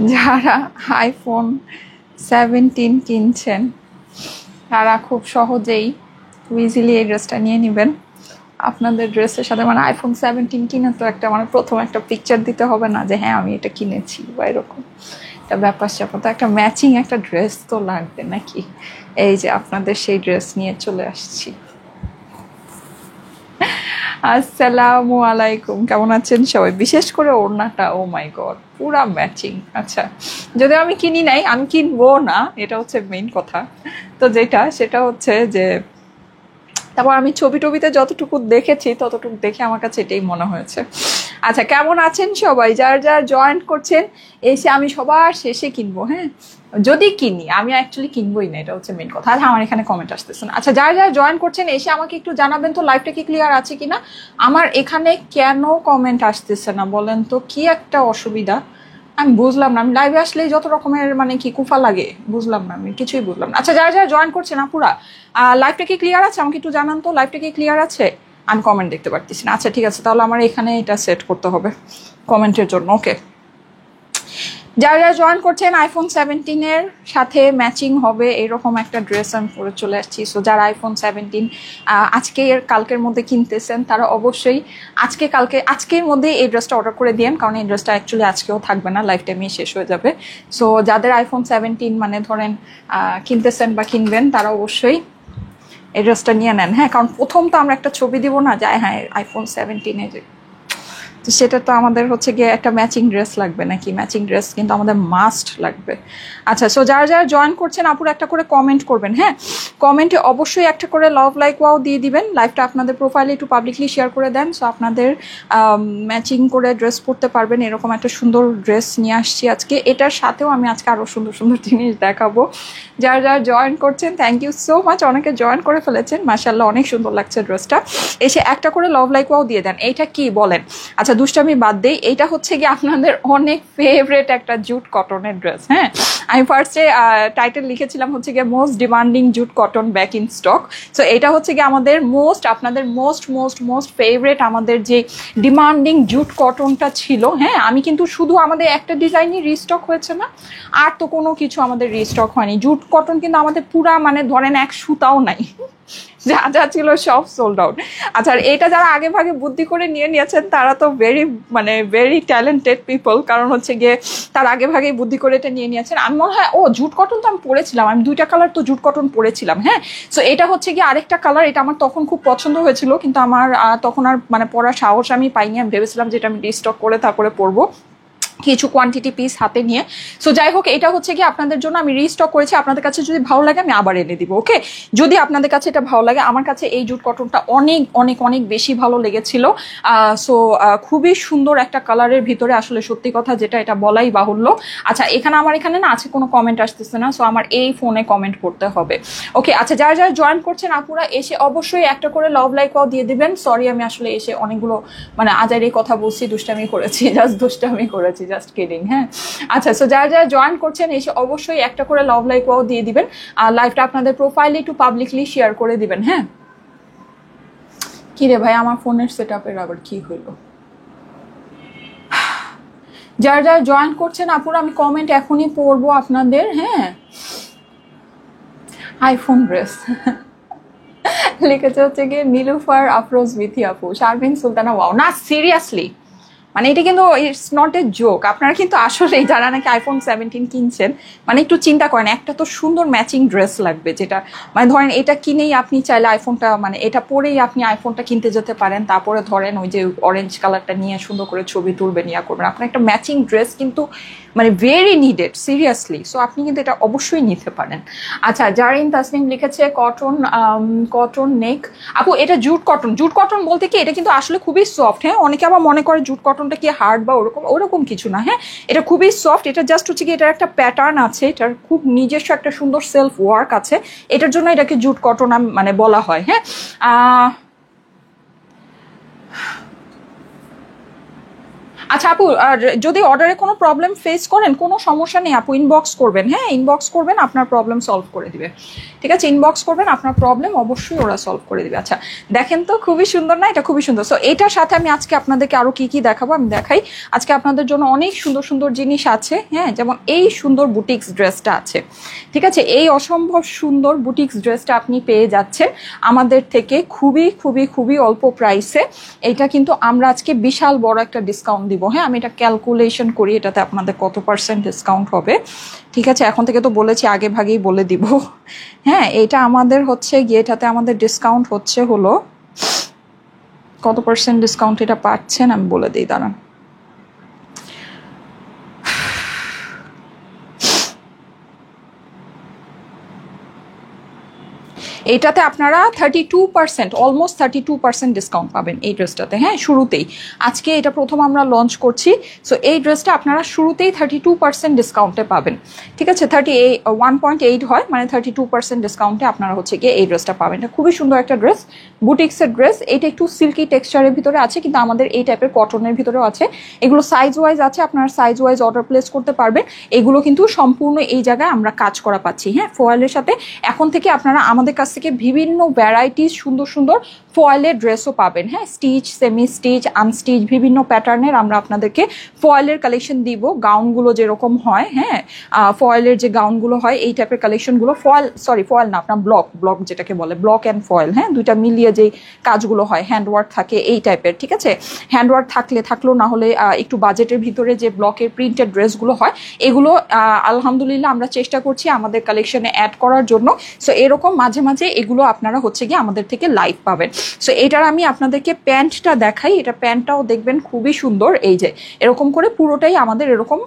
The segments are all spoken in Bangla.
যারা আইফোন 17 কিনছেন তারা খুব সহজেই খুব ইজিলি এই ড্রেসটা নিয়ে নেবেন। আপনাদের ড্রেসের সাথে মানে আইফোন 17 কিনে তো একটা মানে প্রথম একটা পিকচার দিতে হবে না যে হ্যাঁ আমি এটা কিনেছি বা এরকম একটা ব্যাপার স্যাপার, তো একটা ম্যাচিং একটা ড্রেস তো লাগবে নাকি। এই যে আপনাদের সেই ড্রেস নিয়ে চলে আসছি। আসসালামু আলাইকুম, কেমন আছেন সবাই? বিশেষ করে ওড়নাটা, ও মাই গড, পুরা ম্যাচিং। আচ্ছা, যদিও আমি কিনি নাই, আমি কিনবো না, এটা হচ্ছে মেইন কথা। তো সেটা হচ্ছে যে তারপর আমি ছবি টবিতে যতটুকু দেখেছি ততটুকু দেখে আমার কাছে এটাই মনে হয়েছে। আচ্ছা, কেমন আছেন সবাই? যারা জয়েন করছেন এসে আমি সবার শেষে কিনবো, হ্যাঁ যদি কিনি, আমি অ্যাকচুয়ালি কিনবোই না, এটা হচ্ছে মেন কথা। আচ্ছা, আমার এখানে কমেন্ট আসতেছে না। আচ্ছা, যারা জয়েন করছেন এসে আমাকে একটু জানাবেন তো লাইভটা কি ক্লিয়ার আছে কিনা। আমার এখানে কেন কমেন্ট আসতেছে না বলেন তো, কি একটা অসুবিধা আমি বুঝলাম না। আমি লাইভে আসলেই যত রকমের মানে কি কুফা লাগে, বুঝলাম না, আমি কিছুই বুঝলাম না। আচ্ছা, যারা জয়েন করছেন আপুরা, লাইভটা কি ক্লিয়ার আছে আমাকে একটু জানান তো, লাইভটা কি ক্লিয়ার আছে? আমি কমেন্ট দেখতে পারতেছি না। আচ্ছা ঠিক আছে, তাহলে আমার এখানে এটা সেট করতে হবে কমেন্টের জন্য। ওকে, যারা জয়েন করছেন আইফোন 17-এর সাথে ম্যাচিং হবে এরকম একটা ড্রেস আমি পরে চলে আসছি। সো যারা আইফোন 17 কালকের মধ্যে কিনতেছেন তারা অবশ্যই আজকের মধ্যে এই ড্রেসটা অর্ডার করে দিন, কারণ এই ড্রেসটা অ্যাকচুয়ালি আজকেও থাকবে না, লাইফ টাইমই শেষ হয়ে যাবে। সো যাদের আইফোন 17 মানে ধরেন কিনতেছেন বা কিনবেন তারা অবশ্যই এই ড্রেসটা নিয়ে নেন, হ্যাঁ। কারণ প্রথম তো আমরা একটা ছবি দিব না যায় হ্যাঁ আইফোন 17-এ, তো সেটা তো আমাদের হচ্ছে গিয়ে একটা ম্যাচিং ড্রেস লাগবে নাকি, ম্যাচিং ড্রেস কিন্তু আমাদের মাস্ট লাগবে। আচ্ছা, সো যারা জয়েন করছেন আপুর একটা করে কমেন্ট করবেন, হ্যাঁ। কমেন্টে অবশ্যই একটা করে লাভ লাইক ওয়াও দিয়ে দিবেন। লাইভটা আপনাদের প্রোফাইলে একটু পাবলিকলি শেয়ার করে দেন, সো আপনাদের ম্যাচিং করে ড্রেস পরতে পারবেন। এরকম একটা সুন্দর ড্রেস নিয়ে আসছি আজকে, এটার সাথেও আমি আজকে আরও সুন্দর সুন্দর জিনিস দেখাবো। যারা জয়েন করছেন থ্যাংক ইউ সো মাচ, অনেকে জয়েন করে ফেলেছেন, মাশাআল্লাহ অনেক সুন্দর লাগছে ড্রেসটা। এসে একটা করে লাভ লাইক ওয়াও দিয়ে দেন। এইটা কি বলেন? আচ্ছা, দুষ্টামি বাদ দেই, এইটা হচ্ছে কি আপনাদের অনেক ফেভারিট একটা জুট কটনের ড্রেস, হ্যাঁ। আমি ফার্স্টে টাইটেল লিখেছিলাম হচ্ছে গিয়ে most demanding jute cotton back in stock. So এটা হচ্ছে গিয়ে আমাদের আপনাদের মোস্ট ফেভারিট আমাদের যে ডিমান্ডিং জুট কটনটা ছিল, হ্যাঁ। আমি কিন্তু শুধু আমাদের একটা ডিজাইনই রিস্টক হয়েছে না, আর তো কোনো কিছু আমাদের রিস্টক হয়নি। জুট কটন কিন্তু আমাদের পুরা মানে ধরেন এক সুতাও নাই, যা যা ছিল সব সোল্ড আউট। আচ্ছা, এটা যারা আগে ভাগে বুদ্ধি করে নিয়েছেন তারা তো ভেরি ট্যালেন্টেড পিপল, কারণ হচ্ছে গিয়ে তার আগে ভাগেই বুদ্ধি করে এটা নিয়েছেন। আমি মনে হয় জুট কটন তো আমি পরেছিলাম, আমি 2টা কালার তো জুট কটন পরেছিলাম, হ্যাঁ। সো এটা হচ্ছে গিয়ে আরেকটা কালার, এটা আমার তখন খুব পছন্দ হয়েছিল, কিন্তু আমার তখন আর মানে পরার সাহস আমি পাইনি। আমি ভেবেছিলাম যে এটা আমি রিস্টক করে তারপরে পরবো কিছু কোয়ান্টিটি পিস হাতে নিয়ে। সো যাই হোক, এটা হচ্ছে কি আপনাদের জন্য আমি রিস্টক করেছি। আপনাদের কাছে যদি ভালো লাগে আমি আবার এনে দিব, ওকে। যদি আপনাদের কাছে এটা ভালো লাগে, আমার কাছে এই জুট কটনটা অনেক অনেক অনেক বেশি ভালো লেগেছিল। সো খুবই সুন্দর একটা কালারের ভিতরে, আসলে সত্যি কথা যেটা এটা বলাই বাহুল্য। আচ্ছা, আমার এখানে না আছে কোনো কমেন্ট আসতেছে না, সো আমার এই ফোনে কমেন্ট করতে হবে, ওকে। আচ্ছা, যারা জয়েন করছেন আপুরা এসে অবশ্যই একটা করে লাভ লাইক দিয়ে দিবেন। সরি, আমি আসলে এসে অনেকগুলো মানে আজাইরে কথা বলছি, দুষ্টামি করেছি, দুষ্টামি করেছি, জাস্ট কিডিং, হ্যাঁ। আচ্ছা, সো যারা জয়েন করছেন এসে অবশ্যই একটা করে লাভ লাইক ওয়াও দিয়ে দিবেন, আর লাইভটা আপনাদের প্রোফাইলে একটু পাবলিকলি শেয়ার করে দিবেন, হ্যাঁ। কি রে ভাই, আমার ফোনের সেটআপের আবার কি হলো? যারা জয়েন করছেন আপুরা আমি কমেন্ট এখনই পড়বো আপনাদের, হ্যাঁ। আইফোন ড্রেস লিখেছে হচ্ছে গিয়ে নীলুফার আফরোজ বিথি আপু, শারমিন সুলতানা ওয়াও। না সিরিয়াসলি, মানে এটা কিন্তু ইটস নট এ জোক। আপনারা কিন্তু আসলেই যারা নাকি আইফোন 17 কিনছেন মানে একটু চিন্তা করেন, একটা তো সুন্দর ম্যাচিং ড্রেস লাগবে, যেটা মানে ধরেন এটা কিনেই আপনি চাইলে আইফোনটা মানে এটা পরেই আপনি আইফোনটা কিনতে যেতে পারেন, তারপরে ধরেন ওই যে অরেঞ্জ কালারটা নিয়ে সুন্দর করে ছবি তুলবেন, ইয়া করবেন। আপনার একটা ম্যাচিং ড্রেস কিন্তু মানে ভেরি নিডেড, সিরিয়াসলি। সো আপনি কিন্তু এটা অবশ্যই নিতে পারেন। আচ্ছা, জারিন তাসনিম লিখেছে কটন নেক। আপু এটা জুট কটন বলতে কি এটা কিন্তু আসলে খুবই সফট, হ্যাঁ। অনেকে আবার মনে করে জুট কটনটা কি হার্ড বা ওরকম কিছু না, হ্যাঁ। এটা খুবই সফট, এটা জাস্ট হচ্ছে কি এটার একটা প্যাটার্ন আছে, এটার খুব নিজস্ব একটা সুন্দর সেলফ ওয়ার্ক আছে, এটার জন্য এটাকে জুট কটন মানে বলা হয়, হ্যাঁ। আচ্ছা আপু, আর যদি অর্ডারে কোনো প্রবলেম ফেস করেন, কোনো সমস্যা নেই আপু, ইনবক্স করবেন। হ্যাঁ, ইনবক্স করবেন, আপনার প্রবলেম সলভ করে দিবে। ঠিক আছে, ইনবক্স করবেন, আপনার প্রবলেম অবশ্যই ওরা সলভ করে দিবে। আচ্ছা দেখেন তো, খুবই সুন্দর না? এটা খুবই সুন্দর। সো এটার সাথে আমি আজকে আপনাদেরকে আরো কি কি দেখাবো আমি দেখাই। আজকে আপনাদের জন্য অনেক সুন্দর সুন্দর জিনিস আছে। হ্যাঁ, যেমন এই সুন্দর বুটিক্স ড্রেসটা আছে। ঠিক আছে, এই অসম্ভব সুন্দর বুটিক্স ড্রেসটা আপনি পেয়ে যাচ্ছেন আমাদের থেকে খুবই খুবই খুবই অল্প প্রাইসে। এটা কিন্তু আমরা আজকে বিশাল বড় একটা ডিসকাউন্ট দিব। হ্যাঁ, আমি এটা ক্যালকুলেশন করি এটাতে আপনাদের কত পার্সেন্ট ডিসকাউন্ট হবে। ঠিক আছে, এখন থেকে তো বলেছি, আগে ভাগেই বলে দিব। হ্যাঁ, এটা আমাদের হচ্ছে গিয়ে, এটাতে আমাদের ডিসকাউন্ট হচ্ছে হলো কত পার্সেন্ট ডিসকাউন্ট এটা পাচ্ছেন আমি বলে দিই, দাঁড়ান। এটাতে আপনারা 32%, অলমোস্ট 32% ডিসকাউন্ট পাবেন এই ড্রেসটাতে। হ্যাঁ, শুরুতেই, আজকে এটা প্রথম আমরা লঞ্চ করছি। সো এই ড্রেসটা আপনারা শুরুতেই 32% ডিসকাউন্টে পাবেন। ঠিক আছে, 1.8 হয়, মানে 32% ডিসকাউন্টে আপনারা হচ্ছে গিয়ে এই ড্রেসটা পাবেন। এটা খুবই সুন্দর একটা ড্রেস, বুটিক্সের ড্রেস। এটা একটু সিল্কি টেক্সচারের ভিতরে আছে, কিন্তু আমাদের এই টাইপের কটনের ভিতরেও আছে। এগুলো সাইজ ওয়াইজ আছে, আপনারা সাইজ ওয়াইজ অর্ডার প্লেস করতে পারবেন। এগুলো কিন্তু সম্পূর্ণ এই জায়গায় আমরা কাজ করা পাচ্ছি। হ্যাঁ, ফয়েলের সাথে এখন থেকে আপনারা আমাদের কাছ থেকে বিভিন্ন ভ্যারাইটিস সুন্দর সুন্দর ফয়েলের ড্রেসও পাবেন। হ্যাঁ, স্টিচ, সেমি স্টিচ, আনস্টিচ, বিভিন্ন প্যাটার্নের আমরা আপনাদেরকে ফয়েলের কালেকশন দিব। গাউনগুলো যেরকম হয়, হ্যাঁ, ফয়েলের যে গাউনগুলো হয় এই টাইপের কালেকশনগুলো, ফয়েল না, আপনার ব্লক যেটাকে বলে, ব্লক অ্যান্ড ফয়েল। হ্যাঁ, দুইটা মিলিয়ে যেই কাজগুলো হয়, হ্যান্ডওয়ার্ক থাকে এই টাইপের। ঠিক আছে, হ্যান্ডওয়ার্ক থাকলো, না হলে একটু বাজেটের ভিতরে যে ব্লকের প্রিন্টেড ড্রেসগুলো হয়, এগুলো আলহামদুলিল্লাহ আমরা চেষ্টা করছি আমাদের কালেকশনে অ্যাড করার জন্য। সো এরকম মাঝে মাঝে এগুলো আপনারা হচ্ছে গিয়ে আমাদের থেকে লাইভ পাবেন। সো এটার আমি আপনাদেরকে প্যান্টটা দেখাই। এটা প্যান্টটাও দেখবেন খুবই সুন্দর। এই যে এরকম করে পুরোটাই আমাদের এরকম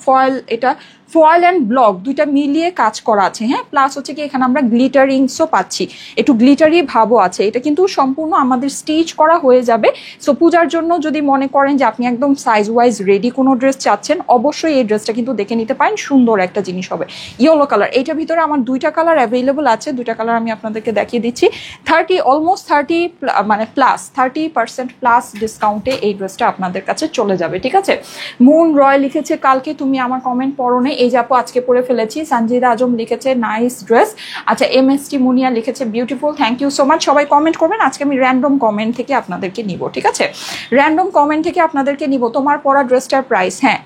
ফয়েল, এটা ফয়েল অ্যান্ড ব্লক দুইটা মিলিয়ে কাজ করা আছে। হ্যাঁ, প্লাস হচ্ছে কি এখানে আমরা গ্লিটারিংসও পাচ্ছি, একটু গ্লিটারি ভাবও আছে। এটা কিন্তু সম্পূর্ণ আমাদের স্টিচ করা হয়ে যাবে। সো পূজার জন্য যদি মনে করেন যে আপনি একদম সাইজ ওয়াইজ রেডি কোনো ড্রেস চাচ্ছেন, অবশ্যই এই ড্রেসটা কিন্তু দেখে নিতে পারেন। সুন্দর একটা জিনিস হবে, ইয়েলো কালার। এইটার ভিতরে আমার দুইটা কালার অ্যাভেলেবল আছে, দুইটা কালার আমি আপনাদেরকে দেখিয়ে দিচ্ছি। অলমোস্ট 30 মানে প্লাস 30% প্লাস ডিসকাউন্টে এই ড্রেসটা আপনাদের কাছে চলে যাবে। ঠিক আছে, মুন রয় লিখেছে কালকে তুমি আমার কমেন্ট পড়ো নাই, এই যে আপু আজকে পড়ে ফেলেছি। সঞ্জিদা আজম লিখেছে নাইস ড্রেস। আচ্ছা, MST মুনিয়া লিখেছে beautiful, thank you so much. সবাই কমেন্ট করবেন, আজকে আমি র্যান্ডম কমেন্ট থেকে আপনাদেরকে নিব। ঠিক আছে, র্যান্ডম কমেন্ট থেকে আপনাদেরকে নিব। তোমার পরা ড্রেসটার প্রাইস, হ্যাঁ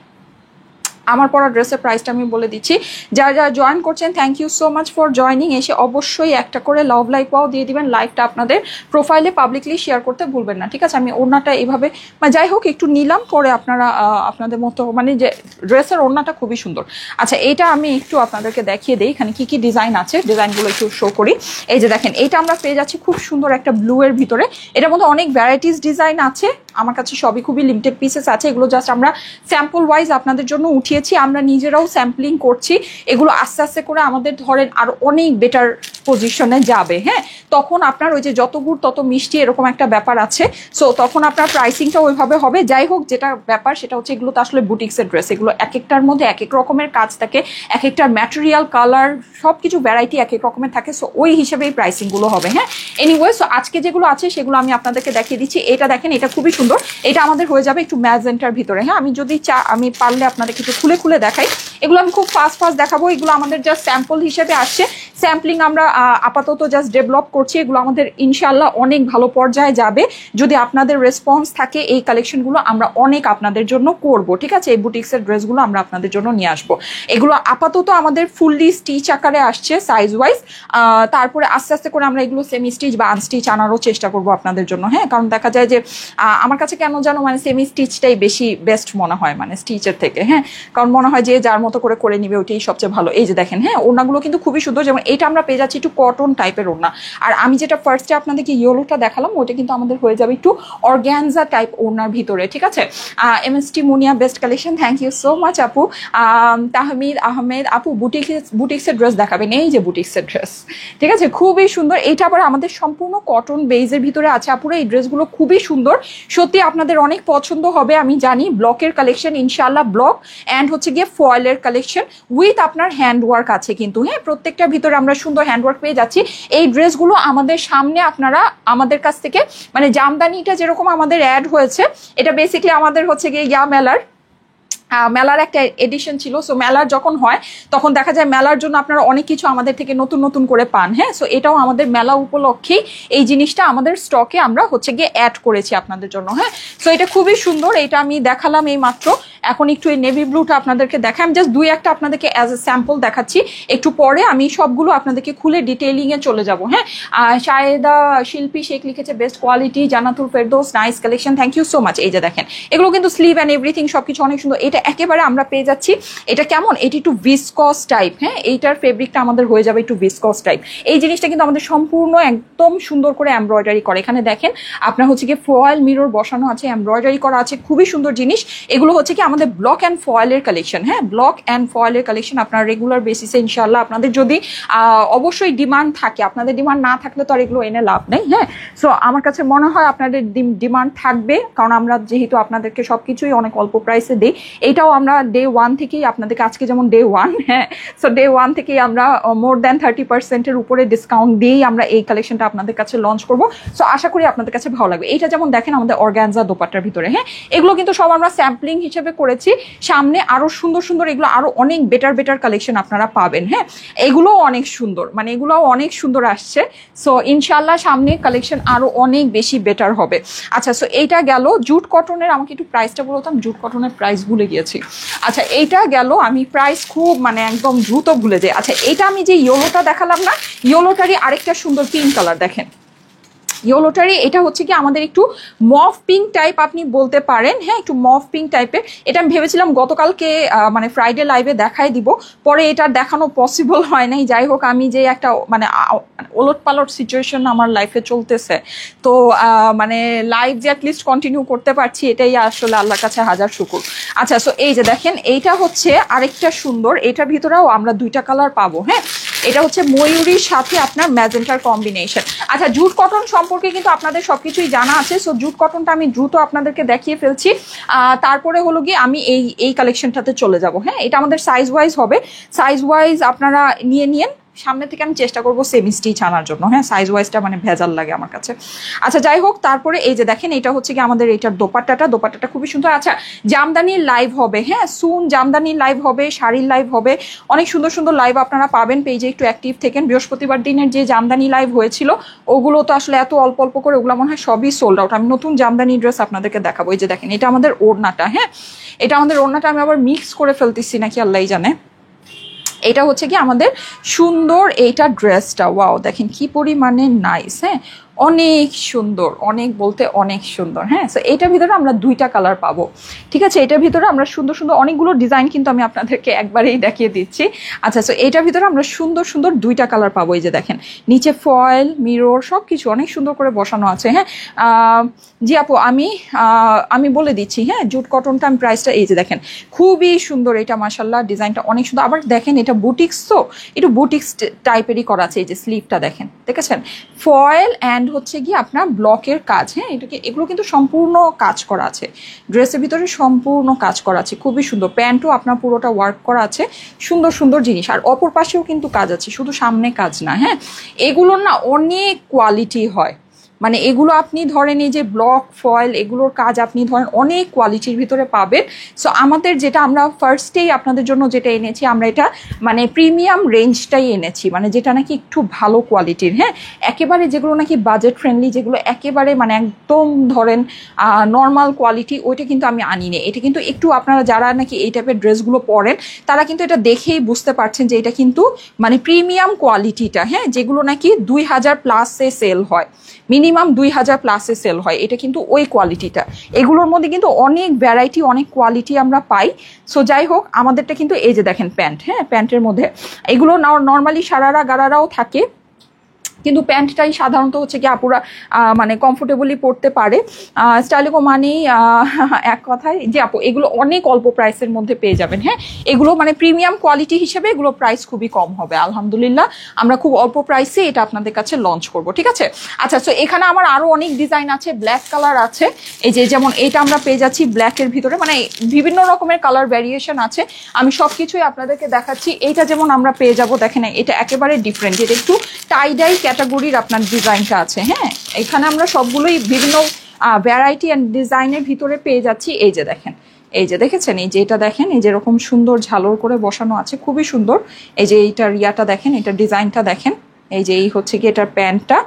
আমার পরা ড্রেসের প্রাইসটা আমি বলে দিচ্ছি। যারা যারা জয়েন করছেন, thank you so much for joining. এসে অবশ্যই একটা করে লাভ লাইক পাও দিয়ে দিবেন। লাইকটা আপনাদের প্রোফাইলে পাবলিকলি শেয়ার করতে ভুলবেন না। ঠিক আছে, আমি ওড়নাটা এইভাবে যাই হোক একটু নিলাম, পরে আপনারা আপনাদের মতো মানে যে ড্রেসের ওড়নাটা খুবই সুন্দর। আচ্ছা, এইটা আমি একটু আপনাদেরকে দেখিয়ে দিই এখানে কি কি ডিজাইন আছে, ডিজাইনগুলো একটু শো করি। এই যে দেখেন, এইটা আমরা পেয়ে যাচ্ছি খুব সুন্দর একটা ব্লু এর ভিতরে। এটার মধ্যে অনেক ভ্যারাইটিস ডিজাইন আছে, আমার কাছে সবই খুবই লিমিটেড পিসেস আছে। এগুলো জাস্ট আমরা স্যাম্পল ওয়াইজ আপনাদের জন্য উঠিয়েছি, আমরা নিজেরাও স্যাম্পলিং করছি। এগুলো আস্তে আস্তে করে আমাদের ধরেন আরো অনেক বেটার পজিশনে যাবে। হ্যাঁ, তখন আপনার ওই যে যত গুড় তত মিষ্টি এরকম একটা ব্যাপার আছে। সো তখন আপনার প্রাইসিংটা ওইভাবে হবে। যাই হোক, যেটা ব্যাপার সেটা হচ্ছে এগুলো তো আসলে বুটিক্সের ড্রেস, এগুলো এক একটার মধ্যে এক এক রকমের কাজ থাকে, এক একটার ম্যাটেরিয়াল, কালার, সব কিছু ভ্যারাইটি এক এক রকমের থাকে। সো ওই হিসেবেই প্রাইসিংগুলো হবে। হ্যাঁ, এনিওয়ে, সো আজকে যেগুলো আছে সেগুলো আমি আপনাদেরকে দেখিয়ে দিচ্ছি। এটা দেখেন, এটা খুবই সুন্দর। এটা আমাদের হয়ে যাবে একটু ম্যাজেন্টার ভিতরে। হ্যাঁ, আমি যদি আমি পারলে আপনাদেরকে একটু খুলে খুলে দেখাই। এগুলো আমি খুব ফাস্ট দেখাবো। এগুলো আমাদের জাস্ট স্যাম্পল হিসেবে আসছে, স্যাম্পলিং আমরা আপাতত জাস্ট ডেভেলপ করছি। এগুলো আমাদের ইনশাল্লাহ অনেক ভালো পর্যায়ে যাবে যদি আপনাদের রেসপন্স থাকে। এই কালেকশনগুলো আমরা অনেক আপনাদের জন্য করব। ঠিক আছে, এই বুটিক্সের ড্রেসগুলো আমরা আপনাদের জন্য নিয়ে আসবো। এগুলো আপাতত আমাদের ফুললি স্টিচ আকারে আসছে সাইজ ওয়াইজ। তারপরে আস্তে আস্তে করে আমরা এগুলো সেমি স্টিচ বা আনস্টিচ আনারও চেষ্টা করব আপনাদের জন্য। হ্যাঁ, কারণ দেখা যায় যে আমার কাছে কেন জানো মানে সেমি স্টিচটাই বেশি বেস্ট মনে হয়, মানে স্টিচের থেকে। হ্যাঁ, কারণ মনে হয় যে যার মতো করে নিবে ওইটাই সবচেয়ে ভালো। এই যে দেখেন, হ্যাঁ, ওড়নাগুলো কিন্তু খুবই সুন্দর। যেমন এটা আমরা পেয়ে যাচ্ছি একটু কটন টাইপের ওড়না। আর আমি যেটা ফার্স্টে আপনাদেরকে ইয়েলোটা দেখালাম, ওইটা কিন্তু আমাদের হয়ে যাবে একটু অর্গ্যানজা টাইপ ওড়নার ভিতরে। ঠিক আছে, MST Munia best collection, thank you so much আপু। তাহমিদ আহমেদ আপু বুটিক্সের ড্রেস দেখাবেন। এই যে বুটিক্সের ড্রেস, ঠিক আছে, খুবই সুন্দর। এইটা আবার আমাদের সম্পূর্ণ কটন বেইজের ভিতরে আছে আপুরা। এই ড্রেসগুলো খুবই সুন্দর, সত্যি আপনাদের অনেক পছন্দ হবে আমি জানি। ব্লকের কালেকশন ইনশাল্লাহ, ব্লক অ্যান্ড হচ্ছে গিয়ে ফয়েলের কালেকশন উইথ আপনার হ্যান্ড ওয়ার্ক আছে কিন্তু। হ্যাঁ, প্রত্যেকটার ভিতরে ভিতরে আমরা সুন্দর হ্যান্ডওয়ার্ক পেয়ে যাচ্ছি। এই ড্রেসগুলো আমাদের সামনে আপনারা আমাদের কাছ থেকে মানে জামদানিটা যেরকম আমাদের অ্যাড হয়েছে, এটা বেসিক্যালি আমাদের হচ্ছে গিয়ে মেলার একটা এডিশন ছিল। সো মেলার যখন হয় তখন দেখা যায় মেলার জন্য আপনারা অনেক কিছু আমাদের থেকে নতুন নতুন করে পান। হ্যাঁ, সো এটাও আমাদের মেলা উপলক্ষেই এই জিনিসটা আমাদের স্টকে আমরা হচ্ছে গিয়ে অ্যাড করেছি আপনাদের জন্য। হ্যাঁ, সো এটা খুবই সুন্দর, এটা আমি দেখালাম এই মাত্র। এখন একটু এই নেভি ব্লুটা আপনাদেরকে দেখাই, আমি জাস্ট দুই একটা আপনাদেরকে অ্যাজ এ স্যাম্পল দেখাচ্ছি, একটু পরে আমি সবগুলো আপনাদেরকে খুলে ডিটেইলিংয়ে চলে যাব। হ্যাঁ, শায়েদা শিল্পী শেখ লিখেছে best quality, Jannatul Ferdous nice collection, thank you so much. এই যে দেখেন এগুলো কিন্তু স্লিভ অ্যান্ড এভরিথিং সবকিছু অনেক সুন্দর। এটা একেবারে আমরা পেয়ে যাচ্ছি, এটা কেমন, এটি একটু ভিসকস টাইপ। হ্যাঁ, এইটার ফেব্রিকটা আমাদের হয়ে যাবে একটু ভিসকস টাইপ। এই জিনিসটা কিন্তু আমাদের সম্পূর্ণ একদম সুন্দর করে এমব্রয়ডারি করে। এখানে দেখেন আপনার হচ্ছে কি ফয়েল মিরর বসানো আছে, এমব্রয়ডারি করা আছে, খুবই সুন্দর জিনিস। এগুলো হচ্ছে কি আমাদের ব্লক অ্যান্ড ফয়েলের কালেকশন। হ্যাঁ, ব্লক অ্যান্ড ফয়েলের কালেকশন আপনার রেগুলার বেসিসে ইনশাল্লাহ আপনাদের যদি অবশ্যই ডিমান্ড থাকে, আপনাদের ডিমান্ড না থাকলে তো আর এগুলো এনে লাভ নেই। হ্যাঁ, সো আমার কাছে মনে হয় আপনাদের ডিমান্ড থাকবে, কারণ আমরা যেহেতু আপনাদেরকে সবকিছুই অনেক অল্প প্রাইসে দিই। এইটাও আমরা ডে 1 থেকেই আপনাদেরকে, আজকে যেমন ডে 1, হ্যাঁ, সো ডে 1 থেকেই আমরা মোর দ্যান 30% উপরে ডিসকাউন্ট দিয়েই আমরা এই কালেকশনটা আপনাদের কাছে লঞ্চ করবো। সো আশা করি আপনাদের কাছে ভালো লাগবে। এইটা যেমন দেখেন আমাদের অর্গানজা দোপাট্টার ভিতরে। হ্যাঁ, এগুলো কিন্তু সব আমরা স্যাম্পলিং হিসেবে করেছি, সামনে আরো সুন্দর সুন্দর এগুলো আরো অনেক বেটার কালেকশন আপনারা পাবেন। হ্যাঁ, এগুলোও অনেক সুন্দর, মানে এগুলোও অনেক সুন্দর আসছে। সো ইনশাল্লাহ সামনে কালেকশন আরো অনেক বেশি বেটার হবে। আচ্ছা, সো এইটা গেল জুট কটনের, আমাকে একটু প্রাইসটা বলতাম, জুট কটনের প্রাইস ভুলে গিয়েছি। আচ্ছা, এইটা গেল, আমি প্রাইস খুব মানে একদম দ্রুত ভুলে যাই। আচ্ছা, এইটা আমি যে ইয়েলোটা দেখালাম না, ইয়েলোটারই আরেকটা সুন্দর পিঙ্ক কালার দেখেন, ইয়েলোটারি। এটা হচ্ছে কি আমাদের একটু মফ পিঙ্ক টাইপ আপনি বলতে পারেন। হ্যাঁ, একটু মফ পিঙ্ক টাইপের। এটা আমি ভেবেছিলাম গতকালকে মানে ফ্রাইডে লাইভে দেখাই দিব, পরে এটা দেখানো পসিবল হয় নাই। যাই হোক, আমি যে একটা মানে ওলট পালট সিচুয়েশন আমার লাইফে চলতেছে, তো মানে লাইভ যে অ্যাটলিস্ট কন্টিনিউ করতে পারছি, এটাই আসলে আল্লাহর কাছে হাজার শুকুর। আচ্ছা, সো এই যে দেখেন এইটা হচ্ছে আরেকটা সুন্দর, এটার ভিতরেও আমরা দুইটা কালার পাবো। হ্যাঁ, এটা হচ্ছে ময়ূরীর সাথে আপনার ম্যাজেন্টার কম্বিনেশন। আচ্ছা, জুট কটন সম্পর্কে কিন্তু আপনাদের সবকিছুই জানা আছে। সো জুট কটনটা আমি দ্রুত আপনাদেরকে দেখিয়ে ফেলছি, তারপরে হলো গিয়ে আমি এই কালেকশনটাতে চলে যাব। হ্যাঁ, এটা আমাদের সাইজ ওয়াইজ হবে, সাইজ ওয়াইজ আপনারা নিয়ে সামনে থেকে আমি চেষ্টা করবো সেমি স্টিচ আনার জন্য। হ্যাঁ, সাইজ ওয়াইজটা মানে ভেজাল লাগে আমার কাছে। আচ্ছা, যাই হোক, তারপরে এই যে দেখেন এটা হচ্ছে কি আমাদের এইটার দোপাট্টাটা খুবই সুন্দর। আচ্ছা, জামদানির লাইভ হবে, হ্যাঁ সুন জামদানির লাইভ হবে, শাড়ির লাইভ হবে, অনেক সুন্দর সুন্দর লাইভ আপনারা পাবেন। পেজে একটু অ্যাক্টিভ থাকেন। বৃহস্পতিবার দিনের যে জামদানি লাইভ হয়েছিল ওগুলো তো আসলে এত অল্প অল্প করে, ওগুলো মনে হয় সবই সোল্ড আউট। আমি নতুন জামদানি ড্রেস আপনাদেরকে দেখাবো। এই যে দেখেন এটা আমাদের ওড়নাটা। হ্যাঁ, এটা আমাদের ওড়নাটা, আমি আবার মিক্স করে ফেলতেছি নাকি আল্লাহই জানে। এটা হচ্ছে কি আমাদের সুন্দর এইটা ড্রেসটা, ওয়াও দেখেন কি পরিমাণে নাইস। হ্যাঁ, অনেক সুন্দর, অনেক বলতে অনেক সুন্দর। হ্যাঁ, সো এটার ভিতরে আমরা দুইটা কালার পাবো। ঠিক আছে, এটার ভিতরে আমরা সুন্দর সুন্দর অনেকগুলো ডিজাইন কিন্তু আমি আপনাদেরকে একবারেই দেখিয়ে দিচ্ছি। আচ্ছা, সো এটার ভিতরে আমরা সুন্দর সুন্দর দুইটা কালার পাবো। এই যে দেখেন নিচে ফয়েল মিরর সব কিছু অনেক সুন্দর করে বসানো আছে। হ্যাঁ, জি আপু, আমি বলে দিচ্ছি। হ্যাঁ, জুট কটনটা আমি প্রাইসটা, এই যে দেখেন খুবই সুন্দর এটা, মাশাল্লাহ ডিজাইনটা অনেক সুন্দর। আবার দেখেন এটা বুটিক্স, তো একটু বুটিক্স টাইপেরই করা আছে। এই যে স্লিভটা দেখেন, দেখেছেন, ফয়েল অ্যান্ড হচ্ছে কি আপনার ব্লকের কাজ। হ্যাঁ, এগুলো কিন্তু সম্পূর্ণ কাজ করা আছে, ড্রেসের ভিতরে সম্পূর্ণ কাজ করা আছে, খুবই সুন্দর। প্যান্টও আপনার পুরোটা ওয়ার্ক করা আছে, সুন্দর সুন্দর জিনিস। আর অপর পাশেও কিন্তু কাজ আছে, শুধু সামনে কাজ না। হ্যাঁ, এগুলোর না অনেক কোয়ালিটি হয়, মানে এগুলো আপনি ধরেন এই যে ব্লক ফয়েল এগুলোর কাজ আপনি ধরেন অনেক কোয়ালিটির ভিতরে পাবেন। সো আমাদের যেটা আমরা ফার্স্টেই আপনাদের জন্য যেটা এনেছি, আমরা এটা মানে প্রিমিয়াম রেঞ্জটাই এনেছি, মানে যেটা নাকি একটু ভালো কোয়ালিটির। হ্যাঁ, একেবারে যেগুলো নাকি বাজেট ফ্রেন্ডলি, যেগুলো একেবারে মানে একদম ধরেন নর্মাল কোয়ালিটি, ওইটা কিন্তু আমি আনিনি। এটা কিন্তু একটু আপনারা যারা নাকি এই টাইপের ড্রেসগুলো পরেন তারা কিন্তু এটা দেখেই বুঝতে পারছেন যে এটা কিন্তু মানে প্রিমিয়াম কোয়ালিটিটা। হ্যাঁ, যেগুলো নাকি 2000 প্লাসে সেল হয়, মিনিমাম 2000 প্লাসে সেল হয়, এটা কিন্তু ওই কোয়ালিটিটা। এগুলোর মধ্যে কিন্তু অনেক ভ্যারাইটি, অনেক কোয়ালিটি আমরা পাই। সো যাই হোক, আমাদেরটা কিন্তু এই যে দেখেন প্যান্ট। হ্যাঁ, প্যান্টের মধ্যে এগুলো নর্মালি সারারা গারারাও থাকে, কিন্তু প্যান্টটাই সাধারণত হচ্ছে কি আপুরা মানে কমফোর্টেবলি পরতে পারে। স্টাইলিকো মানেই এক কথায় যে আপু এগুলো অনেক অল্প প্রাইসের মধ্যে পেয়ে যাবেন। হ্যাঁ, এগুলো মানে প্রিমিয়াম কোয়ালিটি হিসেবে এগুলো প্রাইস খুবই কম হবে আলহামদুলিল্লাহ। আমরা খুব অল্প প্রাইসে এটা আপনাদের কাছে লঞ্চ করব, ঠিক আছে। আচ্ছা, সো এখানে আমার আরো অনেক ডিজাইন আছে, ব্ল্যাক কালার আছে, এই যে যেমন এটা আমরা পেয়ে যাচ্ছি ব্ল্যাকের ভিতরে, মানে বিভিন্ন রকমের কালার ভ্যারিয়েশন আছে। আমি সবকিছুই আপনাদেরকে দেখাচ্ছি। এইটা যেমন আমরা পেয়ে যাব, দেখেন এটা একেবারে ডিফারেন্ট, এটা একটু টাইডাই ক্যাটাগরির আপনার ডিজাইনটা আছে। হ্যাঁ, এখানে আমরা সবগুলোই বিভিন্ন ভ্যারাইটি অ্যান্ড ডিজাইনের ভিতরে পেয়ে যাচ্ছি। এই যে দেখেন, এই যে দেখেছেন, এই যে এটা দেখেন, এই যে এরকম সুন্দর ঝালর করে বসানো আছে, খুবই সুন্দর। এই যে এইটার ইয়াটা দেখেন, এটা ডিজাইনটা দেখেন, এই যে এই হচ্ছে কি এটার প্যান্টটা।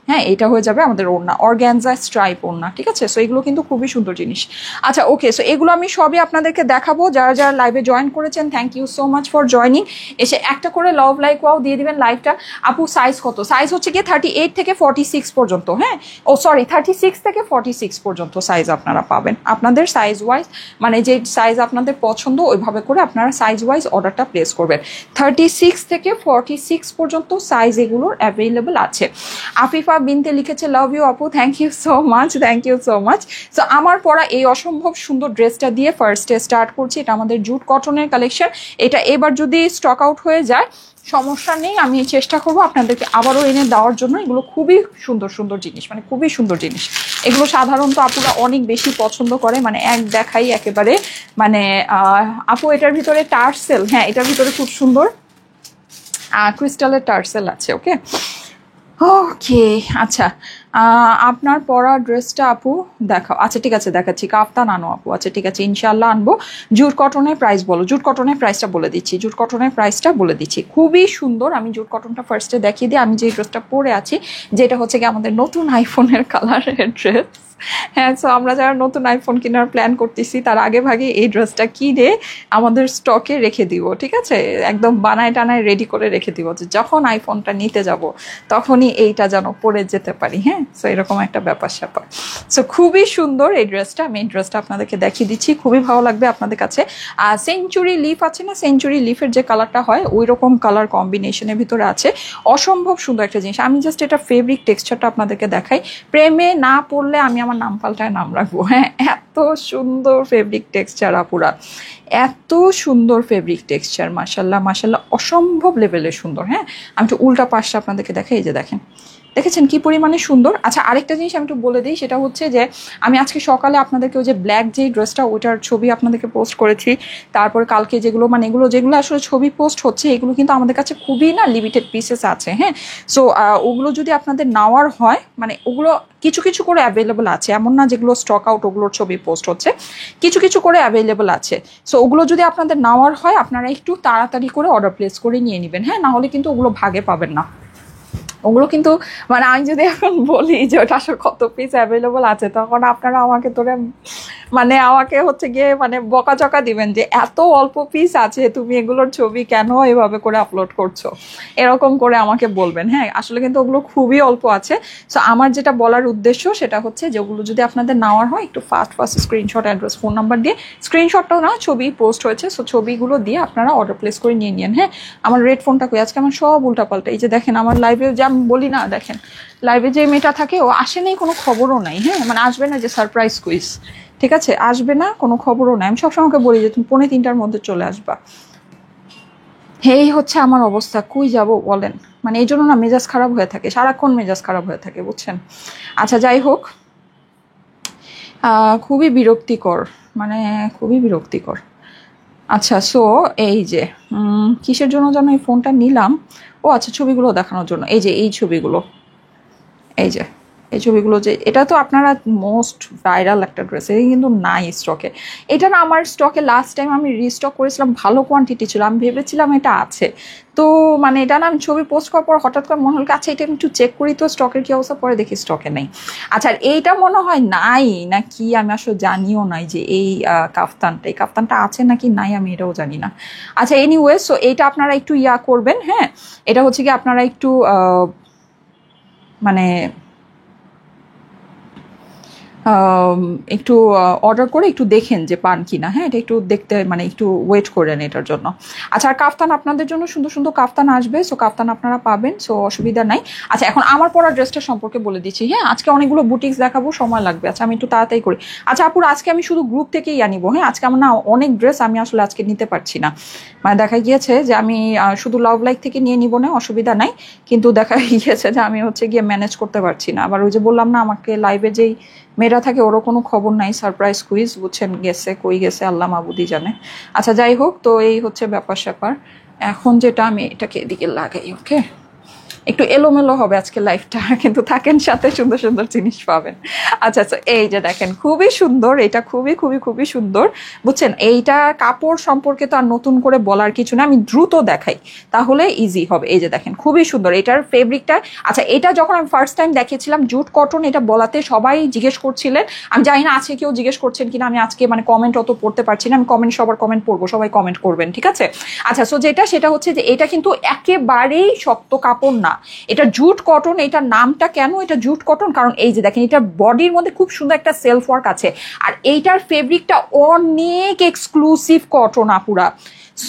হ্যাঁ, এটা হয়ে যাবে আমাদের ওড়না, অর্গ্যানজা স্ট্রাইপ ওড়না, ঠিক আছে। সো এগুলো কিন্তু খুবই সুন্দর জিনিস। আচ্ছা ওকে, সো এগুলো আমি সবই আপনাদেরকে দেখাবো। যারা যারা লাইভে জয়েন করেছেন, thank you so much for joining. এসে একটা করে লাভ লাইক ওয়াও দিয়ে দিবেন লাইভটা। আপু সাইজ কত? সাইজ হচ্ছে কি 38 থেকে 46 পর্যন্ত। হ্যাঁ, ও সরি 36 থেকে 46 পর্যন্ত সাইজ আপনারা পাবেন। আপনাদের সাইজ ওয়াইজ মানে যে সাইজ আপনাদের পছন্দ ওইভাবে করে আপনারা সাইজ ওয়াইজ অর্ডারটা প্লেস করবেন। 36 থেকে 46 পর্যন্ত সাইজ এগুলোর অ্যাভেলেবল আছে। আফিফা বিনতে লিখেছে লাভ ইউ আপু, thank you so much, thank you so much. So আমার পরা এই অসম্ভব সুন্দর ড্রেসটা দিয়ে ফার্স্টে স্টার্ট করছি। এটা আমাদের জুট কটনের কালেকশন। এটা এবার যদি স্টক আউট হয়ে যায় সমস্যা নেই, আমি চেষ্টা করবো আপনাদেরকে আবারও এনে দেওয়ার জন্য। এগুলো খুবই সুন্দর সুন্দর জিনিস, মানে খুবই সুন্দর জিনিস। এগুলো সাধারণত আপুরা অনেক বেশি পছন্দ করে, মানে এক দেখাই একেবারে মানে আপু এটার ভিতরে টার্সেল, হ্যাঁ এটার ভিতরে খুব সুন্দর ক্রিস্টালের টার্সেল আছে। ওকে ওকে, আচ্ছা আপনার পরা ড্রেসটা আপু দেখাও। আচ্ছা ঠিক আছে, দেখাচ্ছি। কাফতান আনো আপু, আচ্ছা ঠিক আছে, ইনশাল্লাহ আনবো। জুট কটনের প্রাইস বলো, জুট কটনের প্রাইসটা বলে দিচ্ছি, জুট কটনের প্রাইসটা বলে দিচ্ছি। খুবই সুন্দর। আমি জুট কটনটা ফার্স্টে দেখিয়ে দিই। আমি যে ড্রেসটা পরে আছি, যেটা হচ্ছে কি আমাদের নতুন আইফোনের কালারের ড্রেস। হ্যাঁ, সো আমরা যারা নতুন আইফোন কেনার প্ল্যান করতেছি তার আগে ভাগে এই ড্রেসটা কিনে আমাদের স্টকে রেখে দিব, ঠিক আছে। একদম বানায় টানায় রেডি করে রেখে দিব, যে যখন আইফোনটা নিতে যাব তখনই এইটা যেন পরে যেতে পারি। হ্যাঁ, সো এরকম একটা ব্যাপার স্যাপার। সো খুবই সুন্দর এই ড্রেসটা। আমি এই ড্রেসটা আপনাদেরকে দেখিয়ে দিচ্ছি, খুবই ভালো লাগবে আপনাদের কাছে। আর সেঞ্চুরি লিফ আছে না, সেঞ্চুরি লিফের যে কালারটা হয় ওই রকম কালার কম্বিনেশনের ভিতরে আছে। অসম্ভব সুন্দর একটা জিনিস। আমি জাস্ট এটা ফেব্রিক টেক্সচারটা আপনাদেরকে দেখাই। প্রেমে না পড়লে আমি আমার নাম পাল্টায় নাম রাখবো। হ্যাঁ, এত সুন্দর ফেব্রিক টেক্সচার আপুরা, এত সুন্দর ফেব্রিক টেক্সচার, মাশাল্লাহ মাশাল্লাহ, অসম্ভব লেভেলের সুন্দর। হ্যাঁ, আমি একটু উল্টা পাশটা আপনাদেরকে দেখাই, এই যে দেখেন, দেখেছেন কি পরিমাণে সুন্দর। আচ্ছা আরেকটা জিনিস আমি একটু বলে দিই, সেটা হচ্ছে যে আমি আজকে সকালে আপনাদেরকে ওই যে ব্ল্যাক যে ড্রেসটা ওইটার ছবি আপনাদেরকে পোস্ট করেছি। তারপরে কালকে যেগুলো মানে যেগুলো আসলে ছবি পোস্ট হচ্ছে এগুলো কিন্তু আমাদের কাছে খুবই না লিমিটেড পিসেস আছে। হ্যাঁ, সো ওগুলো যদি আপনাদের নেওয়ার হয় মানে ওগুলো কিছু কিছু করে অ্যাভেলেবল আছে, এমন না যেগুলো স্টক আউট ওগুলোর ছবি পোস্ট হচ্ছে, কিছু কিছু করে অ্যাভেলেবল আছে। সো ওগুলো যদি আপনাদের নেওয়ার হয় আপনারা একটু তাড়াতাড়ি করে অর্ডার প্লেস করে নিয়ে নেবেন। হ্যাঁ, না হলে কিন্তু ওগুলো ভাগে পাবেন না। ওগুলো কিন্তু মানে আমি যদি এখন বলি যে ওটা আসলে কত পিস অ্যাভেলেবল আছে, তখন আপনারা আমাকে মানে আমাকে হচ্ছে গিয়ে মানে বকাচকা দিবেন যে এত অল্প পিস আছে, তুমি এগুলোর ছবি কেন এভাবে করে আপলোড করছো, এরকম করে আমাকে বলবেন। হ্যাঁ, আসলে কিন্তু ওগুলো খুবই অল্প আছে। সো আমার যেটা বলার উদ্দেশ্য সেটা হচ্ছে যে ওগুলো যদি আপনাদের নেওয়ার হয় একটু first screenshot, address, phone number দিয়ে, স্ক্রিনশটটাও না ছবি পোস্ট হয়েছে, সো ছবিগুলো দিয়ে আপনারা অর্ডার প্লেস করে নিয়ে নিন। হ্যাঁ, আমার রেড ফোনটা কই আজকে, আমার সব উল্টাপাল্টা। এই যে দেখেন আমার লাইভে যে আমি বলি না, দেখেন লাইভে যে মেয়েটা থাকে ও আসে নেই, কোনো খবরও নাই। হ্যাঁ, মানে আসবে না যে সারপ্রাইজ কুইজ, ঠিক আছে, আসবে না, কোনো খবরও নাই। আমি সবসময় ওকে বলি যে তুমি 2:45-র মধ্যে চলে আসবা। এই হচ্ছে আমার অবস্থা, কই যাব বলেন। মানে এই জন্য না মেজাজ খারাপ হয়ে থাকে, সারাক্ষণ মেজাজ খারাপ হয়ে থাকে, বুঝছেন। আচ্ছা যাই হোক, খুবই বিরক্তিকর, মানে খুবই বিরক্তিকর। আচ্ছা, সো এই যে কিসের জন্য যেন এই ফোনটা নিলাম, ও আচ্ছা ছবিগুলো দেখানোর জন্য। এই যে এই ছবিগুলো, এই যে এই ছবিগুলো, যে এটা তো আপনারা মোস্ট ভাইরাল একটা ড্রেস, এটা কিন্তু নাই স্টকে। এটা না আমার স্টকে লাস্ট টাইম আমি রিস্টক করেছিলাম, ভালো কোয়ান্টিটি ছিল, আমি ভেবেছিলাম এটা আছে। তো মানে এটা না আমি ছবি পোস্ট করার পর হঠাৎ করে মনে হলো আচ্ছা এটা আমি একটু চেক করি তো স্টকের কি অবস্থা, পরে দেখি স্টকে নেই। আচ্ছা আর এইটা মনে হয় নাই না কি, আমি আসলে জানিও নাই যে এই কাফতানটা আছে নাকি নাই, আমি এটাও জানি না। আচ্ছা এনিওয়ে, সো এইটা আপনারা একটু করবেন। হ্যাঁ, এটা হচ্ছে কি আপনারা একটু মানে একটু অর্ডার করে একটু দেখেন যে পান কিনা, হ্যাঁ এটা একটু দেখতে মানে একটু ওয়েট করেন এটার জন্য। আচ্ছা, আর কাফতান আপনাদের জন্য সুন্দর সুন্দর কাফতান আসবে, সো কাফতান আপনারা পাবেন, সো অসুবিধা নাই। আচ্ছা, এখন আমার পরা ড্রেসটা সম্পর্কে বলে দিচ্ছি। হ্যাঁ, আজকে অনেকগুলো বুটিক্স দেখাবো, সময় লাগবে। আচ্ছা, আমি একটু তাড়াতাড়ি করি। আচ্ছা আপুর, আজকে আমি শুধু গ্রুপ থেকেই আনিব। হ্যাঁ, আজকে আমার না অনেক ড্রেস আমি আসলে আজকে নিতে পারছি না, মানে দেখা গিয়েছে যে আমি শুধু লাভ লাইক থেকে নিয়ে নিব না, অসুবিধা নাই, কিন্তু দেখা গিয়েছে যে আমি হচ্ছে গিয়ে ম্যানেজ করতে পারছি না। আবার ওই যে বললাম না, আমাকে লাইভে যেই মেয়েরা থাকে ওরও কোনো খবর নাই, সারপ্রাইজ কুইজ বুঝছেন, গেছে কই গেছে আল্লাহ মাবুদি জানে। আচ্ছা যাই হোক, তো এই হচ্ছে ব্যাপার স্যাপার। এখন যেটা আমি এটাকে এদিকে লাগাই, ওকে, একটু এলোমেলো হবে আজকে লাইফটা, কিন্তু থাকেন সাথে, সুন্দর সুন্দর জিনিস পাবেন। আচ্ছা আচ্ছা, এই যে দেখেন খুবই সুন্দর, এটা খুবই খুবই খুবই সুন্দর বুঝছেন। এইটা কাপড় সম্পর্কে তো আর নতুন করে বলার কিছু না, আমি দ্রুত দেখাই তাহলে ইজি হবে। এই যে দেখেন খুবই সুন্দর এটার ফেব্রিকটা। আচ্ছা, এটা যখন আমি ফার্স্ট টাইম দেখেছিলাম জুট কটন, এটা বলাতে সবাই জিজ্ঞেস করছিলেন, আমি জানি না আছে কেউ জিজ্ঞেস করছেন কিনা, আমি আজকে মানে কমেন্ট অত পড়তে পারছি না, আমি কমেন্ট সবার কমেন্ট পড়বো, সবাই কমেন্ট করবেন, ঠিক আছে। আচ্ছা, সো যেটা সেটা হচ্ছে যে এটা কিন্তু একেবারেই শক্ত কাপড় না, এটা জুট কটন। এটার নামটা কেন এটা জুট কটন, কারণ এই যে দেখেন এটার বডির মধ্যে খুব সুন্দর একটা সেলফ ওয়ার্ক আছে, আর এইটার ফেব্রিকটা অনেক এক্সক্লুসিভ কটন আপুরা,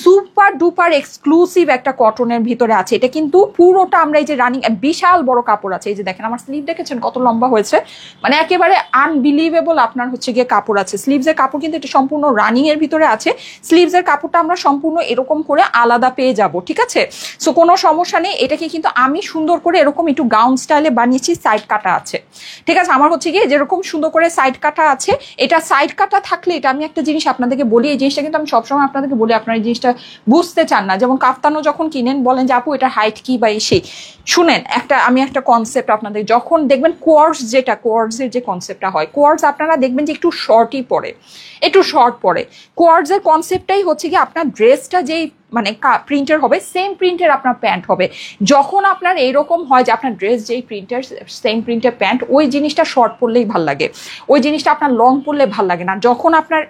সুপার ডুপার এক্সক্লুসিভ একটা কটনের ভিতরে আছে। এটা কিন্তু পুরোটা আমরা এই যে রানিং, বিশাল বড় কাপড় আছে। এই যে দেখেন আমার স্লিভ দেখেছেন কত লম্বা হয়েছে, মানে একেবারে আনবিলিভেবল আপনার হচ্ছে গিয়ে কাপড় আছে। স্লিভসের কাপড় কিন্তু এটা সম্পূর্ণ রানিং এর ভিতরে আছে, স্লিভসের কাপড়টা আমরা সম্পূর্ণ এরকম করে আলাদা পেয়ে যাব, ঠিক আছে। সো কোনো সমস্যা নেই, এটাকে কিন্তু আমি সুন্দর করে এরকম একটু গাউন স্টাইলে বানিয়েছি, সাইড কাটা আছে, ঠিক আছে। আমার হচ্ছে গিয়ে যেরকম সুন্দর করে সাইড কাটা আছে, এটা সাইড কাটা থাকলে, এটা আমি একটা জিনিস আপনাদেরকে বলি, এই জিনিসটা কিন্তু আমি সবসময় আপনাদেরকে বলি, আপনার এই জিনিসটা বুঝতে চান না। যেমন কাফতানও যখন কিনেন বলেন যে আপু এটা হাইট কি বা সেই, শুনেন আমি একটা কনসেপ্ট আপনাদের, যখন দেখবেন কোয়ার্স, যেটা কোয়ার্সের যে কনসেপ্টটা হয়, কোয়ার্স আপনারা দেখবেন যে একটু শর্টই পড়ে, একটু শর্ট পড়ে। কোয়ার্সের কনসেপ্টটাই হচ্ছে কি আপনার ড্রেসটা যেই মানে প্রিন্টের হবে, সেম প্রিন্টের আপনার প্যান্ট হবে। যখন আপনার এইরকম হয় যে আপনার ড্রেস যেই প্রিন্টের, সেম প্রিন্টের প্যান্ট, ওই জিনিসটা শর্ট পরলেই ভাল লাগে, ওই জিনিসটা আপনার লং পরলে ভাল লাগে না। যখন আপনার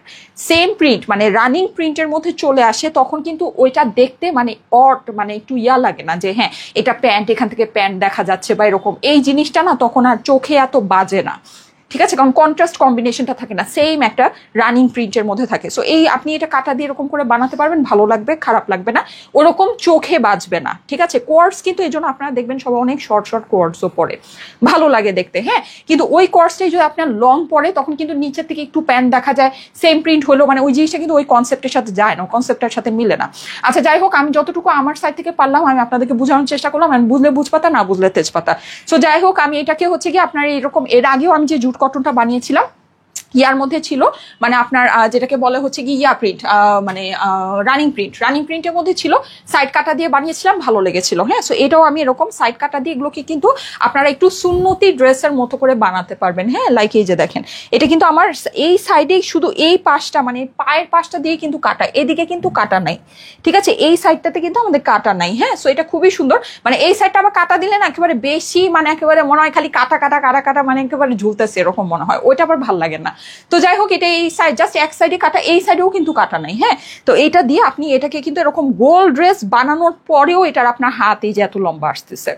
সেম প্রিন্ট মানে রানিং প্রিন্টের মধ্যে চলে আসে, তখন কিন্তু ওইটা দেখতে মানে মানে একটু ইয়া লাগে না যে হ্যাঁ এটা প্যান্ট, এখান থেকে প্যান্ট দেখা যাচ্ছে বা এরকম, এই জিনিসটা না তখন আর চোখে এত বাজে না, ঠিক আছে, কারণ কন্ট্রাস্ট কম্বিনেশনটা থাকে না, সেম একটা রানিং প্রিন্টের মধ্যে থাকে। সো এই আপনি এটা কাটা দিয়ে এরকম করে বানাতে পারবেন, ভালো লাগবে, খারাপ লাগবে না, ওরকম চোখে বাজবে না, ঠিক আছে। কোয়ার্স কিন্তু এই জন্য আপনারা দেখবেন সবাই অনেক শর্ট শর্ট কোয়ার্সও পরে, ভালো লাগে দেখতে, হ্যাঁ। কিন্তু ওই কোয়ার্সটাই যদি আপনার লং পরে, তখন কিন্তু নিচের থেকে একটু প্যান্ট দেখা যায়, সেম প্রিন্ট হলো, মানে ওই জিনিসটা কিন্তু ওই কনসেপ্টের সাথে যায় না, কনসেপ্টের সাথে মিলে না। আচ্ছা যাই হোক, আমি যতটুকু আমার সাইড থেকে পারলাম আমি আপনাদেরকে বোঝানোর চেষ্টা করলাম, আমি বুঝলে বুঝপাতা, না বুঝলে তেজপাতা। সো যাই হোক, আমি এটাকে হচ্ছে কি আপনার এরকম, এর আগেও আমি যে জুট কটনটা বানিয়েছিলাম ইয়ার মধ্যে ছিল, মানে আপনার যেটাকে বলে হচ্ছে কি ইয়া প্রিন্ট, মানে রানিং প্রিন্টের মধ্যে ছিল, সাইড কাটা দিয়ে বানিয়েছিলাম, ভালো লেগেছিল, হ্যাঁ। সো এটাও আমি এরকম সাইড কাটা দিয়ে, এগুলোকে কিন্তু আপনারা একটু সুন্নতি ড্রেসের মতো করে বানাতে পারবেন, হ্যাঁ। লাইক এই যে দেখেন, এটা কিন্তু আমার এই সাইডে শুধু এই পাশটা, মানে পায়ের পাশটা দিয়ে কিন্তু কাটা, এদিকে কিন্তু কাটা নাই, ঠিক আছে, এই সাইডটাতে কিন্তু আমাদের কাটা নাই, হ্যাঁ। সো এটা খুবই সুন্দর, মানে এই সাইডটা আবার কাটা দিলে না একেবারে বেশি, মানে একেবারে মনে হয় খালি কাটা কাটা কাটা কাটা, মানে একেবারে ঝুলতেছে এরকম মনে হয়, ওইটা আবার ভালো লাগে না। তো যাই হোক, এটা এই সাইড জাস্ট এক সাইডে কাটা, এই সাইডেও কিন্তু কাটা নাই, হ্যাঁ। তো এটা দিয়ে আপনি এটাকে কিন্তু এরকম গোল ড্রেস বানানোর পরেও এটার আপনার হাত এই যে এত লম্বা আসতেছে,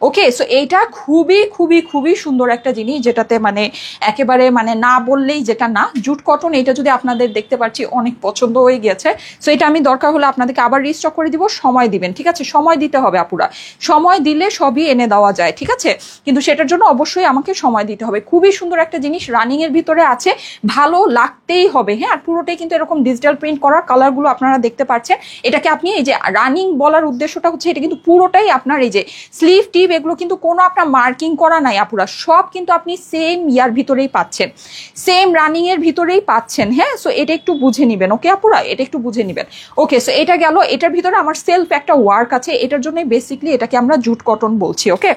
ওকে। সো এইটা খুবই খুবই খুবই সুন্দর একটা জিনিস, যেটাতে মানে একেবারে মানে না বললেই যেটা না, জুট কটন। এটা যদি আপনাদের দেখতে পাচ্ছি অনেক পছন্দ হয়ে গেছে, সো এটা আমি দরকার হলে আপনাদেরকে আবার রিস্টক করে দিব, সময় দিবেন, ঠিক আছে, সময় দিতে হবে আপুরা, সময় দিলে সবই এনে দেওয়া যায়, ঠিক আছে, কিন্তু সেটার জন্য অবশ্যই আমাকে সময় দিতে হবে। খুবই সুন্দর একটা জিনিস রানিং এর ভিতরে আছে, ভালো লাগতেই হবে, হ্যাঁ। আর পুরোটাই কিন্তু এরকম ডিজিটাল প্রিন্ট করা, কালারগুলো আপনারা দেখতে পাচ্ছেন। এটাকে আপনি এই যে রানিং বলার উদ্দেশ্যটা হচ্ছে, এটা কিন্তু পুরোটাই আপনার এই যে স্লিভ টিপ, এগুলো কিন্তু কোনো আপনার মার্কিং করা নাই আপুরা, সব কিন্তু আপনি সেম ইয়ার ভিতরেই পাচ্ছেন, সেম রানিং এর ভিতরেই পাচ্ছেন, হ্যাঁ। সো এটা একটু বুঝে নিবেন, ওকে আপুরা, এটা একটু বুঝে নিবেন, ওকে। সো এটা গেল, এটার ভিতরে আমার সেলফ একটা ওয়ার্ক আছে, এটার জন্য বেসিকলি এটাকে আমরা জুট কটন বলছি, ওকে,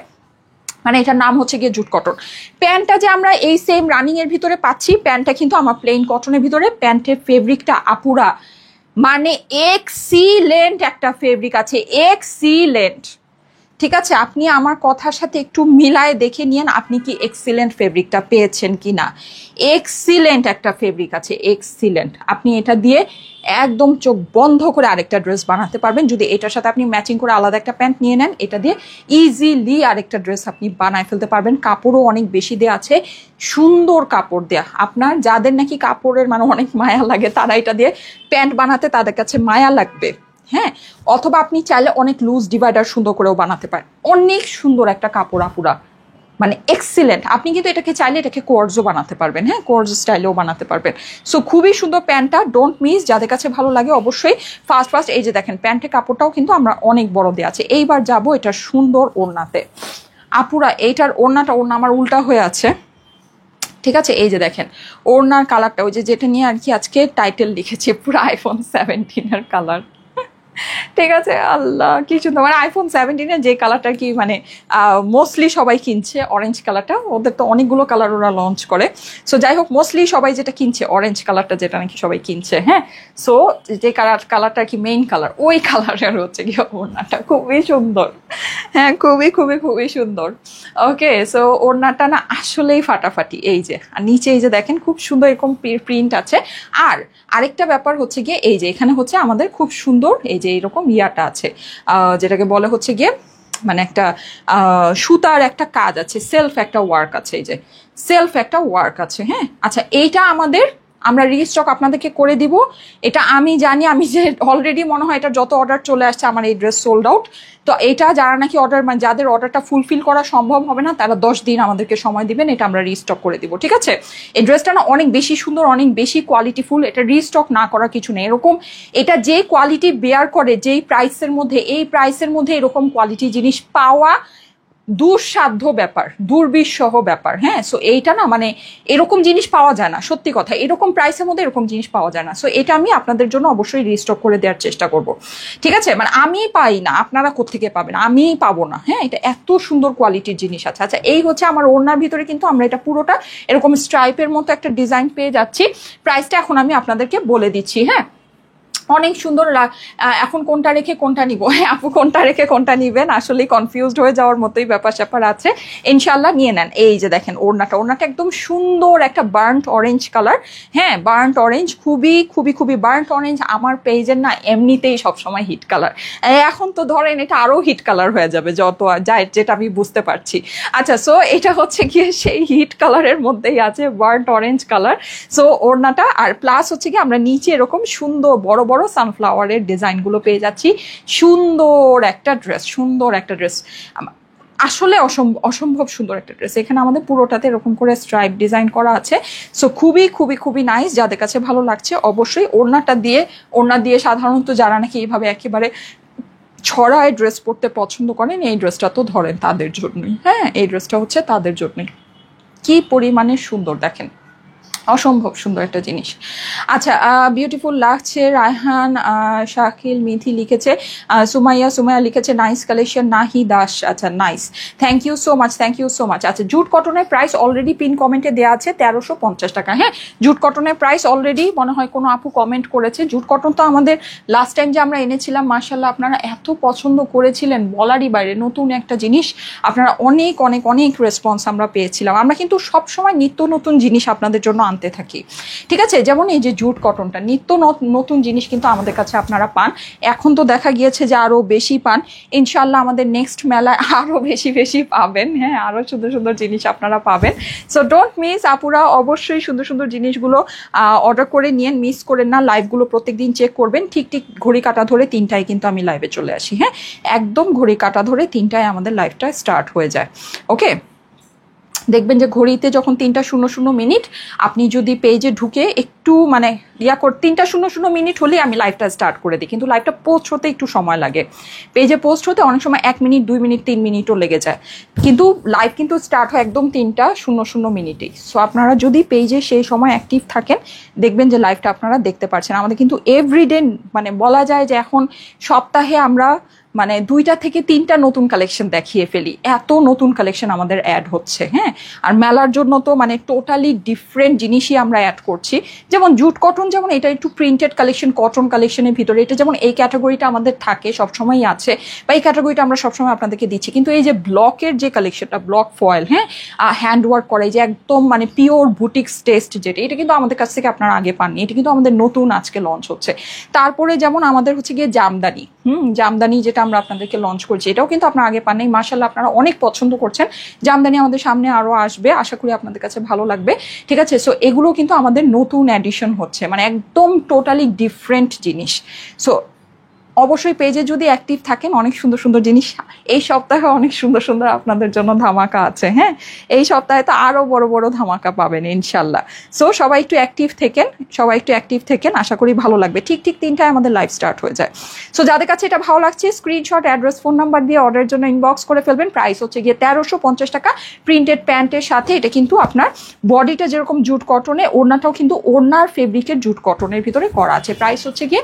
মানে এটার নাম হচ্ছে গিয়ে জুট কটন। প্যান্টটা যে আমরা এই সেম রানিং এর ভিতরে পাচ্ছি, প্যান্টটা কিন্তু আমার প্লেন কটনের ভিতরে, প্যান্টের ফেব্রিকটা আপুরা মানে এক্সিলেন্ট একটা ফেব্রিক আছে, এক্সিলেন্ট, ঠিক আছে, আপনি আমার কথার সাথে একটু মিলায় দেখে নিয়েন আপনি কি এক্সিলেন্ট ফেব্রিকটা পেয়েছেন কি না। এক্সিলেন্ট একটা ফেব্রিক আছে, এক্সিলেন্ট। আপনি এটা দিয়ে একদম চোখ বন্ধ করে আরেকটা ড্রেস বানাতে পারবেন। যদি এটার সাথে আপনি ম্যাচিং করে আলাদা একটা প্যান্ট নিয়ে নেন, এটা দিয়ে ইজিলি আরেকটা ড্রেস আপনি বানায় ফেলতে পারবেন। কাপড়ও অনেক বেশি দেওয়া আছে, সুন্দর কাপড় দেয়া। আপনার যাদের নাকি কাপড়ের মানে অনেক মায়া লাগে তারা এটা দিয়ে প্যান্ট বানাতে তাদের কাছে মায়া লাগবে। হ্যাঁ, অথবা আপনি চাইলে অনেক লুজ ডিভাইডার সুন্দর করেও বানাতে পারেন। অনেক সুন্দর একটা কাপড় আপুরা, মানে এক্সিলেন্ট। আপনি কিন্তু এটাকে চাইলে এটাকে কোয়ার্জও বানাতে পারবেন, হ্যাঁ কোয়ার্জ স্টাইলেও বানাতে পারবেন। সো খুবই সুন্দর প্যান্টটা, ডোন্ট মিস। যাদের কাছে ভালো লাগে অবশ্যই ফার্স্ট এই যে দেখেন প্যান্টের কাপড়টাও কিন্তু আমরা অনেক বড় দেওয়া আছে। এইবার যাব এটা সুন্দর ওড়নাতে। আপুরা এইটার ওড়না আমার উল্টা হয়ে আছে, ঠিক আছে। এই যে দেখেন ওড়নার কালারটা, ওই যে যেটা নিয়ে আর কি আজকে টাইটেল লিখেছি, পুরো আইফোন 17-এর কালার। ঠিক আছে, আল্লাহ কি সুন্দর। মানে আইফোন 17-এর যে কালারটা কি মানে মোস্টলি সবাই কিনছে, অরেঞ্জ কালারটা। ওদের তো অনেকগুলো কালার ওরা লঞ্চ করে। সো যাই হোক, মোস্টলি সবাই যেটা কিনছে অরেঞ্জ কালারটা, যেটা নাকি সবাই কিনছে। হ্যাঁ, সো যে কালারটা কি মেইন কালার, ওই কালারের হচ্ছে কি ওড়নাটা, খুবই সুন্দর। হ্যাঁ, খুবই খুবই খুবই সুন্দর। ওকে, সো ওড়নাটা না আসলেই ফাটাফাটি। এই যে আর নিচে এই যে দেখেন খুব সুন্দর এরকম প্রিন্ট আছে। আর আরেকটা ব্যাপার হচ্ছে গিয়ে এই যে এখানে হচ্ছে আমাদের খুব সুন্দর এই যে এরকম ইয়াটা আছে, যেটাকে বলে হচ্ছে গিয়ে মানে একটা সুতার একটা কাজ আছে, সেলফ একটা ওয়ার্ক আছে, এই যে সেলফ একটা ওয়ার্ক আছে। হ্যাঁ, আচ্ছা এইটা আমরা রিস্টক আপনাদেরকে করে দিব। এটা আমি জানি, আমি যে অলরেডি মনে হয় এটা যত অর্ডার চলে আসছে আমার এই ড্রেস সোল্ড আউট। তো এটা যারা নাকি অর্ডার মানে যাদের অর্ডারটা ফুলফিল করা সম্ভব হবে না তারা 10 দিন আমাদেরকে সময় দিবেন, এটা আমরা রিস্টক করে দিব। ঠিক আছে, এই ড্রেসটা না অনেক বেশি সুন্দর, অনেক বেশি কোয়ালিটিফুল। এটা রিস্টক না করার কিছু নেই। এরকম এটা যে কোয়ালিটি বেয়ার করে, যেই প্রাইসের মধ্যে, এই প্রাইসের মধ্যে এরকম কোয়ালিটি জিনিস পাওয়া দুঃসাধ্য ব্যাপার, দুর্বিষহ ব্যাপার। হ্যাঁ, সো এইটা না মানে এরকম জিনিস পাওয়া যায় না, সত্যি কথা। এরকম প্রাইসের মধ্যে এরকম জিনিস পাওয়া যায় না। সো এটা আমি আপনাদের জন্য অবশ্যই রিস্টক করে দেওয়ার চেষ্টা করব। ঠিক আছে, মানে আমি পাই না, আপনারা কোত্থেকে পাবেন, আমি পাবো না। হ্যাঁ, এটা এত সুন্দর কোয়ালিটির জিনিস আছে। আচ্ছা, এই হচ্ছে আমার ওড়নার ভিতরে কিন্তু আমরা এটা পুরোটা এরকম স্ট্রাইপের মতো একটা ডিজাইন পেয়ে যাচ্ছি। প্রাইসটা এখন আমি আপনাদেরকে বলে দিচ্ছি। হ্যাঁ, অনেক সুন্দর। এখন কোনটা রেখে কোনটা নিব, আপু কোনটা রেখে কোনটা নিবেন আসলে কনফিউজড হয়ে যাওয়ার মতোই ব্যাপার স্যাপার আছে। ইনশাল্লাহ নিয়ে নেন। এই যে দেখেন ওড়নাটা একদম সুন্দর একটা বার্ন্ট অরেঞ্জ কালার। হ্যাঁ, বার্ন্ট অরেঞ্জ, খুবই খুবই খুবই বার্ন্ট অরেঞ্জ। আমার পেজের না এমনিতেই সবসময় হিট কালার, এখন তো ধরেন এটা আরো হিট কালার হয়ে যাবে যত যায়, যেটা আমি বুঝতে পারছি। আচ্ছা, সো এটা হচ্ছে গিয়ে সেই হিট কালারের মধ্যেই আছে, বার্ন্ট অরেঞ্জ কালার। সো ওড়নাটা আর প্লাস হচ্ছে কি আমরা নিচে এরকম সুন্দর বড় বড় সানফ্লাওয়ারের ডিজাইনগুলো পেয়ে যাচ্ছি। সুন্দর একটা ড্রেস, আসলে অসম্ভব সুন্দর একটা ড্রেস। এখানে আমাদের পুরোটাতে এরকম করে স্ট্রাইপ ডিজাইন করা আছে। সো খুবই খুবই খুবই নাইস। যাদের কাছে ভালো লাগছে অবশ্যই ওড়না দিয়ে সাধারণত যারা নাকি এইভাবে একেবারে ছড়ায় ড্রেস পরতে পছন্দ করেন, এই ড্রেসটা তো ধরেন তাদের জন্যই। হ্যাঁ, এই ড্রেসটা হচ্ছে তাদের জন্যই। কি পরিমাণে সুন্দর দেখেন, অসম্ভব সুন্দর একটা জিনিস। আচ্ছা, বিউটিফুল লাগছে। রায়হান, শাকিল, মিথি লিখেছে, সুমাইয়া লিখেছে নাইস কালেকশন, নাহি দাস। আচ্ছা, nice, thank you so much. আচ্ছা, জুট কটনের প্রাইস অলরেডি পিন কমেন্টে দেওয়া আছে 1350 টাকা। হ্যাঁ, জুট কটনের প্রাইস অলরেডি মনে হয় কোনো আপু কমেন্ট করেছে। জুট কটন তো আমাদের লাস্ট টাইম যে আমরা এনেছিলাম, মার্শাল্লাহ আপনারা এত পছন্দ করেছিলেন, বলারই বাইরে। নতুন একটা জিনিস, আপনারা অনেক অনেক অনেক রেসপন্স আমরা পেয়েছিলাম। আমরা কিন্তু সবসময় নিত্য নতুন জিনিস আপনাদের জন্য আনতে থাকি। ঠিক আছে, যেমন এই যে জুট কটনটা, নিত্য নতুন জিনিস কিন্তু আমাদের কাছে আপনারা পান। এখন তো দেখা গিয়েছে যে আরো বেশি পান। ইনশাল্লাহ আমাদের নেক্সট মেলায় আরো বেশি বেশি পাবেন। হ্যাঁ, আরো সুন্দর সুন্দর জিনিস আপনারা পাবেন। সো ডোন্ট মিস, আপুরা অবশ্যই সুন্দর সুন্দর জিনিসগুলো অর্ডার করে নিয়েন, মিস করেন না। লাইভগুলো প্রত্যেকদিন চেক করবেন। ঠিক ঘড়ি কাটা ধরে 3টায় কিন্তু আমি লাইভে চলে আসি। হ্যাঁ, একদম ঘড়ি কাটা ধরে 3টায় আমাদের লাইভটা স্টার্ট হয়ে যায়। ওকে, দেখবেন যে ঘড়িতে যখন 3:00 আপনি যদি পেজে ঢুকে একটু মানে 3:00 হলে আমি লাইভটা স্টার্ট করে দিই। কিন্তু লাইভটা পোস্ট হতে একটু সময় লাগে, পেজে পোস্ট হতে অনেক সময় 1 মিনিট 2 মিনিট 3 মিনিটও লেগে যায়, কিন্তু লাইভ কিন্তু স্টার্ট হয় একদম 3:00 সো আপনারা যদি পেজে সেই সময় অ্যাক্টিভ থাকেন দেখবেন যে লাইভটা আপনারা দেখতে পাচ্ছেন। আমাদের কিন্তু এভরিডে মানে বলা যায় যে এখন সপ্তাহে আমরা মানে 2টা থেকে 3টা নতুন কালেকশন দেখিয়ে ফেলি, এত নতুন কালেকশন আমাদের অ্যাড হচ্ছে। হ্যাঁ, আর মেলার জন্য তো মানে টোটালি ডিফারেন্ট জিনিসই আমরা অ্যাড করছি। যেমন জুট কটন, যেমন এটা একটু প্রিন্টেড কালেকশন, কটন কালেকশনের ভিতরে এটা যেমন এই ক্যাটাগরিটা আমাদের থাকে সবসময়ই আছে, বা এই ক্যাটাগরিটা আমরা সবসময় আপনাদেরকে দিচ্ছি। কিন্তু এই যে ব্লকের যে কালেকশনটা, ব্লক ফয়েল, হ্যাঁ, হ্যান্ড ওয়ার্ক করে, যে একদম মানে পিওর বুটিক্স টেস্ট যেটা, এটা কিন্তু আমাদের কাছ থেকে আপনারা আগে পাননি, এটা কিন্তু আমাদের নতুন আজকে লঞ্চ হচ্ছে। তারপরে যেমন আমাদের হচ্ছে গিয়ে জামদানি, জামদানি যেটা আমরা আপনাদেরকে লঞ্চ করছি, এটাও কিন্তু আপনারা আগে পাননি। মাশাআল্লাহ আপনারা অনেক পছন্দ করছেন। জামদানি আমাদের সামনে আরো আসবে, আশা করি আপনাদের কাছে ভালো লাগবে। ঠিক আছে, সো এগুলো কিন্তু আমাদের নতুন এডিশন হচ্ছে, মানে একদম টোটালি ডিফারেন্ট জিনিস। সো অবশ্যই পেজে যদি অ্যাক্টিভ থাকেন, অনেক সুন্দর সুন্দর জিনিস এই সপ্তাহে, অনেক সুন্দর সুন্দর আপনাদের জন্য ধামাকা আছে। হ্যাঁ, এই সপ্তাহে তো আরো বড় বড় ধামাকা পাবেন ইনশাল্লাহ। সো সবাই একটু অ্যাক্টিভ থেকেন, সবাই একটু অ্যাক্টিভ থেকেন, আশা করি ভালো লাগবে। ঠিক 3টায় আমাদের লাইভ স্টার্ট হয়ে যায়। সো যাদের কাছে এটা ভালো লাগছে, স্ক্রিনশট, অ্যাড্রেস, ফোন নাম্বার দিয়ে অর্ডারের জন্য ইনবক্স করে ফেলবেন। প্রাইস হচ্ছে গিয়ে 1350 টাকা প্রিন্টেড প্যান্টের সাথে। এটা কিন্তু আপনার বডিটা যেরকম জুট কটনে, ওড়নাটাও কিন্তু ওড়নার ফেব্রিকের জুট কটনের ভিতরে করা আছে। প্রাইস হচ্ছে গিয়ে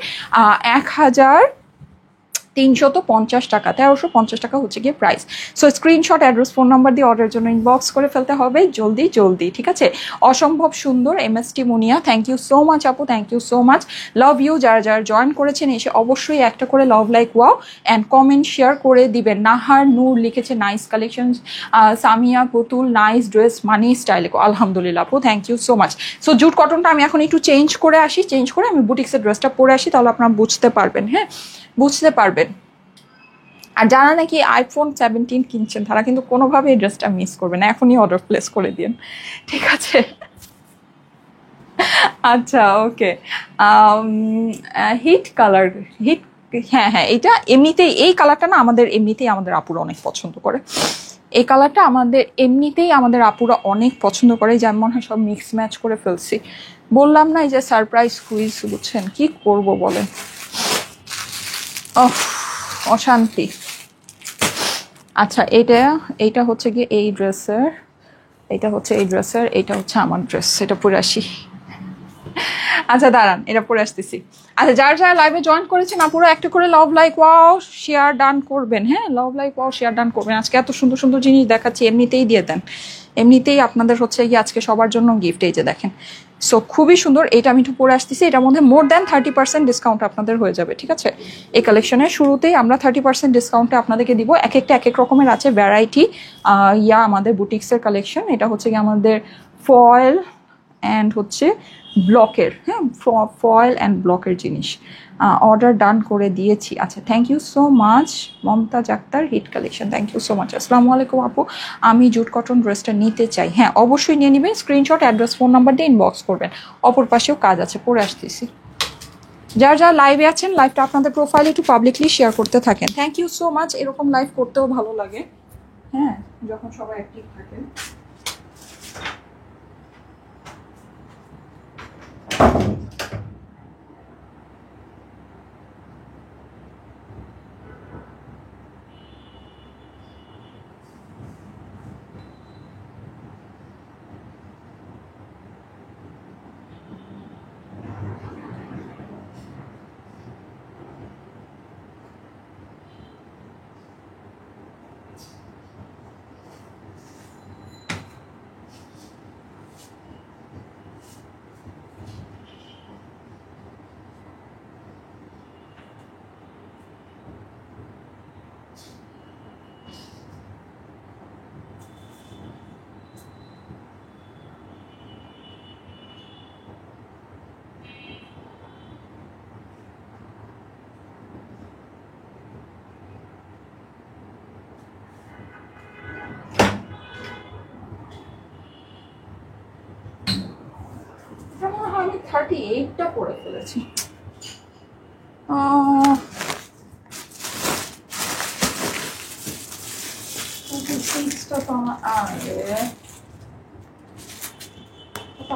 1350 টাকা, 1350 টাকা হচ্ছে গিয়ে price. So screenshot, address, phone number দিয়ে অর্ডারের জন্য ইনবক্স করে ফেলতে হবে জলদি জলদি। ঠিক আছে, অসম্ভব সুন্দর MST Munia, thank you so much আপু, thank you so much, love you. যারা যারা জয়েন করেছেন এসে অবশ্যই একটা করে love, like, wow and comment share করে দিবেন। নাহার নূর লিখেছে নাইস কালেকশন, সামিয়া পুতুল নাইস ড্রেস, মানি স্টাইলে, আলহামদুলিল্লাহ আপু, thank you so much. So jute কটনটা আমি এখন একটু চেঞ্জ করে আসি, চেঞ্জ করে আমি বুটিক্সের ড্রেসটা পরে আসি, তাহলে আপনারা বুঝতে পারবেন। হ্যাঁ, বুঝতে পারবেন। আর যারা নাকি iPhone 17 কিনছেন তারা কিন্তু কোনোভাবে এই ড্রেসটা মিস করবে না, এখনই অর্ডার প্লেস করে দিন। ঠিক আছে, আচ্ছা, ওকে। হিট কালার, হিট, হ্যাঁ হ্যাঁ, এটা এমনিতেই, এই কালারটা না আমাদের এমনিতেই আমাদের আপুরা অনেক পছন্দ করে। এই কালারটা আমাদের এমনিতেই আমাদের আপুরা অনেক পছন্দ করে, যেমন মনে হয় সব মিক্স ম্যাচ করে ফেলছি। বললাম না, এই যে সারপ্রাইজ কুইজ, বুঝছেন কি করব বলেন। অশান্তি। আচ্ছা, এইটা হচ্ছে গিয়ে এই ড্রেসের, এটা হচ্ছে এই ড্রেসের, এটা হচ্ছে আমার ড্রেস, এটা পরে আসি। আচ্ছা দাঁড়ান, এটা পরে আসতেছি। আচ্ছা, যারা যারা লাইভে জয়েন করেছেন আপুরা একটা করে love, like, wow share done করবেন। হ্যাঁ, লাভ, লাইক, ওয়াও শেয়ার ডান করবেন। আজকে এত সুন্দর সুন্দর জিনিস দেখাচ্ছি, এমনিতেই দিয়ে দেন, এমনিতেই আপনাদের হচ্ছে গিয়ে আজকে সবার জন্য গিফট। এই যে দেখেন, সো খুবই সুন্দর। এটা আমি একটু পরে আসতেছি, এটার মধ্যে মোর দ্যান 30% ডিসকাউন্ট আপনাদের হয়ে যাবে। ঠিক আছে, এই কালেকশনের শুরুতেই আমরা 30% ডিসকাউন্টে আপনাদেরকে দিব। এক একটা এক এক রকমের আছে ভ্যারাইটি, আমাদের বুটিক্সের কালেকশন। এটা হচ্ছে গিয়ে আমাদের ফয়েল অ্যান্ড হচ্ছে ব্লকের, হ্যাঁ, ফয়েল অ্যান্ড ব্লকের জিনিস। অর্ডার ডান করে দিয়েছি। আচ্ছা, thank you so much Momtaz Akter, hit collection, thank you so much. আসসালামু আলাইকুম আপু, আমি জুট কটন ড্রেসটা নিতে চাই। হ্যাঁ, অবশ্যই নিয়ে নেবেন। স্ক্রিনশট, অ্যাড্রেস, ফোন নাম্বার দিয়ে ইনবক্স করবেন। অপর পাশেও কাজ আছে, পরে আসতেছি। যারা যারা লাইভে আছেন, লাইভটা আপনাদের প্রোফাইলে একটু পাবলিকলি শেয়ার করতে থাকেন। Thank you so much. এরকম লাইভ করতেও ভালো লাগে, হ্যাঁ, যখন সবাই অ্যাক্টিভ থাকেন। আমি 38টা পরে ফেলেছি।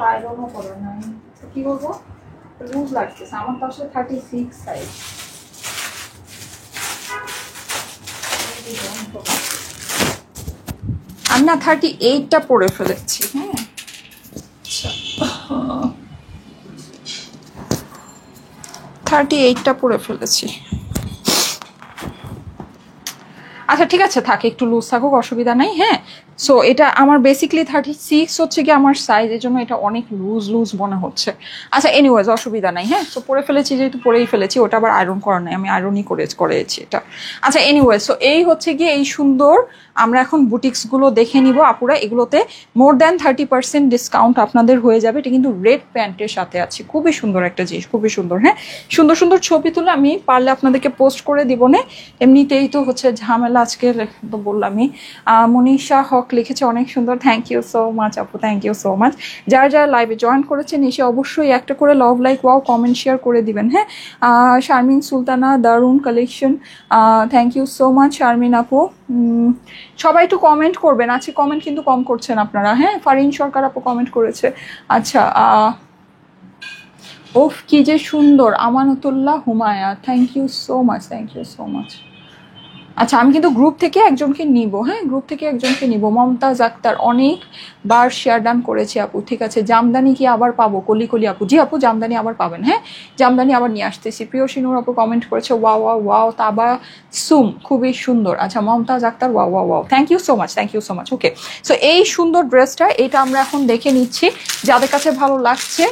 আয়রনও করে নাই, কি বলবো, লুজ লাগতেছে। আমার তো আসলে 36 সাইজ। আমি না 38টা পরে ফেলেছি। হ্যাঁ, 38টা পরে ফেলেছি। আচ্ছা ঠিক আছে, থাকে একটু লুজ থাকুক, অসুবিধা নাই। হ্যাঁ, সো এটা আমার বেসিকলি 36 হচ্ছে কি আমার সাইজ, এর জন্য এটা অনেক লুজ লুজ মনে হচ্ছে। আচ্ছা এনিওয়েজ অসুবিধা নাই। হ্যাঁ, সো পরে ফেলেছি যেহেতু পরেই ফেলেছি, ওটা আবার আয়রন করা নাই, আমি আয়রনই করেছি এটা। আচ্ছা এনিওয়েজ, সো এই হচ্ছে গিয়ে এই সুন্দর, আমরা এখন বুটিক্সগুলো দেখে নিব আপুরা। এগুলোতে মোর দ্যান 30% ডিসকাউন্ট আপনাদের হয়ে যাবে। এটা কিন্তু রেড প্যান্টের সাথে আছে, খুবই সুন্দর একটা জিনিস, খুবই সুন্দর। হ্যাঁ, সুন্দর সুন্দর ছবি তুলে আমি পারলে আপনাদেরকে পোস্ট করে দিব না, এমনিতেই তো হচ্ছে ঝামেলা আজকের, তো বললামই। মনীষা হক লিখেছে অনেক সুন্দর, থ্যাংক ইউ সো মাচ আপু, থ্যাংক ইউ সো মাচ। যারা যারা লাইভে জয়েন করেছেন এসে অবশ্যই একটা করে love, like, wow, comment, share করে দিবেন। হ্যাঁ, শারমিন সুলতানা, দারুন collection, thank you so much Sharmin আপু। সবাই একটু কমেন্ট করবেন, আজকে কমেন্ট কিন্তু কম করছেন আপনারা। হ্যাঁ, ফারিন সরকার আপু কমেন্ট করেছে। আচ্ছা, ওফ কি যে সুন্দর, Amanatullah Humaya, thank you so much, thank you so much. আচ্ছা আমি কিন্তু গ্রুপ থেকে একজনকে নিব। হ্যাঁ, গ্রুপ থেকে একজনকে নিব। মমতাজ আক্তার অনেকবার শেয়ার ডান করেছে আপু, ঠিক আছে। জামদানি কি আবার পাবো? কলি কলি আপু, জি আপু জামদানি আবার পাবেন। হ্যাঁ, জামদানি আবার নিয়ে আসতেছি। প্রিয় সিনুর আপু কমেন্ট করেছে wow wow wow, Tabassum খুবই সুন্দর। আচ্ছা Momtaz Akter wow wow wow, thank you so much, thank you so much. Okay, so এই সুন্দর ড্রেসটা, এটা আমরা এখন দেখে নিচ্ছি যাদের কাছে ভালো লাগছে।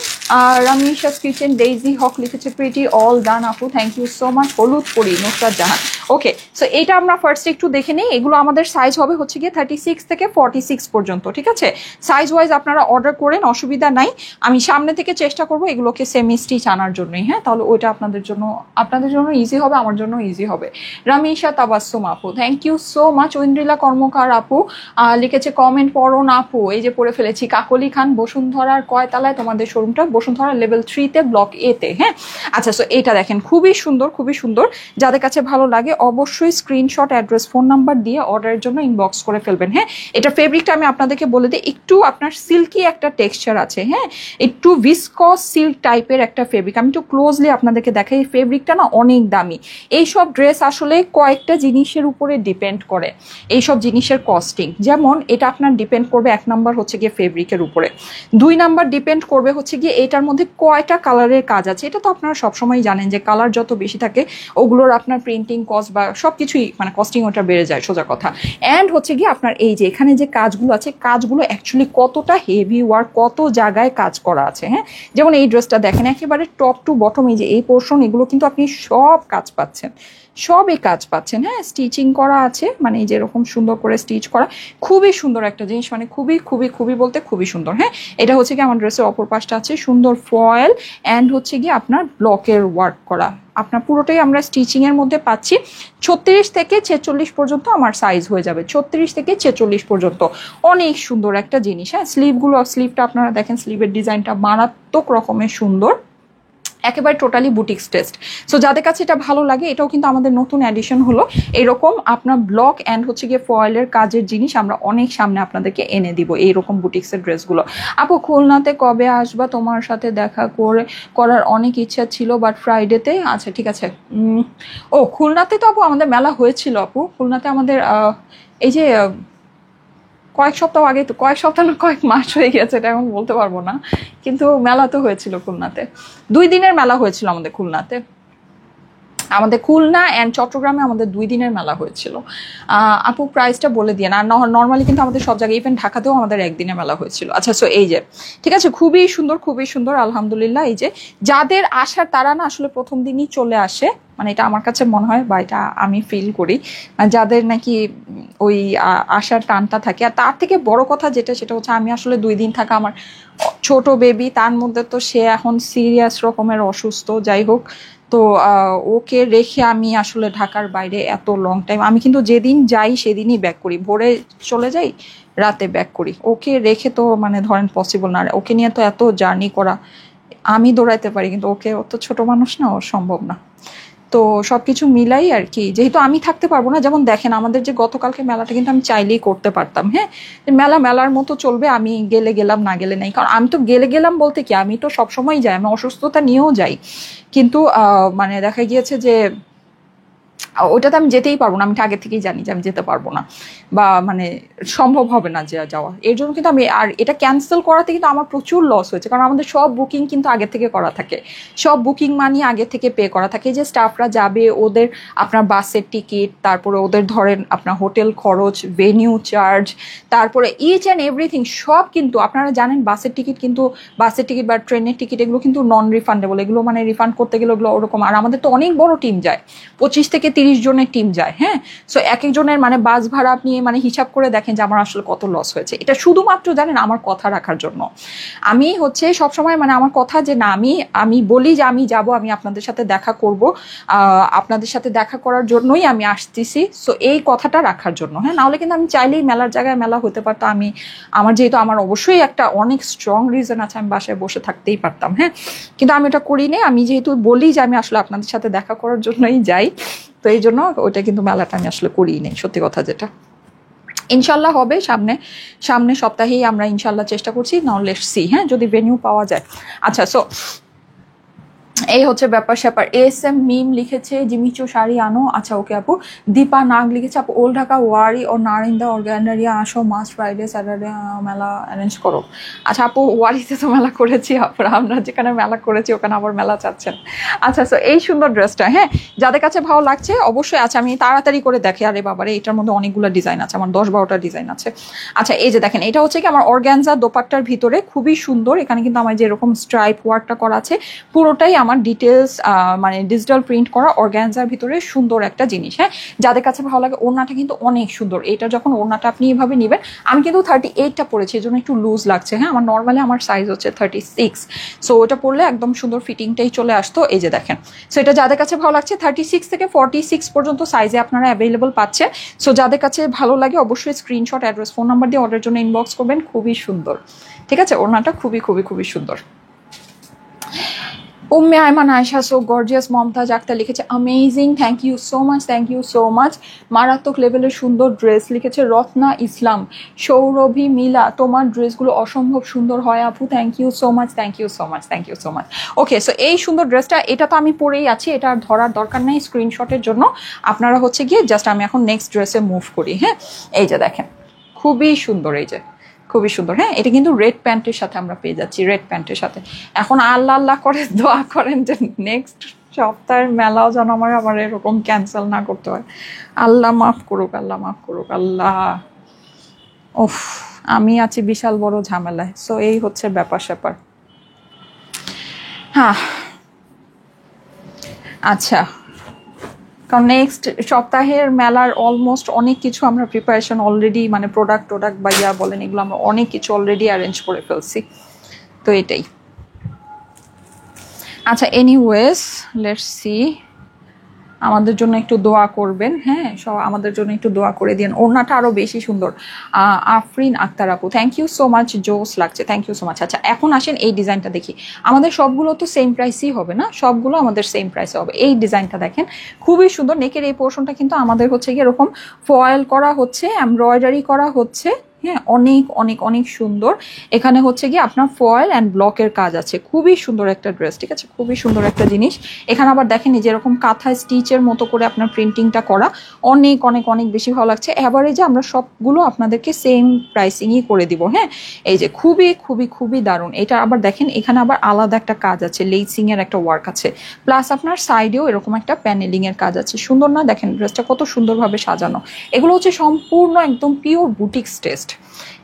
রামিশাস কিচেন, ডেইজি হক লিখেছে প্রিটি অল ডান আপু, থ্যাংক ইউ সো মাচ। হলুদ পরি, নুসরাত জাহান। ওকে, সো এটা আমরা ফার্স্ট একটু দেখে নিই। এগুলো আমাদের সাইজ হবে হচ্ছে গিয়ে 36 থেকে 46 পর্যন্ত, ঠিক আছে। সাইজ ওয়াইজ আপনারা অর্ডার করেন, অসুবিধা নাই। আমি সামনে থেকে চেষ্টা করবো এগুলোকে সেমি স্টিচ আনার জন্যই। হ্যাঁ, তাহলে ওইটা আপনাদের জন্য ইজি হবে, আমার জন্য ইজি হবে। রামিশা তাবাসসুম আপু, thank you so much. Oindrila Karmakar আপু লিখেছে কমেন্ট পড়ো না আপু, এই যে পড়ে ফেলেছি। কাকলি খান, বসুন্ধরার কয়তলায় তোমাদের শোরুমটা? বসুন্ধরা লেভেল 3-তে, ব্লক A-তে। হ্যাঁ, আচ্ছা, সো এটা দেখেন খুবই সুন্দর, খুবই সুন্দর। যাদের কাছে ভালো লাগে অবশ্যই স্ক্রিনশট, অ্যাড্রেস, ফোন নাম্বার দিয়ে অর্ডারের জন্য ইনবক্স করে ফেলবেন। হ্যাঁ, এটা ফেব্রিকটা আমি আপনাদেরকে বলে দিই, একটু আপনার সিল্কি একটা টেক্সচার আছে। হ্যাঁ, একটু ভিসকস সিল্ক টাইপের একটা ফেব্রিক। আমি একটু ক্লোজলি আপনাদেরকে দেখাই, এই ফেব্রিকটা না অনেক দামি। এইসব ড্রেস আসলে কয়েকটা জিনিসের উপরে ডিপেন্ড করে এইসব জিনিসের কস্টিং। যেমন এটা আপনার ডিপেন্ড করবে, 1 নাম্বার হচ্ছে গিয়ে ফেব্রিকের উপরে, 2 নাম্বার ডিপেন্ড করবে হচ্ছে গিয়ে এটার মধ্যে কয়টা কালারের কাজ আছে। এটা তো আপনারা সবসময় জানেন যে কালার যত বেশি থাকে ওগুলোর আপনার প্রিন্টিং কস্ট বা সব কিছুই মানে কস্টিং ওটা বেড়ে যায়, সোজা কথা। অ্যান্ড হচ্ছে গিয়ে আপনার এই যে এখানে যে কাজগুলো আছে, কাজগুলো অ্যাকচুয়ালি কতটা হেভি ওয়ার্ক, কত জায়গায় কাজ করা আছে। হ্যাঁ, যেমন এই ড্রেসটা দেখেন একেবারে টপ টু বটম, এই যে এই পোর্শন, এগুলো কিন্তু আপনি সব কাজ পাচ্ছেন, সবই কাজ পাচ্ছেন। হ্যাঁ, স্টিচিং করা আছে, মানে এই যে এরকম সুন্দর করে স্টিচ করা, খুবই সুন্দর একটা জিনিস, মানে খুবই খুবই খুবই বলতে খুবই সুন্দর। হ্যাঁ, এটা হচ্ছে কি আমার ড্রেসের অপর পাশটা আছে সুন্দর ফয়েল অ্যান্ড হচ্ছে গিয়ে আপনার ব্লকের ওয়ার্ক করা। আপনার পুরোটাই আমরা স্টিচিং এর মধ্যে পাচ্ছি। 36 থেকে 46 পর্যন্ত আমার সাইজ হয়ে যাবে, 36 থেকে 46 পর্যন্ত। অনেক সুন্দর একটা জিনিস। হ্যাঁ, স্লিভটা আপনারা দেখেন, স্লিভের ডিজাইনটা মারাত্মক রকমের সুন্দর, একেবারে টোটালি বুটিক্স টেস্ট। সো যাদের কাছে এটা ভালো লাগে, এটাও কিন্তু আমাদের নতুন অ্যাডিশন হলো। এরকম আপনার ব্লক অ্যান্ড হচ্ছে গিয়ে ফয়েলের কাজের জিনিস আমরা অনেক সামনে আপনাদেরকে এনে দিব, এইরকম বুটিক্সের ড্রেসগুলো। আপু খুলনাতে কবে আসবা? তোমার সাথে দেখা করার অনেক ইচ্ছা ছিল, বাট ফ্রাইডেতে। আচ্ছা ঠিক আছে। ও খুলনাতে তো আপু আমাদের মেলা হয়েছিল আপু, খুলনাতে আমাদের এই যে কয়েক সপ্তাহ আগে, তো কয়েক সপ্তাহ না কয়েক মাস হয়ে গেছে, এটা এখন বলতে পারবো না, কিন্তু মেলা তো হয়েছিল খুলনাতে। 2 দিনের মেলা হয়েছিল আমাদের খুলনাতে, আমাদের খুলনা অ্যান্ড চট্টগ্রামে আমাদের 2 দিনের মেলা হয়েছিল। আপু প্রাইসটা বলে দিয়ে না, নর্মালি কিন্তু আমাদের সব জায়গায়, ইভেন ঢাকাতেও আমাদের 1 দিনের মেলা হয়েছিল। আচ্ছা, সো এই যে ঠিক আছে, খুবই সুন্দর, খুবই সুন্দর, আলহামদুলিল্লাহ। এই যে যাদের আসার তারা না আসলে প্রথম দিনই চলে আসে, মানে এটা আমার কাছে মনে হয় বা এটা আমি ফিল করি, যাদের নাকি ওই আসার টানটা থাকে। আর তার থেকে বড় কথা যেটা, সেটা হচ্ছে আমি আসলে 2 দিন থাকা, আমার ছোট বেবি, তার মধ্যে তো সে এখন সিরিয়াস রকমের অসুস্থ, যাই হোক। তো ওকে রেখে আমি আসলে ঢাকার বাইরে এত লং টাইম, আমি কিন্তু যেদিন যাই সেদিনই ব্যাক করি, ভোরে চলে যাই, রাতে ব্যাক করি। ওকে রেখে তো মানে ধরেন পসিবল না, ওকে নিয়ে তো এত জার্নি করা। আমি দৌড়াইতে পারি কিন্তু ওকে, ও তো ছোট মানুষ না, ও সম্ভব না। তো সবকিছু মিলাই আর কি, যেহেতু আমি থাকতে পারবো না। যেমন দেখেন আমাদের যে গতকালকে মেলাটা কিন্তু আমি চাইলেই করতে পারতাম। হ্যাঁ, মেলার মতো চলবে, আমি গেলে গেলাম, না গেলে নাই। কারণ আমি তো গেলাম বলতে কি, আমি তো সবসময় যাই, আমি অসুস্থতা নিয়েও যাই, কিন্তু মানে দেখা গিয়েছে যে ওটাতে আমি যেতেই পারবো না, আমি আগে থেকেই জানি যে আমি যেতে পারবো না, বা মানে সম্ভব হবে না যে যাওয়া। এর জন্য কিন্তু আমি, আর এটা ক্যান্সেল করাতে কিন্তু আমার প্রচুর লস হয়েছে, কারণ আমাদের সব বুকিং কিন্তু আগে থেকে করা থাকে, সব বুকিং মানি আগে থেকে পে করা থাকে। যে স্টাফরা যাবে, ওদের আপনার বাসের টিকিট, তারপরে ওদের ধরেন আপনার হোটেল খরচ, ভেনিউ চার্জ, তারপরে ইচ অ্যান্ড এভরিথিং সব কিন্তু আপনারা জানেন। বাসের টিকিট কিন্তু, বাসের টিকিট বা ট্রেনের টিকিট এগুলো কিন্তু নন রিফান্ডেবল, এগুলো মানে রিফান্ড করতে গেলে ওগুলো ওরকম। আর আমাদের তো অনেক বড় টিম যায়, 25 থেকে 30 জনের টিম যায়, হ্যাঁ। সো এক একজনের মানে বাস ভাড়া আপনি মানে হিসাব করে দেখেন যে আমার আসলে কত লস হয়েছে। এটা শুধুমাত্র জানেন আমার কথা রাখার জন্য। আমি হচ্ছে সবসময় মানে আমার কথা যে না, আমি বলি যে আমি যাব, আমি আপনাদের সাথে দেখা করব, আপনাদের সাথে দেখা করার জন্যই আমি আসতেছি। সো এই কথাটা রাখার জন্য, হ্যাঁ। নাহলে কিন্তু আমি চাইলেই মেলার জায়গায় মেলা হতে পারতো, আমি আমার যেহেতু আমার অবশ্যই একটা অনেক স্ট্রং রিজন আছে, আমি বাসায় বসে থাকতেই পারতাম, হ্যাঁ। কিন্তু আমি এটা করি না, আমি যেহেতু বলি যে আমি আসলে আপনাদের সাথে দেখা করার জন্যই যাই, তো এই জন্য ওইটা কিন্তু মেলাটা আমি আসলে করিই নেই, সত্যি কথা যেটা। ইনশাল্লাহ হবে সামনে সপ্তাহেই আমরা ইনশাল্লাহ চেষ্টা করছি, নাও লেটস সি, হ্যাঁ, যদি ভেনিউ পাওয়া যায়। আচ্ছা, সো এই হচ্ছে ব্যাপার স্যাপার। এস এম মিম লিখেছে জিমিচু শাড়ি আনো। আচ্ছা ওকে আপু। দীপা নাগ লিখেছে আপু ওল্ড ঢাকা ওয়ারি ও নারিন্দা ও গ্যান্ডারিয়া আসো, মাস্ট ফ্রাইডে স্যাটারডে মেলা অ্যারেঞ্জ করো। আচ্ছা আপু, ওয়ারিতে তো মেলা করেছি, আমরা যেখানে মেলা করেছি ওখানে আবার মেলা চাচ্ছেন। আচ্ছা, সো এই সুন্দর ড্রেসটা, হ্যাঁ, যাদের কাছে ভালো লাগছে অবশ্যই। আচ্ছা আমি তাড়াতাড়ি করে দেখে, আরে বাবারে এটার মধ্যে অনেকগুলো ডিজাইন আছে, আমার 10-12টা ডিজাইন আছে। আচ্ছা এই যে দেখেন, এটা হচ্ছে কি আমার অর্গ্যানজা দোপাট্টার ভিতরে, খুবই সুন্দর। এখানে কিন্তু আমার যেরকম স্ট্রাইপ ওয়ার্কটা করা আছে পুরোটাই আমার ডিটেলস মানে ডিজিটাল প্রিন্ট করা অর্গ্যানজার ভিতরে সুন্দর একটা জিনিস, হ্যাঁ। যাদের কাছে ভালো লাগে, ওড়নাটা কিন্তু অনেক সুন্দর। এটা যখন ওড়নাটা আপনি এভাবে নেবেন, আমি কিন্তু 38টা পরেছি, এই জন্য একটু লুজ লাগছে, হ্যাঁ। আমার নর্মালি আমার সাইজ হচ্ছে 36, সো ওটা পরলে একদম সুন্দর ফিটিংটাই চলে আসতো। এই যে দেখেন, সো এটা যাদের কাছে ভালো লাগছে 36 থেকে 46 পর্যন্ত সাইজে আপনারা অ্যাভেলেবল পাচ্ছেন। সো যাদের কাছে ভালো লাগে অবশ্যই স্ক্রিনশট, অ্যাড্রেস, ফোন নাম্বার দিয়ে অর্ডারের জন্য ইনবক্স করবেন। খুবই সুন্দর, ঠিক আছে, ওড়নাটা খুবই খুবই খুবই সুন্দর। Umme Ayman Ayesha so gorgeous. মমতাজ আক্তার লিখেছে amazing, thank you so much, thank you so much. মারাত্মক লেভেলের সুন্দর ড্রেস লিখেছে রত্না ইসলাম। সৌরভী মিলা, তোমার ড্রেসগুলো অসম্ভব সুন্দর হয় আপু, thank you so much, thank you so much, thank you so much. Okay, so এই সুন্দর ড্রেসটা, এটা তো আমি পরেই আছি, এটা আর ধরার দরকার নেই স্ক্রিনশটের জন্য। আপনারা হচ্ছে গিয়ে জাস্ট, আমি এখন নেক্সট ড্রেসে মুভ করি, হ্যাঁ। এই যে দেখেন, খুবই সুন্দর, এই যে খুবই সুন্দর, হ্যাঁ। এটা কিন্তু রেড প্যান্টের সাথে আমরা পেয়ে যাচ্ছি, রেড প্যান্টের সাথে। এখন আল্লাহ আল্লাহ করে দোয়া করেন যে নেক্সট সপ্তাহের মেলাও যেন আমার এরকম ক্যান্সেল না করতে হয়। আল্লাহ মাফ করুক, আল্লাহ মাফ করুক, আল্লাহ। ওফ, আমি আছি বিশাল বড় ঝামেলায়। সো এই হচ্ছে ব্যাপার স্যাপার, হ্যাঁ। আচ্ছা, কারণ নেক্সট সপ্তাহের মেলার অলমোস্ট অনেক কিছু আমরা প্রিপারেশন অলরেডি, মানে প্রোডাক্ট বা ইয়া বলেন, এগুলো আমরা অনেক কিছু অলরেডি অ্যারেঞ্জ করে ফেলছি, তো এটাই। আচ্ছা এনিওয়েজ, লেটস সি, আমাদের জন্য একটু দোয়া করবেন, হ্যাঁ, সব আমাদের জন্য একটু দোয়া করে দিন। ওড়নাটা আরো বেশি সুন্দর। আফরিন আক্তার আপু, থ্যাংক ইউ সো মাচ, জোস লাগছে, থ্যাংক ইউ সো মাচ। আচ্ছা এখন আসেন এই ডিজাইনটা দেখি। আমাদের সবগুলো তো সেম প্রাইসই হবে না, সবগুলো আমাদের সেম প্রাইসে হবে। এই ডিজাইনটা দেখেন, খুবই সুন্দর। নেকের এই পোর্শনটা কিন্তু আমাদের হচ্ছে গিয়ে এরকম ফয়েল করা হচ্ছে, এমব্রয়ডারি করা হচ্ছে, হ্যাঁ, অনেক অনেক অনেক সুন্দর। এখানে হচ্ছে গিয়ে আপনার ফয়েল অ্যান্ড ব্লকের কাজ আছে, খুবই সুন্দর একটা ড্রেস, ঠিক আছে, খুবই সুন্দর একটা জিনিস। এখানে আবার দেখেন যেরকম কাঁথা স্টিচের মতো করে আপনার প্রিন্টিংটা করা, অনেক অনেক অনেক বেশি ভালো লাগছে। এভারেজে আমরা সবগুলো আপনাদেরকে সেম প্রাইসিংই করে দিব, হ্যাঁ। এই যে খুবই খুবই খুবই দারুণ। এটা আবার দেখেন, এখানে আবার আলাদা একটা কাজ আছে, লেসিং এর একটা ওয়ার্ক আছে, প্লাস আপনার সাইডেও এরকম একটা প্যানেলিং এর কাজ আছে। সুন্দর না? দেখেন ড্রেসটা কত সুন্দরভাবে সাজানো। এগুলো হচ্ছে সম্পূর্ণ একদম পিওর বুটিক্স টেস্ট,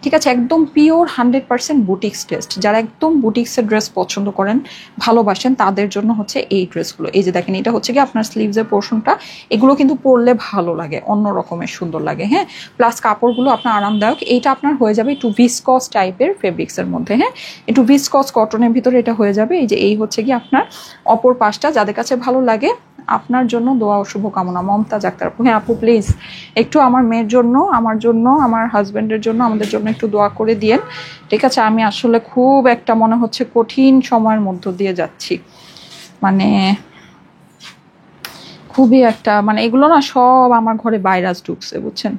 ঠিক আছে, একদম পিওর 100% বুটিক্স টেস্ট। যারা একদম বুটিক্সের ড্রেস পছন্দ করেন, ভালোবাসেন, তাদের জন্য হচ্ছে এই ড্রেসগুলো। এই যে দেখেন, এটা হচ্ছে কি আপনার স্লিভসের পোর্শনটা, এগুলো কিন্তু পরলে ভালো লাগে, অন্য রকমের সুন্দর লাগে, হ্যাঁ। প্লাস কাপড়গুলো আপনার আরামদায়ক। এইটা আপনার হয়ে যাবে একটু ভিসকস টাইপের ফেব্রিক্সের মধ্যে, হ্যাঁ, একটু ভিসকস কটনের ভিতরে এটা হয়ে যাবে। এই যে এই হচ্ছে কি আপনার অপর পাশটা। যাদের কাছে ভালো লাগে, আপনার জন্য দোয়া ও শুভকামনা। মমতাজ আক্তার আপু, হ্যাঁ আপু প্লিজ একটু আমার মেয়ের জন্য, আমার জন্য, আমার হাজব্যান্ডের জন্য, আমাদের জন্য একটু দোয়া করে দিয়েন, ঠিক আছে। আমি আসলে খুব একটা মনে হচ্ছে কঠিন সময়ের মধ্য দিয়ে যাচ্ছি, মানে খুবই একটা, মানে এগুলো না সব আমার ঘরে ভাইরাস ঢুকছে, বুঝছেন,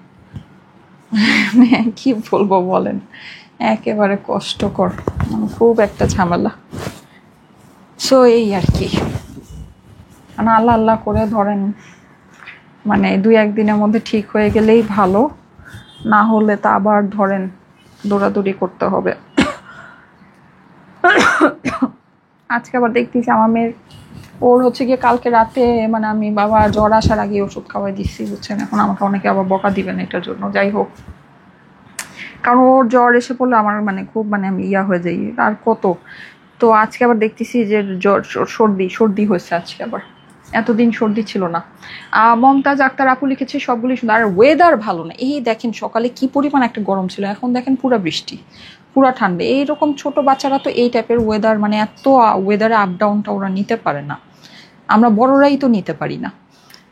কি বলবো বলেন, একেবারে কষ্টকর, মানে খুব একটা ঝামেলা। সো এই আর কি, আল্লাহ আল্লাহ করে ধরেন মানে 2-1 দিনের মধ্যে ঠিক হয়ে গেলেই ভালো, না হলে তা আবার ধরেন দৌড়াদৌড়ি করতে হবে। আজকে আবার দেখতেছি আমার মেয়ের, ওর হচ্ছে গিয়ে কালকে রাতে মানে আমি বাবা জ্বর আসার আগে ওষুধ খাওয়াই দিচ্ছি, বুঝছেন। এখন আমাকে অনেকে আবার বকা দিবেন এটার জন্য, যাই হোক, কারণ ওর জ্বর এসে পড়লে আমার মানে খুব মানে আমি হয়ে যাই আর কত। তো আজকে আবার দেখতেছি যে জ্বর সর্দি হয়েছে আজকে আবার, এতদিন সর্দি ছিল না। মমতাজ আক্তার আপু লিখেছে সবগুলি সুন্দর, আর ওয়েদার ভালো না। এই দেখেন সকালে কি পরিমাণ একটা গরম ছিল, এখন দেখেন পুরা বৃষ্টি, পুরা ঠান্ডা। এইরকম ছোট বাচ্চারা তো এই টাইপের ওয়েদার মানে এত ওয়েদারে আপ ডাউনটা ওরা নিতে পারে না, আমরা বড়রাই তো নিতে পারি না।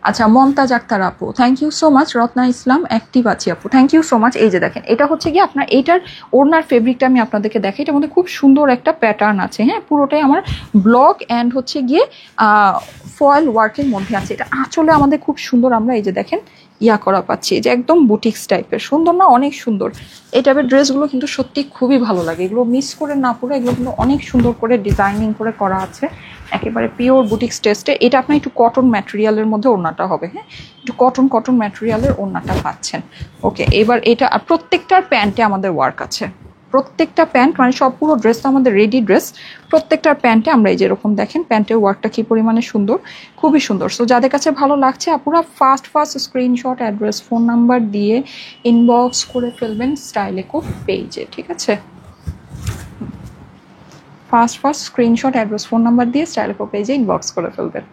আচ্ছা, মমতাজ আক্তার আপু, thank you so much. Ratna Islam active আছি আপু, থ্যাংক ইউ সো মাচ। এই যে দেখেন, এটা হচ্ছে কি আপনার এইটার ওড়নার ফেব্রিকটা আমি আপনাদেরকে দেখাই, এটার মধ্যে খুব সুন্দর একটা প্যাটার্ন আছে। হ্যাঁ, পুরোটাই আমার ব্লক অ্যান্ড হচ্ছে গিয়ে ফয়েল ওয়ার্কের মধ্যে আছে। এটা আসলে আমাদের খুব সুন্দর, আমরা এই যে দেখেন করা পাচ্ছি, যে একদম বুটিক্স টাইপের, সুন্দর না? অনেক সুন্দর। এই টাইপের ড্রেসগুলো কিন্তু সত্যি খুবই ভালো লাগে, এগুলো মিস করে না পুরো, এগুলো কিন্তু অনেক সুন্দর করে ডিজাইনিং করে করা আছে, একেবারে পিওর বুটিক্স টেস্টে। এটা আপনার একটু কটন ম্যাটেরিয়ালের মধ্যে ওড়নাটা হবে। হ্যাঁ, একটু কটন ম্যাটেরিয়ালের ওড়নাটা পাচ্ছেন। ওকে, এবার এটা প্রত্যেকটার প্যান্টে আমাদের ওয়ার্ক আছে, প্রত্যেকটা প্যান্ট মানে সব পুরো ড্রেসটা আমাদের রেডি ড্রেস, প্রত্যেকটার প্যান্টে আমরা এই যেরকম দেখেন প্যান্টের ওয়ার্কটা কি পরিমাণে সুন্দর, খুবই সুন্দর। সো যাদের কাছে ভালো লাগছে আপুরা first screenshot, address, phone number দিয়ে ইনবক্স করে ফেলবেন স্টাইলেকো পেজে, ঠিক আছে? First screenshot, address, phone number দিয়ে স্টাইলেকো পেজে ইনবক্স করে ফেলবেন।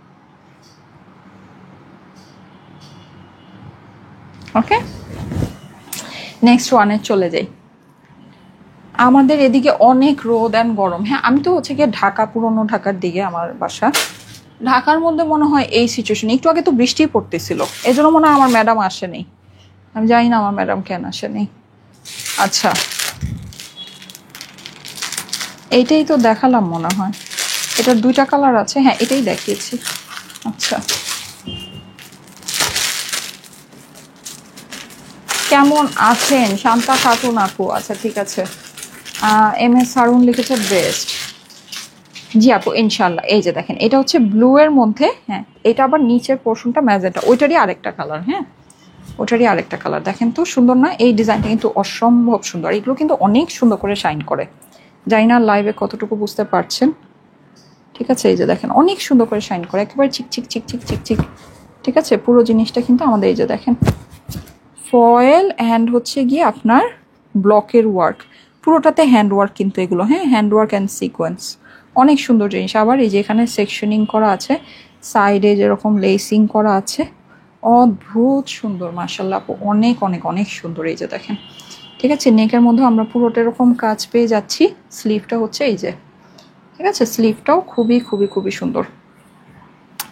ওকে, নেক্সট ওয়ানে চলে যাই। আমাদের এদিকে অনেক রোদ অ্যান্ড গরম। হ্যাঁ, আমি তো হচ্ছে গিয়ে ঢাকা, পুরনো ঢাকার দিকে আমার বাসা। ঢাকার মধ্যে মনে হয় এই সিচুয়েশন, একটু আগে তো বৃষ্টি পড়তেছিল, এই জন্য মনে হয় আমার ম্যাডাম আসেনি, আমি জানি না আমার ম্যাডাম কেন আসেনি। আচ্ছা, এইটাই তো দেখালাম মনে হয়, এটার 2টা কালার আছে। হ্যাঁ, এটাই দেখিয়েছি। আচ্ছা, কেমন আছেন শান্তা খাতুন আপু? আচ্ছা, ঠিক আছে। এম এস হারুন লিখেছে বেস্ট। জি আপু, ইনশাল্লাহ। এই যে দেখেন, এটা হচ্ছে ব্লু এর মধ্যে। হ্যাঁ, এটা আবার নিচের পোর্শনটা ম্যাজেন্টা, ওইটারই আরেকটা কালার। হ্যাঁ, ওটারই আরেকটা কালার। দেখেন তো সুন্দর না? এই ডিজাইনটা কিন্তু অসম্ভব সুন্দর, এগুলো কিন্তু অনেক সুন্দর করে শাইন করে। জানি না লাইভে কতটুকু বুঝতে পারছেন, ঠিক আছে? এই যে দেখেন অনেক সুন্দর করে শাইন করে, একেবারে চিকচিক চিকচিক চিকচিক, ঠিক আছে? পুরো জিনিসটা কিন্তু আমাদের এই যে দেখেন ফয়েল অ্যান্ড হচ্ছে গিয়ে আপনার ব্লকের ওয়ার্ক, পুরোটাতে হ্যান্ড ওয়ার্ক কিন্তু এগুলো। হ্যাঁ, হ্যান্ড ওয়ার্ক অ্যান্ড সিকোয়েন্স, অনেক সুন্দর জিনিস। আবার এই যে এখানে সেকশনিং করা আছে, সাইডে যেরকম লেসিং করা আছে, অদ্ভুত সুন্দর মাশাআল্লাহ আপু, অনেক অনেক অনেক সুন্দর। এই যে দেখেন, ঠিক আছে? নেকের মধ্যে আমরা পুরোটা এরকম কাজ পেয়ে যাচ্ছি। স্লিভটা হচ্ছে এই যে, ঠিক আছে? স্লিভটাও খুবই খুবই খুবই সুন্দর,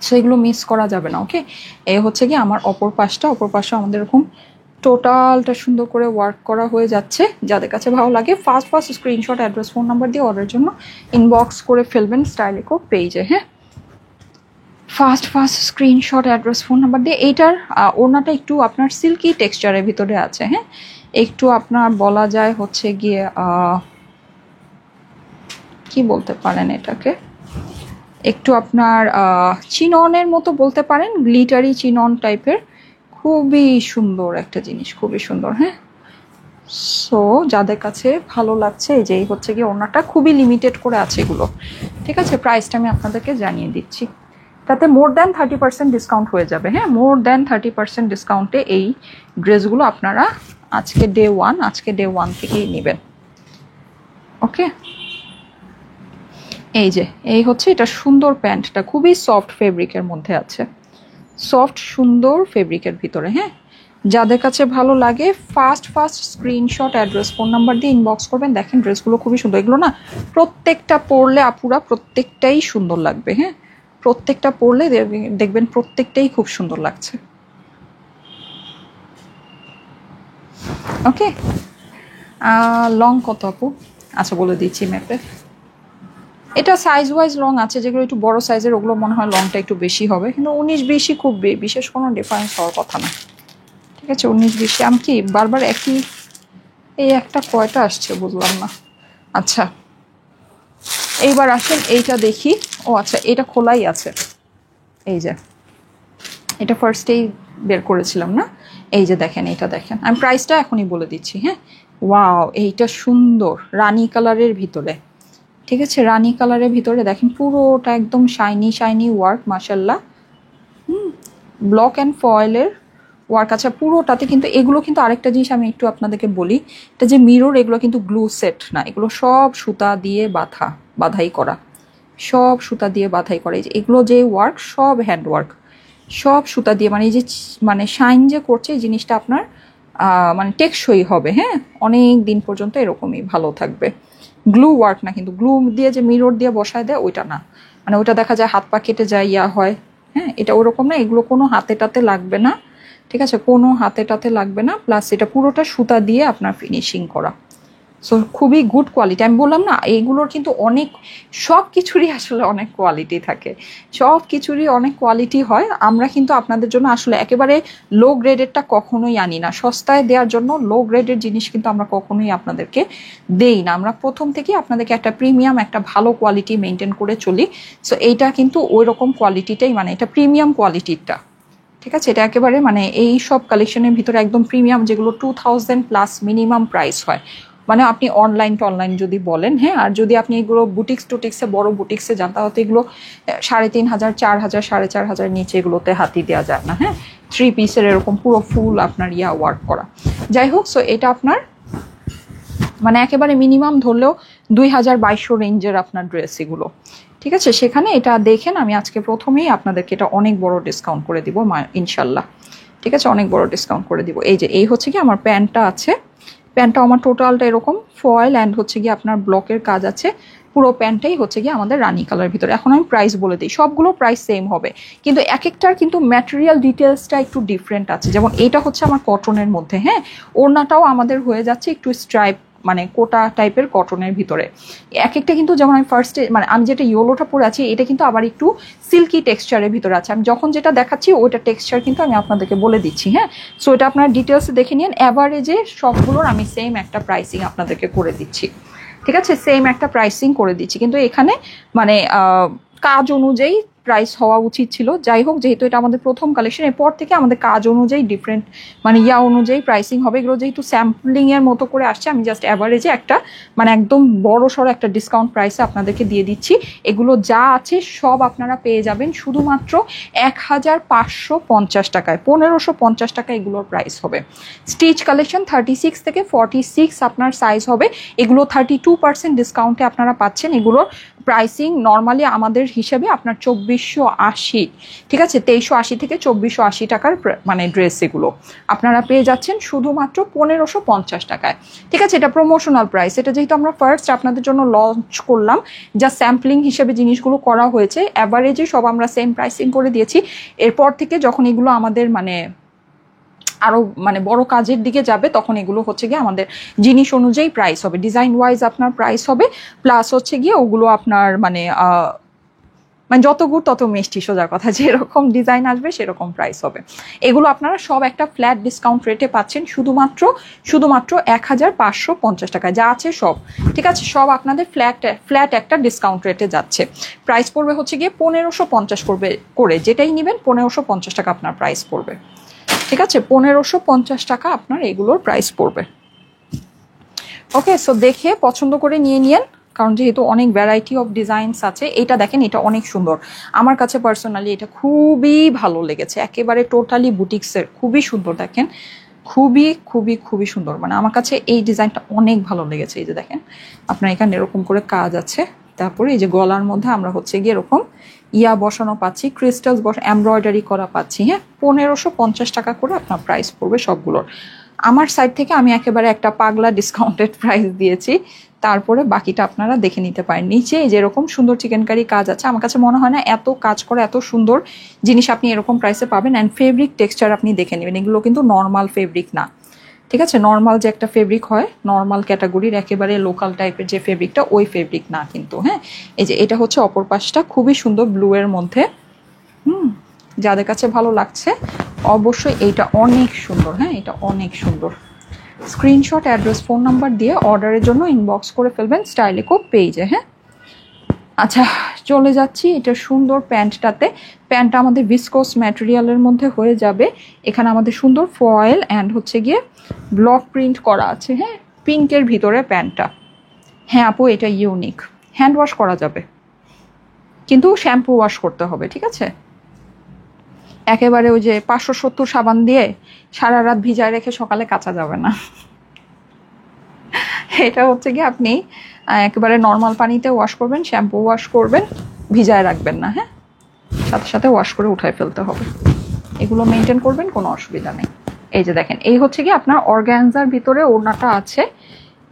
সেগুলো মিস করা যাবে না। ওকে, এই হচ্ছে কি আমার অপর পাশটা, অপর পাশে আমাদের এরকম টোটালটা সুন্দর করে ওয়ার্ক করা হয়ে যাচ্ছে। যাদের কাছে ভালো লাগে first screenshot, address, phone number দিয়ে অর্ডারের জন্য ইনবক্স করে ফেলবেন স্টাইলেকো পেজে। হ্যাঁ, first screenshot, address, phone number দিয়ে। এইটার ওড়নাটা একটু আপনার সিল্কি টেক্সচারের ভিতরে আছে। হ্যাঁ, একটু আপনার বলা যায় হচ্ছে গিয়ে কি বলতে পারেন এটাকে, একটু আপনার চিননের মতো বলতে পারেন, গ্লিটারি চিনন টাইপের, খুবই সুন্দর একটা জিনিস, খুবই সুন্দর। হ্যাঁ, সো যাদের কাছে ভালো লাগছে, এই যে হচ্ছে গিয়ে ওড়নাটা খুবই লিমিটেড করে আছে এগুলো, ঠিক আছে? প্রাইসটা আমি আপনাদেরকে জানিয়ে দিচ্ছি, তাতে মোর দ্যান 30% ডিসকাউন্ট হয়ে যাবে। হ্যাঁ, মোর দ্যান 30% ডিসকাউন্টে এই ড্রেসগুলো আপনারা আজকে ডে ওয়ান থেকেই নেবেন। ওকে, এই যে এই হচ্ছে এটা সুন্দর প্যান্টটা, খুবই সফট ফেব্রিকের মধ্যে আছে, সফট সুন্দর ফেব্রিকের ভিতরে। হ্যাঁ, যাদের কাছে ভালো লাগে first screenshot, address, phone number দিয়ে ইনবক্স করবেন। দেখেন ড্রেসগুলো খুবই সুন্দর, এগুলো না প্রত্যেকটা পরলে আপুরা প্রত্যেকটাই সুন্দর লাগবে। হ্যাঁ, প্রত্যেকটা পরলে দেখবেন প্রত্যেকটাই খুব সুন্দর লাগছে। ওকে, লং কত আপু? আচ্ছা, বলে দিচ্ছি ম্যাপে। এটা সাইজ ওয়াইজ লং আছে, যেগুলো একটু বড় সাইজের ওগুলো মনে হয় লংটা একটু বেশি হবে, কিন্তু 19-20 খুব বিশেষ কোনো ডিফারেন্স হওয়ার কথা না, ঠিক আছে? 19-20 আমি কি বারবার একই, এই একটা কয়টা আসছে বুঝলাম না। আচ্ছা, এইবার আসেন এইটা দেখি। ও আচ্ছা, এটা খোলাই আছে, এই যে এটা ফার্স্টেই বের করেছিলাম না, এই যে দেখেন, এটা দেখেন, আমি প্রাইসটা এখনই বলে দিচ্ছি। হ্যাঁ, ওয়াও, এইটা সুন্দর রানী কালারের ভিতরে, ঠিক আছে, রানী কালারের ভিতরে দেখেন পুরোটা একদম শাইনি শাইনি ওয়ার্ক, মাশাল্লাহ। ব্লক অ্যান্ড ফয়েলের ওয়ার্ক আছে পুরোটাতে। কিন্তু এগুলো কিন্তু আরেকটা জিনিস আমি একটু আপনাদেরকে বলি, এটা যে মিরর, এগুলো কিন্তু গ্লু সেট না, এগুলো সব সুতা দিয়ে বাধাই করা, সব সুতা দিয়ে বাধাই করা। এই যে এগুলো যে ওয়ার্ক, সব হ্যান্ড ওয়ার্ক, সব সুতা দিয়ে, মানে এই যে মানে শাইন যে করছে এই জিনিসটা আপনার মানে টেকসই হবে। হ্যাঁ, অনেক দিন পর্যন্ত এরকমই ভালো থাকবে। গ্লু ওয়ার্ক না, কিন্তু গ্লু দিয়ে যে মিরর দিয়ে বসায় দেয় ওইটা না, মানে ওইটা দেখা যায় হাত পা কেটে যায়, ইয়া হয়। হ্যাঁ, এটা ওরকম না, এগুলো কোনো হাতে টাতে লাগবে না, ঠিক আছে, কোনো হাতে টাতে লাগবে না। প্লাস এটা পুরোটা সুতা দিয়ে আপনার ফিনিশিং করা, সো খুবই গুড কোয়ালিটি। আমি বললাম না, এইগুলোর কিন্তু অনেক, সব কিছুরই আসলে অনেক কোয়ালিটি থাকে, সব কিছুরই অনেক কোয়ালিটি হয়। আমরা কিন্তু আপনাদের জন্য আসলে একেবারে লো গ্রেডেরটা কখনোই আনি না, সস্তায় দেওয়ার জন্য লো গ্রেডের জিনিস কিন্তু আমরা কখনোই আপনাদেরকে দেই না। আমরা প্রথম থেকেই আপনাদেরকে একটা প্রিমিয়াম, একটা ভালো কোয়ালিটি মেনটেন করে চলি। সো এইটা কিন্তু ওই রকম কোয়ালিটিটাই, মানে এটা প্রিমিয়াম কোয়ালিটিটা, ঠিক আছে। এটা একেবারে মানে এই সব কালেকশনের ভিতরে একদম প্রিমিয়াম, যেগুলো 2000+ মিনিমাম প্রাইস হয়। মানে আপনি অনলাইন যদি বলেন, হ্যাঁ, আর যদি আপনি এগুলো বুটিক্সে বড় বুটিক্সে যান, তাহলে এগুলো 3500, 4000, 4500 নিচে এগুলোতে হাতি দেওয়া যায় না। হ্যাঁ, 3 পিসের এরকম পুরো ফুল আপনার ওয়ার্ক করা। যাই হোক, সো এটা আপনার মানে একেবারে মিনিমাম ধরলেও 2200 রেঞ্জের আপনার ড্রেস এগুলো, ঠিক আছে। সেখানে এটা দেখেন, আমি আজকে প্রথমেই আপনাদেরকে এটা অনেক বড় ডিসকাউন্ট করে দিব ইনশাল্লাহ, ঠিক আছে, অনেক বড় ডিসকাউন্ট করে দিব। এই যে এই হচ্ছে কি আমার প্যান্টটা আছে, প্যান্টটা আমার টোটালটা এরকম ফয়েল অ্যান্ড হচ্ছে গিয়ে আপনার ব্লকের কাজ আছে, পুরো প্যান্টটাই হচ্ছে গিয়ে আমাদের রানী কালার ভিতরে। এখন আমি প্রাইস বলে দিই, সবগুলো প্রাইস সেম হবে, কিন্তু এক একটার কিন্তু ম্যাটেরিয়াল ডিটেলসটা একটু ডিফারেন্ট আছে। যেমন এটা হচ্ছে আমার কটনের মধ্যে, হ্যাঁ, ওড়নাটাও আমাদের হয়ে যাচ্ছে একটু স্ট্রাইপ, মানে কোটা টাইপের কটনের ভিতরে। এক একটা কিন্তু, যেমন আমি ফার্স্টে মানে আমি যেটা ইয়েলোটা পরে আছি, এটা কিন্তু আবার একটু সিল্কি টেক্সচারের ভিতরে আছে। আমি যখন যেটা দেখাচ্ছি ওইটা টেক্সচার কিন্তু আমি আপনাদেরকে বলে দিচ্ছি। হ্যাঁ, সো এটা আপনার ডিটেলসে দেখে নিন। অ্যাভারেজে সবগুলোর আমি সেম একটা প্রাইসিং আপনাদেরকে করে দিচ্ছি, ঠিক আছে, সেম একটা প্রাইসিং করে দিচ্ছি। কিন্তু এখানে মানে কাজ অনুযায়ী প্রাইস হওয়া উচিত ছিল। যাই হোক, যেহেতু এটা আমাদের প্রথম কালেকশন, এরপর থেকে আমাদের কাজ অনুযায়ী ডিফারেন্ট মানে অনুযায়ী প্রাইসিং হবে। এগুলো যেহেতু স্যাম্পলিংয়ের মতো করে আসছে, আমি জাস্ট অ্যাভারেজে একটা মানে একদম বড় সড়ো একটা ডিসকাউন্ট প্রাইসে আপনাদেরকে দিয়ে দিচ্ছি। এগুলো যা আছে সব আপনারা পেয়ে যাবেন শুধুমাত্র 1550 টাকায়, 1550 টাকা এগুলোর প্রাইস হবে। স্টিচ কালেকশন 36 থেকে 46 আপনার সাইজ হবে। এগুলো 32% ডিসকাউন্টে আপনারা পাচ্ছেন। এগুলোর প্রাইসিং নর্মালি আমাদের হিসেবে আপনার 2480, ঠিক আছে, 2380 থেকে 2480 টাকার মানে ড্রেস এগুলো আপনারা পেয়ে যাচ্ছেন শুধুমাত্র 1550 টাকায়, ঠিক আছে। এটা প্রমোশনাল প্রাইস, এটা যেহেতু আমরা ফার্স্ট আপনাদের জন্য লঞ্চ করলাম, যা স্যাম্পলিং হিসেবে জিনিসগুলো করা হয়েছে, অ্যাভারেজে সব আমরা সেম প্রাইসিং করে দিয়েছি। এরপর থেকে যখন এগুলো আমাদের মানে আরও মানে বড় কাজের দিকে যাবে, তখন এগুলো হচ্ছে গিয়ে আমাদের জিনিস অনুযায়ী প্রাইস হবে, ডিজাইন ওয়াইজ আপনার প্রাইস হবে, প্লাস হচ্ছে গিয়ে ওগুলো আপনার মানে মানে যত গুড় তত মিষ্টি, সোজা কথা, যেরকম ডিজাইন আসবে সেরকম প্রাইস হবে। এগুলো আপনারা সব একটা ফ্ল্যাট ডিসকাউন্ট রেটে পাচ্ছেন শুধুমাত্র 1550 টাকায়, যা আছে সব, ঠিক আছে, সব আপনাদের ফ্ল্যাট একটা ডিসকাউন্ট রেটে যাচ্ছে। প্রাইস পড়বে হচ্ছে গিয়ে 1550 করবে করে, যেটাই নেবেন 1550 টাকা আপনার প্রাইস পড়বে, ঠিক আছে, 1550 টাকা আপনার এগুলোর প্রাইস পড়বে। ওকে, সো দেখে পছন্দ করে নিয়ে নিয়েন, কারণ যেহেতু অনেক ভ্যারাইটি অফ ডিজাইনস আছে। এটা দেখেন, এটা অনেক সুন্দর, আমার কাছে পার্সোনালি এটা খুবই ভালো লেগেছে, একেবারে টোটালি বুটিক্সের, খুবই সুন্দর, দেখেন খুবই খুবই খুবই সুন্দর, মানে আমার কাছে এই ডিজাইনটা অনেক ভালো লেগেছে। এই যে দেখেন, আপনার এখানে এরকম করে কাজ আছে, তারপরে এই যে গলার মধ্যে আমরা হচ্ছে গিয়ে এরকম বসানো পাচ্ছি, ক্রিস্টালস এমব্রয়ডারি করা পাচ্ছি। হ্যাঁ, 1550 টাকা করে আপনার প্রাইস পড়বে সবগুলোর। আমার সাইড থেকে আমি একেবারে একটা পাগলা ডিসকাউন্টেড প্রাইস দিয়েছি, তারপরে বাকিটা আপনারা দেখে নিতে পারেন। নিচে যেরকম সুন্দর চিকেনকারি কাজ আছে, আমার কাছে মনে হয় না এত কাজ করা এত সুন্দর জিনিস আপনি এরকম প্রাইসে পাবেন। অ্যান্ড ফেব্রিক টেক্সচার আপনি দেখে নেবেন, এগুলো কিন্তু নর্মাল ফেব্রিক না, ঠিক আছে, নর্মাল যে একটা ফেব্রিক হয় নর্মাল ক্যাটাগরির একেবারে লোকাল টাইপের যে ফেব্রিকটা, ওই ফেব্রিক না কিন্তু। হ্যাঁ, এই যে এটা হচ্ছে অপর পাশটা, খুবই সুন্দর ব্লু এর মধ্যে। যাদের কাছে ভালো লাগছে অবশ্যই এইটা অনেক সুন্দর, হ্যাঁ, এটা অনেক সুন্দর। স্ক্রিনশট, অ্যাড্রেস, ফোন নাম্বার দিয়ে অর্ডারের জন্য ইনবক্স করে ফেলবেন স্টাইলিকো পেজে। হ্যাঁ, আচ্ছা, চলে যাচ্ছি এটা সুন্দর প্যান্টটাতে। প্যান্টটা আমাদের ভিসকোস ম্যাটেরিয়ালের মধ্যে হয়ে যাবে। এখানে আমাদের সুন্দর ফয়েল অ্যান্ড হচ্ছে গিয়ে ব্লক প্রিন্ট করা আছে, হ্যাঁ, পিঙ্কের ভিতরে প্যান্টটা। হ্যাঁ আপু, এটা ইউনিক। হ্যান্ড ওয়াশ করা যাবে, কিন্তু শ্যাম্পু ওয়াশ করতে হবে, ঠিক আছে? একেবারে ওই যে 570 সাবান দিয়ে সারা রাত ভিজায় রেখে সকালে কাচা যাবে না। এটা হচ্ছে কি আপনি একেবারে নর্মাল পানিতে ওয়াশ করবেন, শ্যাম্পু ওয়াশ করবেন, ভিজায় রাখবেন না, হ্যাঁ, সাথে সাথে ওয়াশ করে উঠায় ফেলতে হবে। এগুলো মেনটেন করবেন, কোনো অসুবিধা নেই। এই যে দেখেন, এই হচ্ছে কি আপনার অর্গানজার ভিতরে ওড়নাটা আছে,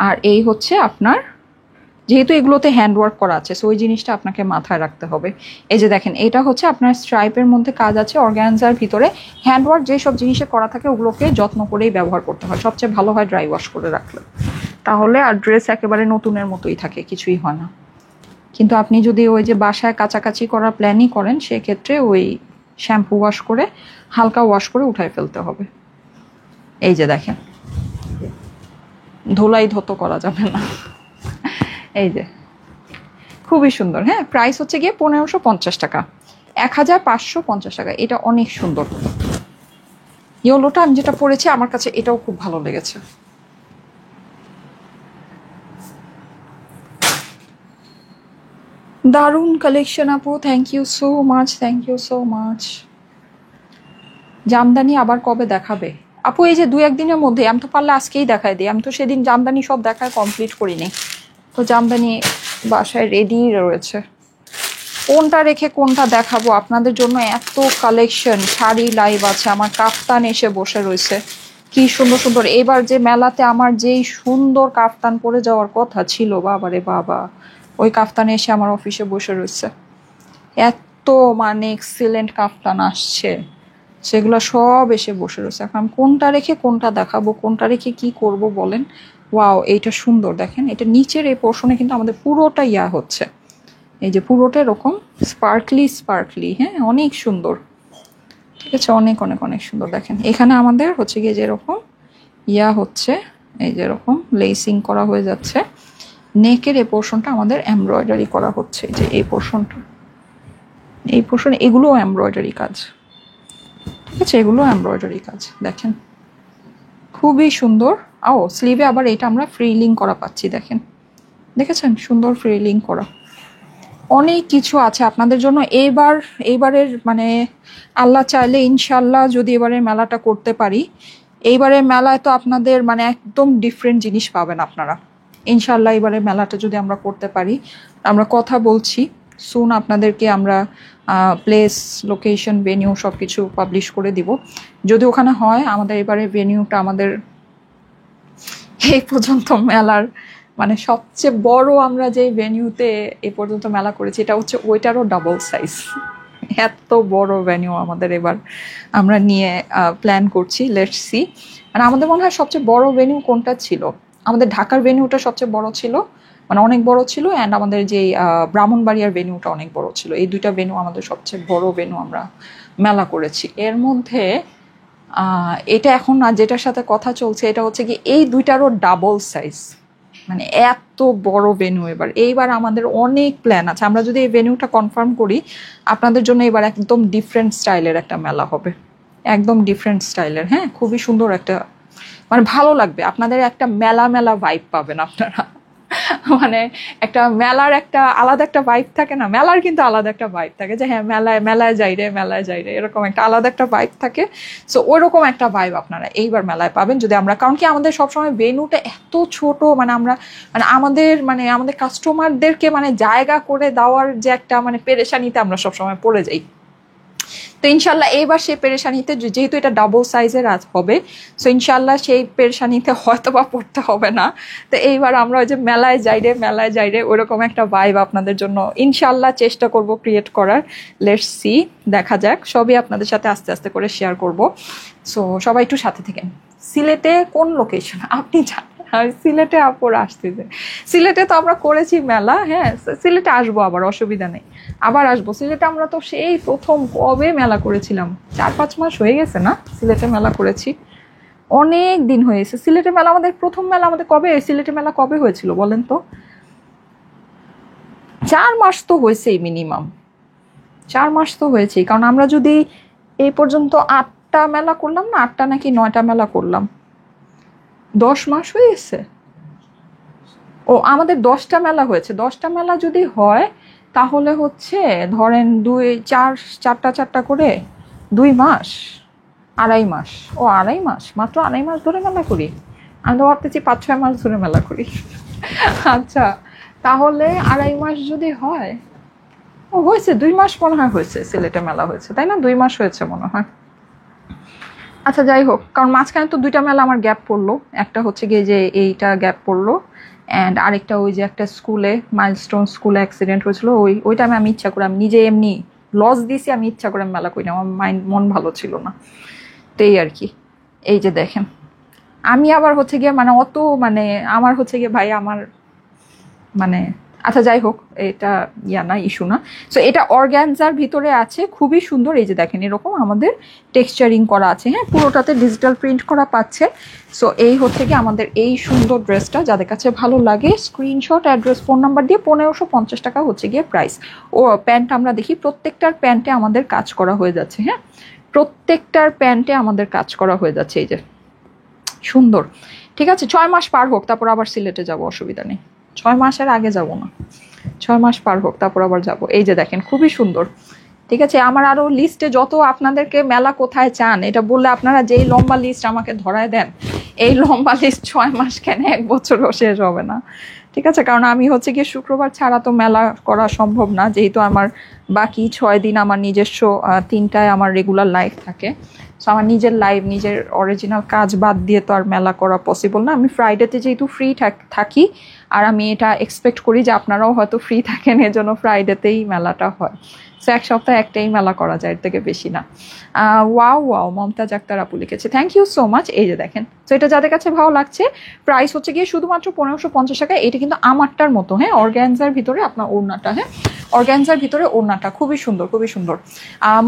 আর এই হচ্ছে আপনার, যেহেতু এগুলোতে হ্যান্ডওয়ার্ক করা আছে, সো ওই জিনিসটা আপনাকে মাথায় রাখতে হবে। এই যে দেখেন, এটা হচ্ছে আপনার স্ট্রাইপের মধ্যে কাজ আছে, অর্গানজার ভিতরে হ্যান্ডওয়ার্ক যেসব জিনিসে করা থাকে ওগুলোকে যত্ন করেই ব্যবহার করতে হয়। সবচেয়ে ভালো হয় ড্রাই ওয়াশ করে রাখলে, তাহলে আর ড্রেস একেবারে নতুনের মতোই থাকে, কিছুই হয় না। কিন্তু আপনি যদি ওই যে বাসায় কাছাকাছি করার প্ল্যানই করেন, সেক্ষেত্রে ওই শ্যাম্পু ওয়াশ করে হালকা ওয়াশ করে উঠায় ফেলতে হবে। এই যে দেখেন, ধুলাই ধতো করা যাবে না। এই যে খুবই সুন্দর, হ্যাঁ, প্রাইস হচ্ছে গিয়ে 1550 টাকা, 1550 টাকা। এটা অনেক সুন্দর। ইয়েলোটা আমি যেটা পরেছি আমার কাছে এটাও খুব ভালো লেগেছে। দারুণ কালেকশন আপু, thank you so much, thank you so much. Jamdani আবার কবে দেখাবে আপু? এই যে 2-1 দিনের মধ্যে। আমি তো পারলে আজকেই দেখাই দিই, আমি তো সেদিন জামদানি সব দেখায় কমপ্লিট করিনি, তো জামদানি বাসায় রেডি রয়েছে। কোনটা রেখে কোনটা দেখাবো আপনাদের জন্য? এত কালেকশন, শাড়ি লাইভ আছে, আমার কাফতান এসে বসে রয়েছে, কি সুন্দর সুন্দর। এবার যে মেলাতে আমার যেই সুন্দর কাফতান পরে যাওয়ার কথা ছিল, বাবারে বাবা, ওই কাফতানে এসে আমার অফিসে বসে রয়েছে। এত মানে এক্সিলেন্ট কাফতান আসছে, সেগুলো সব এসে বসে রয়েছে। এখন আমি কোনটা রেখে কোনটা দেখাবো, কোনটা রেখে কি করব বলেন? ওয়াও, এইটা সুন্দর, দেখেন, এটা নিচের এই পোর্শনে কিন্তু আমাদের পুরোটা ইয়া হচ্ছে, এই যে পুরোটা এরকম স্পার্কলি স্পার্কলি, হ্যাঁ, অনেক সুন্দর, ঠিক আছে, অনেক অনেক অনেক সুন্দর। দেখেন এখানে আমাদের হচ্ছে গিয়ে যেরকম ইয়া হচ্ছে, এই যেরকম লেসিং করা হয়ে যাচ্ছে, নেকের এই পোর্শনটা আমাদের এমব্রয়ডারি করা হচ্ছে, এই যে এই পোর্শনটা, এই পোর্শন, এগুলো এমব্রয়ডারি কাজ, ঠিক আছে, এগুলো এমব্রয়ডারি কাজ। দেখেন খুবই সুন্দর। ও স্লিভে আবার এটা আমরা ফ্রিলিং করা পাচ্ছি, দেখেন, দেখেছেন, সুন্দর ফ্রিলিং করা। অনেক কিছু আছে আপনাদের জন্য। এইবারের মানে আল্লাহ চাইলে ইনশাল্লাহ যদি এবারের মেলাটা করতে পারি, এইবারের মেলায় তো আপনাদের মানে একদম ডিফারেন্ট জিনিস পাবেন আপনারা ইনশাল্লাহ। এবারের মেলাটা যদি আমরা করতে পারি, আমরা কথা বলছি, সুন আপনাদেরকে আমরা প্লেস, লোকেশন, ভেনিউ সব কিছু পাবলিশ করে দিব। যদি ওখানে হয়, আমাদের এবারে ভেনিউটা আমাদের এই পর্যন্ত মেলার মানে সবচেয়ে বড় আমরা যে ভেনিউতে এ পর্যন্ত মেলা করেছি, এটা হচ্ছে ওইটারও ডাবল সাইজ। এত বড় ভেনিউ আমাদের এবার আমরা নিয়ে প্ল্যান করছি, লেটস সি। আর আমাদের মনে হয় সবচেয়ে বড় ভেনিউ কোনটা ছিল? আমাদের ঢাকার ভেনিউটা সবচেয়ে বড় ছিল, মানে অনেক বড় ছিল, অ্যান্ড আমাদের যে ব্রাহ্মণবাড়িয়ার ভেনিউটা অনেক বড় ছিল। এই দুইটা ভেনিউ আমাদের সবচেয়ে বড় ভেনিউ আমরা মেলা করেছি। এর মধ্যে এটা এখন যেটার সাথে কথা চলছে, এটা হচ্ছে কি এই দুইটারও ডাবল সাইজ, মানে এত বড় ভেন্যু। এইবার আমাদের অনেক প্ল্যান আছে। আমরা যদি এই ভেন্যুটা কনফার্ম করি, আপনাদের জন্য এবার একদম ডিফারেন্ট স্টাইলের একটা মেলা হবে, একদম ডিফারেন্ট স্টাইলের, হ্যাঁ, খুবই সুন্দর একটা, মানে ভালো লাগবে আপনাদের, একটা মেলা মেলা ভাইব পাবেন আপনারা। মানে একটা মেলার একটা আলাদা একটা ভাইব থাকে না, মেলার কিন্তু আলাদা একটা ভাইব থাকে, যে হ্যাঁ মেলায় মেলায় যাই রে, মেলায় যাই রে, এরকম একটা আলাদা একটা ভাইব থাকে। সো ওইরকম একটা ভাইব আপনারা এইবার মেলায় পাবেন যদি আমরা, কারণ কি আমাদের সবসময় ভেন্যুটা এত ছোট, মানে আমরা আমাদের কাস্টমারদেরকে মানে জায়গা করে দেওয়ার যে একটা মানে পেরেশানিতে আমরা সবসময় পড়ে যাই। তো ইনশাল্লাহ এইবার সেই পেরেশানিতে, যেহেতু এটা ডাবল সাইজের হবে, সো ইনশাল্লাহ সেই পেরেশানিতে হয়তো বা পড়তে হবে না। তো এইবার আমরা ওই যে মেলায় যাই রে, মেলায় যাই রে, ওরকম একটা ভাইব আপনাদের জন্য ইনশাল্লাহ চেষ্টা করব ক্রিয়েট করার। লেটস সি, দেখা যাক, সবই আপনাদের সাথে আস্তে আস্তে করে শেয়ার করব। সো সবাই একটু সাথে থাকেন। সিলেটে কোন লোকেশন আপনি জানেন? সিলেটে আপুর আসতেছে, সিলেটে তো আমরা করেছি মেলা, হ্যাঁ, সিলেটে আসবো আবার, অসুবিধা নেই, আবার আসবো সিলেটে। আমরা তো সেই প্রথম কবে মেলা করেছিলাম, 4-5 মাস হয়ে গেছে না সিলেটে মেলা করেছি, অনেক দিন হয়েছে। সিলেটে মেলা আমাদের প্রথম মেলা আমাদের কবে, সিলেটে মেলা কবে হয়েছিল বলেন তো? 4 মাস তো হয়েছেই মিনিমাম, 4 মাস তো হয়েছেই। কারণ আমরা যদি এই পর্যন্ত 8টা মেলা করলাম না, 8টা নাকি 9টা মেলা করলাম, 10 মাস হয়ে গেছে। ও আমাদের 10টা মেলা হয়েছে, 10টা মেলা যদি হয় তাহলে হচ্ছে ধরেন 4টা করে 2 মাস, 2.5 মাস। ও 2.5 মাস, মাত্র 2.5 মাস ধরে মেলা করি। আমি তো ভাবতেছি 5-6 মাস ধরে মেলা করি। আচ্ছা, তাহলে 2.5 মাস যদি হয়, ও হয়েছে 2 মাস মনে হয় হয়েছে, সিলেটে মেলা হয়েছে তাই না, 2 মাস হয়েছে মনে হয়। আচ্ছা যাই হোক, কারণ মাঝখানে তো 2টা মেলা আমার গ্যাপ পড়লো, একটা হচ্ছে গিয়ে যে এইটা গ্যাপ পড়লো, অ্যান্ড আরেকটা ওই যে একটা স্কুলে মাইলস্টোন স্কুলে অ্যাক্সিডেন্ট হয়েছিল, ওই টাইমে আমি ইচ্ছা করে, আমি নিজে এমনি লস দিছি, আমি ইচ্ছা করে মেলা করি না, আমার মন ভালো ছিল না, তো এই আর কি। এই যে দেখেন, আমি আবার হচ্ছে গিয়ে মানে অত মানে আমার হচ্ছে গিয়ে ভাই আমার মানে, আচ্ছা যাই হোক, এটা না, ইস্যু না। সো এটা অর্গ্যানজার ভিতরে আছে, খুবই সুন্দর। এই যে দেখেন এরকম আমাদের টেক্সচারিং করা আছে, হ্যাঁ, পুরোটাতে ডিজিটাল প্রিন্ট করা পাচ্ছে। সো এই হচ্ছে কি আমাদের এই সুন্দর ড্রেসটা, যাদের কাছে ভালো লাগে স্ক্রিনশট, অ্যাড্রেস, ফোন নাম্বার দিয়ে 1550 টাকা হচ্ছে গিয়ে প্রাইস। ও প্যান্ট আমরা দেখি প্রত্যেকটার প্যান্টে আমাদের কাজ করা হয়ে যাচ্ছে, হ্যাঁ, প্রত্যেকটার প্যান্টে আমাদের কাজ করা হয়ে যাচ্ছে। এই যে সুন্দর, ঠিক আছে। 6 মাস পার হোক, তারপর আবার সিলেটে যাব, অসুবিধা নেই। 6 মাসের আগে যাব না, 6 মাস পার হোক তারপর আবার যাব। এই যে দেখেন খুবই সুন্দর, ঠিক আছে। আমার আরো লিস্টে যত আপনাদেরকে মেলা কোথায় চান এটা বললে আপনারা যেই লম্বা লিস্ট আমাকে ধরায় দেন, এই লম্বা লিস্ট 6 মাস কেন 1 বছরও শেষ হবে না, ঠিক আছে। কারণ আমি হচ্ছে গিয়ে শুক্রবার ছাড়া তো মেলা করা সম্ভব না, যেহেতু আমার বাকি 6 দিন আমার নিজস্ব 3টায় আমার রেগুলার লাইফ থাকে। সো আমার নিজের লাইভ, নিজের অরিজিনাল কাজ বাদ দিয়ে তো আর মেলা করা পসিবল না। আমি ফ্রাইডেতে যেহেতু ফ্রি থাকি, আর আমি এটা এক্সপেক্ট করি যে আপনারাও হয়তো ফ্রি থাকেন, এজন্য ফ্রাইডেতেই মেলাটা হয়। সো 1 সপ্তাহে একটাই মেলা করা যায়, এর থেকে বেশি না। ওয়াও মমতাজ আক্তার আপু লিখেছে, থ্যাংক ইউ সো মাচ। এই যে দেখেন, তো এটা যাদের কাছে ভালো লাগছে, প্রাইস হচ্ছে গিয়ে শুধুমাত্র 1550 টাকা। এটা কিন্তু আমারটার মতো, হ্যাঁ, অর্গ্যানজার ভিতরে আপনার ওড়নাটা, হ্যাঁ, অর্গ্যানজার ভিতরে ওড়নাটা খুবই সুন্দর, খুবই সুন্দর।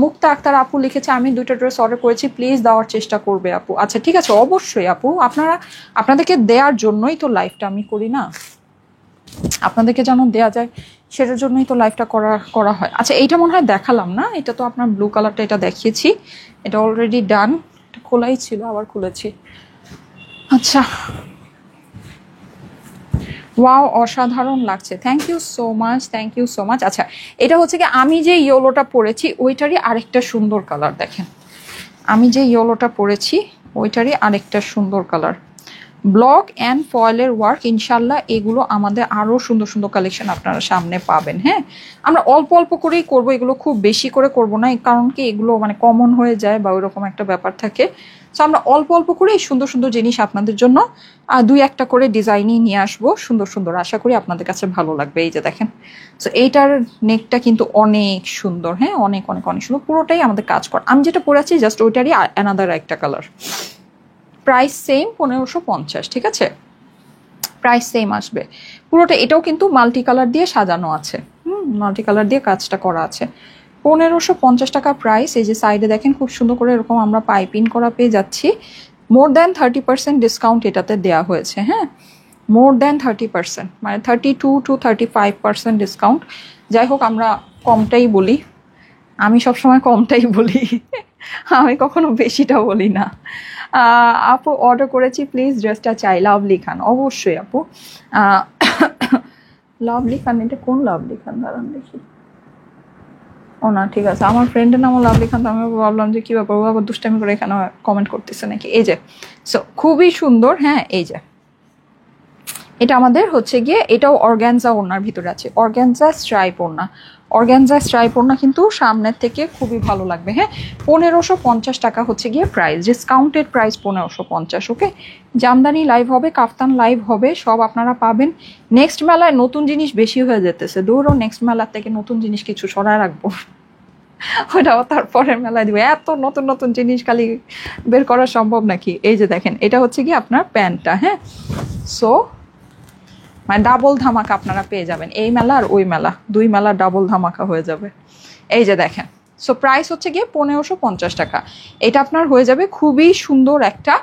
মুক্তা আক্তার আপু লিখেছে, আমি 2টা ড্রেস অর্ডার করেছি, প্লিজ দেওয়ার চেষ্টা করবে আপু। আচ্ছা ঠিক আছে, অবশ্যই আপু, আপনাদেরকে দেওয়ার জন্যই তো লাইফটা আমি করি না, আপনাদেরকে যেন দেওয়া যায় সেটার জন্যই তো লাইফটা করা হয়। আচ্ছা এইটা মনে হয় দেখালাম না, এটা তো আপনার ব্লু কালারটা, এটা দেখিয়েছি, এটা অলরেডি ডান, এটা খোলাই ছিল আবার খুলেছি। আচ্ছা, ওয়াও অসাধারণ লাগছে, thank you so much, thank you so much. আচ্ছা এটা হচ্ছে কি আমি যে ইয়েলোটা পরেছি ওইটারই আরেকটা সুন্দর কালার, দেখেন আমি যে ইয়েলোটা পরেছি ওইটারই আরেকটা সুন্দর কালার। ব্লক অ্যান্ড ফয়েলের ওয়ার্ক, ইনশাল্লাহ এগুলো আমাদের আরও সুন্দর সুন্দর কালেকশন আপনারা সামনে পাবেন। হ্যাঁ, আমরা অল্প অল্প করেই করবো, এগুলো খুব বেশি করে করব না, কারণ কি এগুলো মানে কমন হয়ে যায় বা ওইরকম একটা ব্যাপার থাকে। সো আমরা অল্প অল্প করে সুন্দর সুন্দর জিনিস আপনাদের জন্য 2-1টা করে ডিজাইনই নিয়ে আসবো, সুন্দর সুন্দর, আশা করি আপনাদের কাছে ভালো লাগবে। এই যে দেখেন, সো এইটার নেকটা কিন্তু অনেক সুন্দর, হ্যাঁ, অনেক অনেক অনেক সুন্দর, পুরোটাই আমাদের কাজ কর। আমি যেটা পরেছি জাস্ট ওইটারই অ্যানাদার একটা কালার। প্রাইস সেম 1550, ঠিক আছে, প্রাইস সেম আসবে পুরোটা। এটাও কিন্তু মাল্টি কালার দিয়ে সাজানো আছে, মাল্টি কালার দিয়ে কাজটা করা আছে। 1550 টাকা প্রাইস। এই যে সাইডে দেখেন খুব সুন্দর করে এরকম আমরা পাইপিং করা পেয়ে যাচ্ছি। মোর দ্যান 30% ডিসকাউন্ট এটাতে দেওয়া হয়েছে, হ্যাঁ, মোর দ্যান 30%, মানে 32 to 35% ডিসকাউন্ট। যাই হোক আমরা কমটাই বলি, আমি সবসময় কমটাই বলি, আমি কখনো বেশিটা বলি না। আপু অর্ডার করেছি, প্লিজ ড্রেসটা চাই। লাভলি খান, অবশ্যই আপু। লাভলি খান, এটা কোন লাভলি খান, দাঁড়ান দেখি। ও না, ঠিক আছে, আমার ফ্রেন্ডের নামও লাভলি খান, তো আমি ভাবলাম যে কি ব্যাপার, ও আবার দুষ্টামি করে এখানে কমেন্ট করতেছে নাকি। এই যে, সো খুবই সুন্দর, হ্যাঁ, এই যে এটা আমাদের হচ্ছে গিয়ে, এটাও অর্গ্যানজা ওড়নার ভিতরে আছে, অর্গ্যানজা স্ট্রাইপ ওড়না, অর্গ্যানজা স্ট্রাইপ ওড়না কিন্তু সামনের থেকে খুবই ভালো লাগবে। হ্যাঁ, 1550 টাকা হচ্ছে গিয়ে প্রাইস, ডিসকাউন্টেড প্রাইস 1550। ওকে, জামদানি লাইভ হবে, কাফতান লাইভ হবে, সব আপনারা পাবেন। নেক্সট মেলায় নতুন জিনিস বেশি হয়ে যেতেছে, দৌড়ও নেক্সট মেলার থেকে নতুন জিনিস কিছু সরায় রাখবো, ওটাও তারপরের মেলায় দিব। এত নতুন নতুন জিনিস খালি বের করা সম্ভব নাকি। এই যে দেখেন, এটা হচ্ছে কি আপনার প্যান্টটা, হ্যাঁ, সো মানে ডাবল ধামাকা আপনারা পেয়ে যাবেন, এই মেলা আর ওই মেলা, 2 মেলা ডাবল ধামাকা হয়ে যাবে। এই যে দেখেন, সো প্রাইস হচ্ছে গিয়ে 1550 টাকা। এটা আপনার হয়ে যাবে খুবই সুন্দর একটা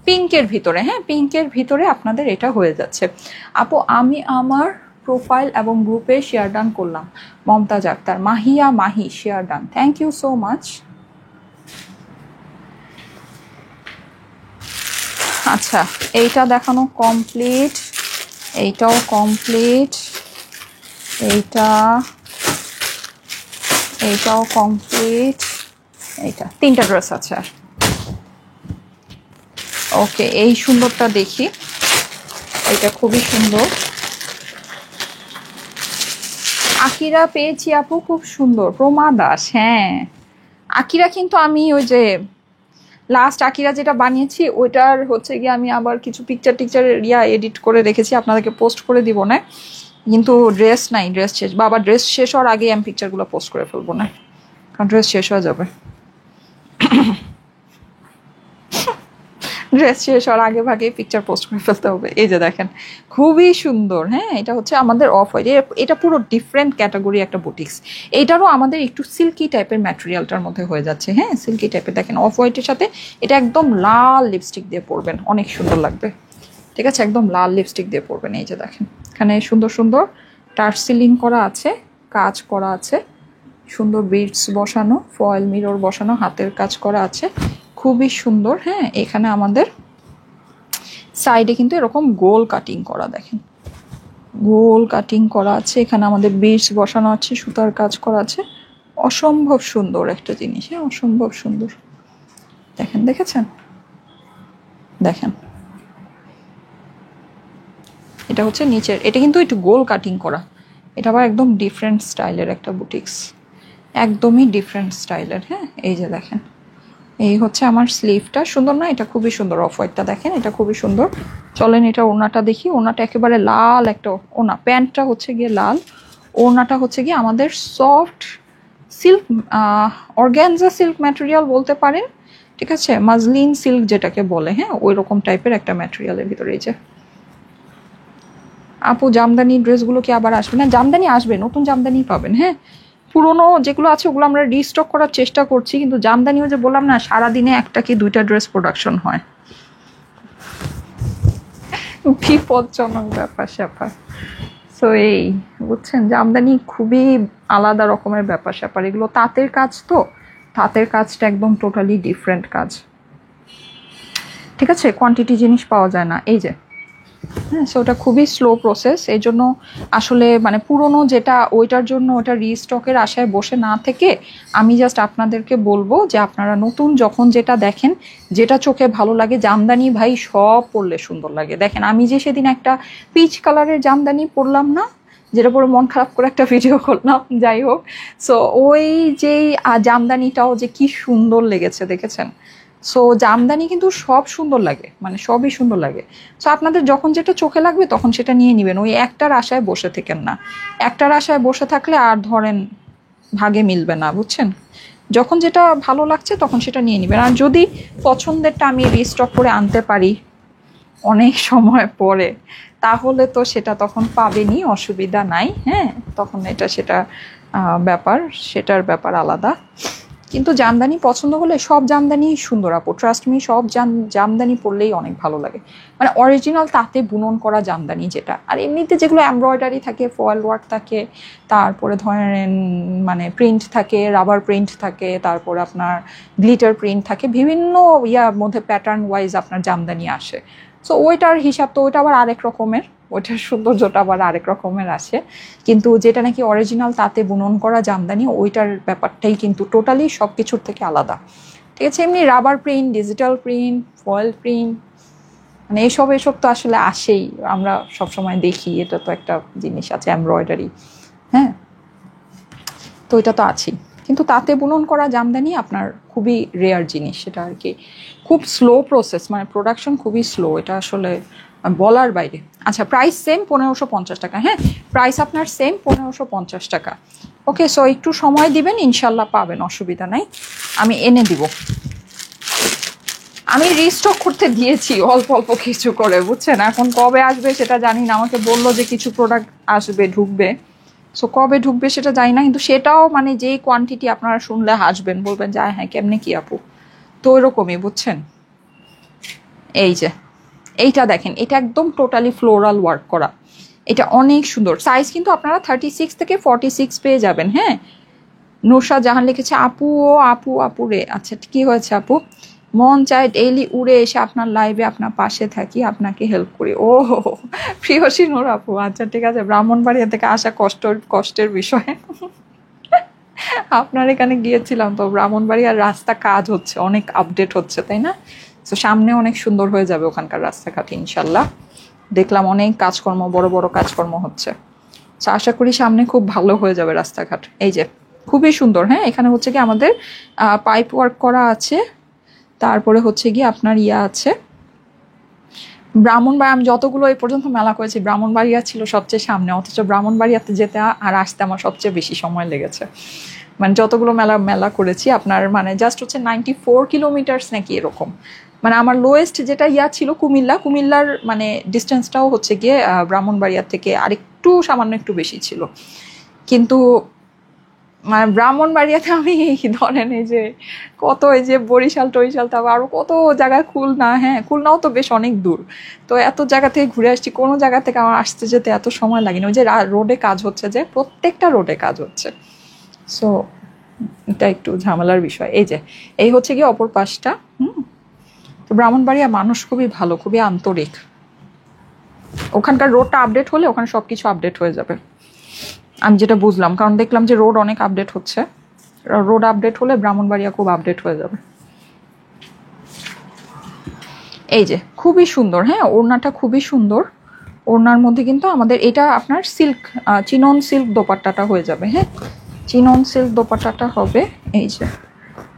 পিঙ্কের ভিতরে, হ্যাঁ, পিঙ্কের ভিতরে আপনাদের এটা হয়ে যাচ্ছে। আপু আমি আমার প্রোফাইল এবং গ্রুপে শেয়ার ডান করলাম। Momtaz Akter, Mahiya Mahi share done, thank you so much. আচ্ছা, এইটা দেখানো কমপ্লিট, এইটাও কমপ্লিট, এইটাও কমপ্লিট, এইটা 3টা ড্রেস আছে। ওকে, এই সুন্দরটা দেখি, এটা খুবই সুন্দর। আকিরা পেয়েছি আপু, খুব সুন্দর। প্রমা দাস, হ্যাঁ আকিরা, কিন্তু আমি ওই যে লাস্ট আকিরা যেটা বানিয়েছি ওইটার হচ্ছে গিয়ে আমি আবার কিছু পিকচার এডিট করে রেখেছি, আপনাদেরকে পোস্ট করে দিব না, কিন্তু ড্রেস নাই, ড্রেস শেষ। বাবা ড্রেস শেষ হওয়ার আগে আমি পিকচারগুলো পোস্ট করে ফেলবো না, কারণ ড্রেস শেষ হয়ে যাবে। ড্রেস শেষ হওয়ার আগে ভাগে পিকচার পোস্ট করে ফেলতে হবে। এই যে দেখেন, খুবই সুন্দর। হ্যাঁ, এটা হচ্ছে আমাদের অফ হোয়াইট, এটা পুরো ডিফারেন্ট ক্যাটাগরি একটা বুটিক্স। এইটারও আমাদের একটু সিল্কি টাইপের ম্যাটেরিয়ালটার মধ্যে হয়ে যাচ্ছে। হ্যাঁ, সিল্কি টাইপের। দেখেন অফ হোয়াইটের সাথে এটা একদম লাল লিপস্টিক দিয়ে পরবেন, অনেক সুন্দর লাগবে। ঠিক আছে, একদম লাল লিপস্টিক দিয়ে পরবেন। এই যে দেখেন, এখানে সুন্দর সুন্দর টাচ সিলিং করা আছে, কাজ করা আছে, সুন্দর বিটস বসানো, ফয়েল মিরর বসানো, হাতের কাজ করা আছে, খুবই সুন্দর। হ্যাঁ, এখানে আমাদের সাইডে কিন্তু এরকম গোল কাটিং করা, দেখেন গোল কাটিং করা আছে, এখানে আমাদের বিটস বসানো আছে, সুতার কাজ করা আছে, অসম্ভব সুন্দর একটা জিনিস। হ্যাঁ, অসম্ভব সুন্দর। দেখেন, দেখেছেন, দেখেন এটা হচ্ছে নিচের, এটা কিন্তু একটু গোল কাটিং করা, এটা আবার একদম ডিফারেন্ট স্টাইলের একটা বুটিক্স, একদমই ডিফারেন্ট স্টাইলের। হ্যাঁ, এই যে দেখেন, এই হচ্ছে আমার স্লিভটা, সুন্দর না? এটা খুবই সুন্দর, অফ হোয়াইটটা দেখেন, এটা খুবই সুন্দর। চলেন এটা ওড়নাটা দেখি, ওড়নাটা একেবারে লাল একটা ওড়না, প্যান্টটা হচ্ছে গিয়ে লাল, ওড়নাটা হচ্ছে গিয়ে আমাদের soft silk, organza silk material বলতে পারেন। ঠিক আছে, মাজলিন সিল্ক যেটাকে বলে, হ্যাঁ ওই রকম টাইপের একটা ম্যাটেরিয়ালের ভিতরে। এই যে আপু, জামদানি ড্রেসগুলো কি আবার আসবে? না, জামদানি আসবে, নতুন জামদানি পাবেন। হ্যাঁ, পুরোনো যেগুলো আছে ওগুলো আমরা রিস্টক করার চেষ্টা করছি, কিন্তু জামদানিও যে বললাম না, সারাদিনে 1টা কি 2টা ড্রেস প্রোডাকশন হয়, বিপজ্জনক ব্যাপার স্যাপার। সো এই বুঝছেন, জামদানি খুবই আলাদা রকমের ব্যাপার স্যাপার, এগুলো তাঁতের কাজ, তো তাঁতের কাজটা একদম টোটালি ডিফারেন্ট কাজ। ঠিক আছে, কোয়ান্টিটি জিনিস পাওয়া যায় না। এই যে হ্যাঁ, সো ওটা খুবই স্লো প্রসেস, এই জন্য আসলে মানে পুরনো যেটা ওইটার জন্য ওটা রিস্টকের আশায় বসে না থেকে আমি জাস্ট আপনাদেরকে বলবো যে আপনারা নতুন যখন যেটা দেখেন, যেটা চোখে ভালো লাগে, জামদানি ভাই সব পরলে সুন্দর লাগে। দেখেন আমি যে সেদিন একটা পিচ কালারের জামদানি পরলাম না, যেটা পরে মন খারাপ করে একটা ভিডিও করলাম, যাই হোক। সো ওই যেই জামদানিটাও যে কি সুন্দর লেগেছে, দেখেছেন? সো জামদানি কিন্তু সব সুন্দর লাগে, মানে সবই সুন্দর লাগে। সো আপনাদের যখন যেটা চোখে লাগবে তখন সেটা নিয়ে নেবেন, ওই একটার আশায় বসে থেকেন না। একটার আশায় বসে থাকলে আর ধরেন ভাগে মিলবে না, বুঝছেন? যখন যেটা ভালো লাগছে তখন সেটা নিয়ে নেবেন। আর যদি পছন্দেরটা আমি রিস্টক করে আনতে পারি অনেক সময় পরে, তাহলে তো সেটা তখন পাবেনই, অসুবিধা নাই। হ্যাঁ, তখন সেটা ব্যাপার, সেটার ব্যাপার আলাদা। কিন্তু জামদানি পছন্দ হলে সব জামদানি সুন্দর আপু, ট্রাস্ট মি, সব জামদানি পরলেই অনেক ভালো লাগে, মানে অরিজিনাল তাতে বুনন করা জামদানি যেটা। আর এমনিতে যেগুলো এমব্রয়ডারি থাকে, ফয়েল ওয়ার্ক থাকে, তারপরে ধরেন মানে প্রিন্ট থাকে, রাবার প্রিন্ট থাকে, তারপরে আপনার গ্লিটার প্রিন্ট থাকে, বিভিন্ন ইয়ার মধ্যে প্যাটার্ন ওয়াইজ আপনার জামদানি আসে। সো ওইটার হিসাব তো ওইটা আবার আরেক রকমের, ওইটার সৌন্দর্যটা আবার আরেক রকমের আসে। কিন্তু যেটা নাকি অরিজিনাল তাতে বুনন করা জামদানি, ওইটার ব্যাপারটাই কিন্তু টোটালি সব কিছুর থেকে আলাদা। ঠিক আছে, এমনি rubber print, digital print, foil print, মানে এসব তো আসলে আসেই, আমরা সবসময় দেখি, এটা তো একটা জিনিস আছে এমব্রয়ডারি। হ্যাঁ, তো এটা তো আছেই, কিন্তু তাতে বুনন করা জামদানি আপনার খুবই রেয়ার জিনিস, সেটা আর কি খুব স্লো প্রসেস, মানে প্রোডাকশন খুবই স্লো, এটা আসলে বলার বাইরে। আচ্ছা, প্রাইস সেম 1550 টাকা। হ্যাঁ, প্রাইস আপনার সেম 1550 টাকা। ওকে, সো একটু সময় দিবেন, ইনশাল্লাহ পাবেন, অসুবিধা নাই, আমি এনে দিব। আমি রিস্টক করতে দিয়েছি অল্প অল্প কিছু করে, বুঝছেন? এখন কবে আসবে সেটা জানি না, আমাকে বললো যে কিছু প্রোডাক্ট আসবে, ঢুকবে। সো কবে ঢুকবে সেটা জানি না, কিন্তু সেটাও মানে যেই কোয়ান্টিটি আপনারা শুনলে হাসবেন, বলবেন যে হ্যাঁ কেমনে কি আপু, তো ওইরকমই, বুঝছেন? এই যে এইটা দেখেন, এটা একদম টোটালি ফ্লোরাল ওয়ার্ক করা, এটা অনেক সুন্দর সাইজ, কিন্তু আপনারা 36 থেকে 46 পেয়ে যাবেন। হ্যাঁ, নুরশা জাহান লিখেছে আপু ও আপু আপু রে। আচ্ছা কি হয়েছে আপু? মন চায় ডেইলি উড়ে এসে আপনার লাইভে আপনার পাশে থাকি, আপনাকে হেল্প করি। ও প্রিয়সী নূর আপু, আচ্ছা ঠিক আছে। ব্রাহ্মণবাড়িয়া থেকে আসা কষ্টের বিষয়। আপনার এখানে গিয়েছিলাম তো, ব্রাহ্মণবাড়িয়ার রাস্তা কাজ হচ্ছে, অনেক আপডেট হচ্ছে, তাই না? তো সামনে অনেক সুন্দর হয়ে যাবে ওখানকার রাস্তাঘাট ইনশাল্লাহ। দেখলাম অনেক কাজকর্ম, বড় বড় কাজকর্ম হচ্ছে, তো আশা করি সামনে খুব ভালো হয়ে যাবে রাস্তাঘাট। এই যে খুবই সুন্দর। হ্যাঁ, এখানে হচ্ছে কি আমাদের পাইপ ওয়ার্ক করা আছে, তারপরে হচ্ছে কি আপনার আছে ব্রাহ্মণবাড়িয়া। আমি যতগুলো এই পর্যন্ত মেলা করেছি, ব্রাহ্মণবাড়িয়া ছিল সবচেয়ে সামনে, অথচ ব্রাহ্মণবাড়িয়াতে যেতে আর আসতে আমার সবচেয়ে বেশি সময় লেগেছে। মানে যতগুলো মেলা করেছি আপনার মানে জাস্ট হচ্ছে 94 কিলোমিটার্স নাকি এরকম। মানে আমার লোয়েস্ট যেটা ছিল কুমিল্লার মানে ডিস্টেন্সটাও হচ্ছে গিয়ে ব্রাহ্মণবাড়িয়া থেকে আরেকটু সামান্য একটু বেশি ছিল। কিন্তু মানে ব্রাহ্মণবাড়িয়াতে আমি ধরেন এই যে কত, এই যে বরিশাল টরিশাল, তারপর আরো কত জায়গায়, খুলনা, হ্যাঁ খুলনাও তো বেশ অনেক দূর। তো এত জায়গা থেকে ঘুরে আসছি, কোনো জায়গা থেকে আমার আসতে যেতে এত সময় লাগেনি। ওই যে রোডে কাজ হচ্ছে, যে প্রত্যেকটা রোডে কাজ হচ্ছে, সো এটা একটু ঝামেলার বিষয়। এই হচ্ছে কি অপর পাশটা। তো ব্রাহ্মণবাড়িয়া মানুষ খুবই ভালো, খুবই আন্তরিক। ওখানকার রোডটা আপডেট হলে ওখানে সবকিছু আপডেট হয়ে যাবে, আমি যেটা বুঝলাম। কারণ দেখলাম যে রোড অনেক আপডেট হচ্ছে, রোড আপডেট হলে ব্রাহ্মণবাড়িয়া খুব আপডেট হয়ে যাবে। এই যে খুবই সুন্দর। হ্যাঁ, ওড়নাটা খুবই সুন্দর। ওড়নার মধ্যে কিন্তু আমাদের এটা আপনার সিল্ক, চিনন সিল্ক দোপাট্টাটা হয়ে যাবে। হ্যাঁ, চিনন সিল্ক দোপাট্টাটা হবে। এই যে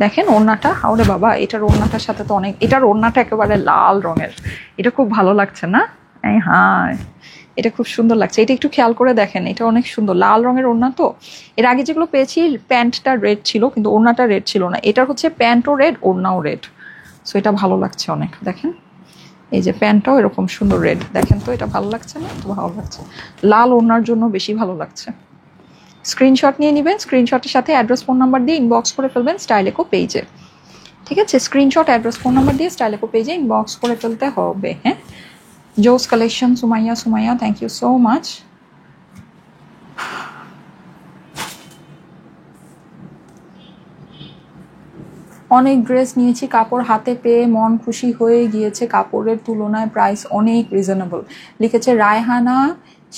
দেখেন ওড়নাটা, ওরে বাবা, এটার ওড়নাটার সাথে তো অনেক, এটার ওড়নাটা একেবারে লাল রঙের, এটা খুব ভালো লাগছে না? হ্যাঁ, এটা খুব সুন্দর লাগছে। এটা একটু খেয়াল করে দেখেন, এটা অনেক সুন্দর লাল রঙের ওড়না। তো এর আগে যেগুলো পেয়েছি প্যান্টটা রেড ছিল, কিন্তু ওড়নাটা রেড ছিল না। এটার হচ্ছে প্যান্টও রেড, ওড়নাও রেড, সো এটা ভালো লাগছে অনেক। দেখেন এই যে প্যান্টটাও এরকম সুন্দর রেড, দেখেন তো এটা ভালো লাগছে না? তো ভালো লাগছে, লাল ওড়নার জন্য বেশি ভালো লাগছে। স্ক্রিনশট নিয়ে নেবেন, স্ক্রিনশটের সাথে অ্যাড্রেস ফোন নাম্বার দিয়ে ইনবক্স করে ফেলবেন স্টাইলেকো পেজে। ঠিক আছে, স্ক্রিনশট অ্যাড্রেস ফোন নাম্বার দিয়ে স্টাইলেকো পেজে ইনবক্স করে ফেলতে হবে। হ্যাঁ, জোস collection Sumaiya thank you so much. অনেক ড্রেস নিয়েছি, কাপড় হাতে পেয়ে মন খুশি হয়ে গিয়েছে, কাপড়ের তুলনায় প্রাইস অনেক রিজনেবল, লিখেছে রায়হানা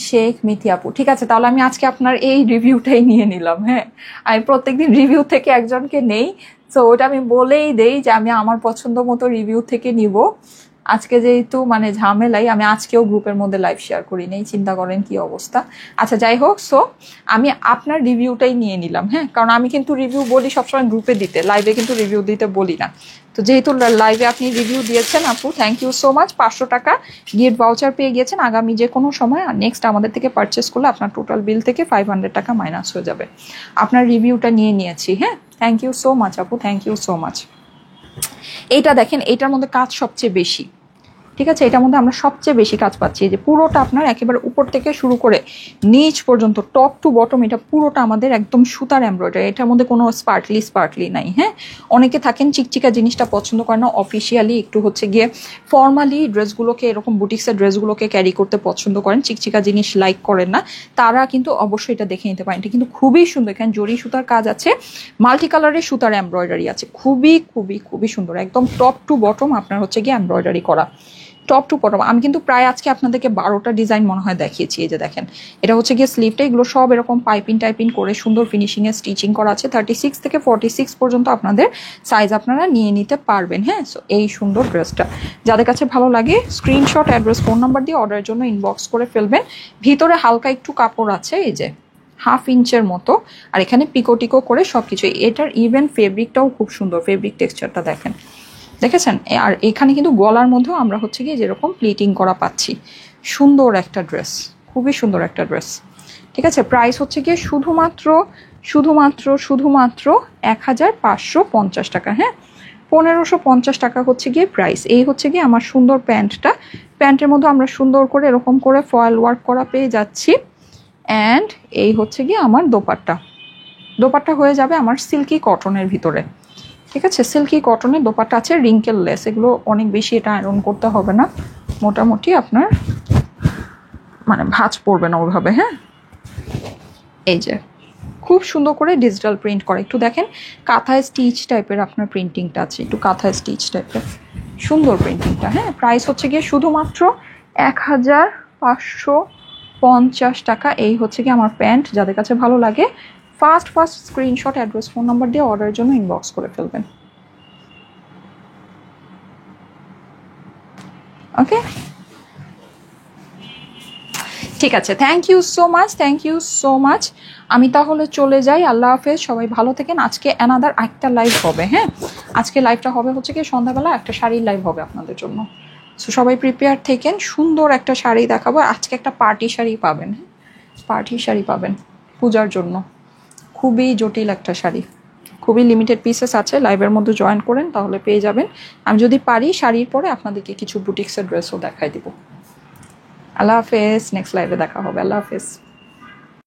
শেখ মিথি আপু। ঠিক আছে, তাহলে আমি আজকে আপনার এই রিভিউটাই নিয়ে নিলাম। হ্যাঁ, আমি প্রত্যেকদিন রিভিউ থেকে একজনকে নেই, সো ওটা আমি বলেই দেই যে আমি আমার পছন্দ মতো রিভিউ থেকে নিব। আজকে যেহেতু মানে ঝামেলাই, আমি আজকেও গ্রুপের মধ্যে লাইভ শেয়ার করি নেই, চিন্তা করেন কি অবস্থা। আচ্ছা যাই হোক, সো আমি আপনার রিভিউটাই নিয়ে নিলাম। হ্যাঁ, কারণ আমি কিন্তু রিভিউ বলি সবসময় গ্রুপে দিতে, লাইভে কিন্তু রিভিউ দিতে বলি না। তো যেহেতু লাইভে আপনি রিভিউ দিয়েছেন আপু, থ্যাংক ইউ সো মাচ। 500 টাকা গিফট ভাউচার পেয়ে গিয়েছেন। আগামী যে কোনো সময় নেক্সট আমাদের থেকে পারচেস করলে আপনার টোটাল বিল থেকে 500 টাকা মাইনাস হয়ে যাবে। আপনার রিভিউটা নিয়ে নিয়েছি। হ্যাঁ, থ্যাংক ইউ সো মাচ আপু, থ্যাংক ইউ সো মাচ। এইটা দেখেন, এইটার মধ্যে কাজ সবচেয়ে বেশি। ঠিক আছে, এটার মধ্যে আমরা সবচেয়ে বেশি কাজ পাচ্ছি। যে পুরোটা আপনার একেবারে উপর থেকে শুরু করে নিচ পর্যন্ত, টপ টু বটম, এটা পুরোটা আমাদের একদম সুতার এমব্রয়ডারি। এটার মধ্যে কোনো স্পার্কলি নাই। হ্যাঁ, অনেকে থাকেন চিকচিকা জিনিসটা পছন্দ করে না, অফিসিয়ালি একটু হচ্ছে গিয়ে ফর্মালি ড্রেসগুলোকে, এরকম বুটিক্সের ড্রেসগুলোকে ক্যারি করতে পছন্দ করেন, চিকচিকা জিনিস লাইক করেন না, তারা কিন্তু অবশ্যই এটা দেখে নিতে পারেন। এটা কিন্তু খুবই সুন্দর, এখানে জরি সুতার কাজ আছে, মাল্টি কালারের সুতার এমব্রয়ডারি আছে, খুবই খুবই খুবই সুন্দর, একদম টপ টু বটম আপনার হচ্ছে গিয়ে এমব্রয়ডারি করা, টপ টু বটম। আমি কিন্তু প্রায় আজকে আপনাদেরকে 12টা ডিজাইন মনে হয় দেখিয়েছি। এই যে দেখেন, এটা হচ্ছে গিয়ে স্লিভটা, এগুলো সব এরকম টাইপিং করে সুন্দর ফিনিশিংয়ে স্টিচিং করা আছে। 36 থেকে 46 পর্যন্ত আপনাদের সাইজ আপনারা নিয়ে নিতে পারবেন। হ্যাঁ, সো এই সুন্দর ড্রেসটা যাদের কাছে ভালো লাগে স্ক্রিনশট অ্যাড্রেস ফোন নাম্বার দিয়ে অর্ডারের জন্য ইনবক্স করে ফেলবেন। ভিতরে হালকা একটু কাপড় আছে, এই যে 1/2 ইঞ্চের মতো, আর এখানে পিকো করে সবকিছু। এটার ইভেন ফেব্রিকটাও খুব সুন্দর, ফেব্রিক টেক্সচারটা দেখেন, দেখেছেন? আর এখানে কিন্তু গলার মধ্যেও আমরা হচ্ছে গিয়ে যেরকম প্লিটিং করা পাচ্ছি, সুন্দর একটা ড্রেস, খুবই সুন্দর একটা ড্রেস। ঠিক আছে, প্রাইস হচ্ছে গিয়ে শুধুমাত্র 1550 টাকা। হ্যাঁ, 1550 টাকা হচ্ছে গিয়ে প্রাইস। এই হচ্ছে গিয়ে আমার সুন্দর প্যান্টটা, প্যান্টের মধ্যে আমরা সুন্দর করে এরকম করে ফয়েল ওয়ার্ক করা পেয়ে যাচ্ছি। অ্যান্ড এই হচ্ছে গিয়ে আমার দোপাট্টা হয়ে যাবে আমার সিল্কি কটনের ভিতরে। ঠিক আছে, সিল্কি কটনের দোপাট্টা আছে, রিঙ্কেল লেস, এগুলো অনেক বেশি এটা আয়রন করতে হবে না, মোটামুটি আপনার মানে ভাঁজ পড়বে না ওইভাবে। হ্যাঁ, এই যে খুব সুন্দর করে ডিজিটাল প্রিন্ট করে, একটু দেখেন কাঁথায় স্টিচ টাইপের আপনার প্রিন্টিংটা আছে, একটু কাঁথায় স্টিচ টাইপের সুন্দর প্রিন্টিংটা। হ্যাঁ, প্রাইস হচ্ছে গিয়ে শুধুমাত্র 1550 টাকা। এই হচ্ছে কি আমার প্যান্ট। যাদের কাছে ভালো লাগে first screenshot, address, phone number দিয়ে অর্ডারের জন্য ইনবক্স করে ফেলবেন। ওকে, ঠিক আছে, থ্যাংক ইউ সো মাচ। আমি তাহলে চলে যাই, আল্লাহ হাফেজ, সবাই ভালো থাকেন। আজকে অ্যানাদার একটা লাইভ হবে। হ্যাঁ, আজকে লাইভটা হবে হচ্ছে কি সন্ধ্যাবেলা একটা শাড়ির লাইভ হবে আপনাদের জন্য। সো সবাই প্রিপেয়ার থেকেন, সুন্দর একটা শাড়ি দেখাবো আজকে। একটা পার্টি শাড়ি পাবেন, পার্টি শাড়ি পাবেন পূজার জন্য, খুবই জটিল একটা শাড়ি, খুবই লিমিটেড পিসেস আছে। লাইভের মধ্যে জয়েন করেন তাহলে পেয়ে যাবেন। আমি যদি পারি শাড়ির পরে আপনাদেরকে কিছু বুটিক্সের ড্রেসও দেখাই দিব। আল্লাহ হাফেজ, নেক্সট লাইভে দেখা হবে। আল্লাহ হাফেজ।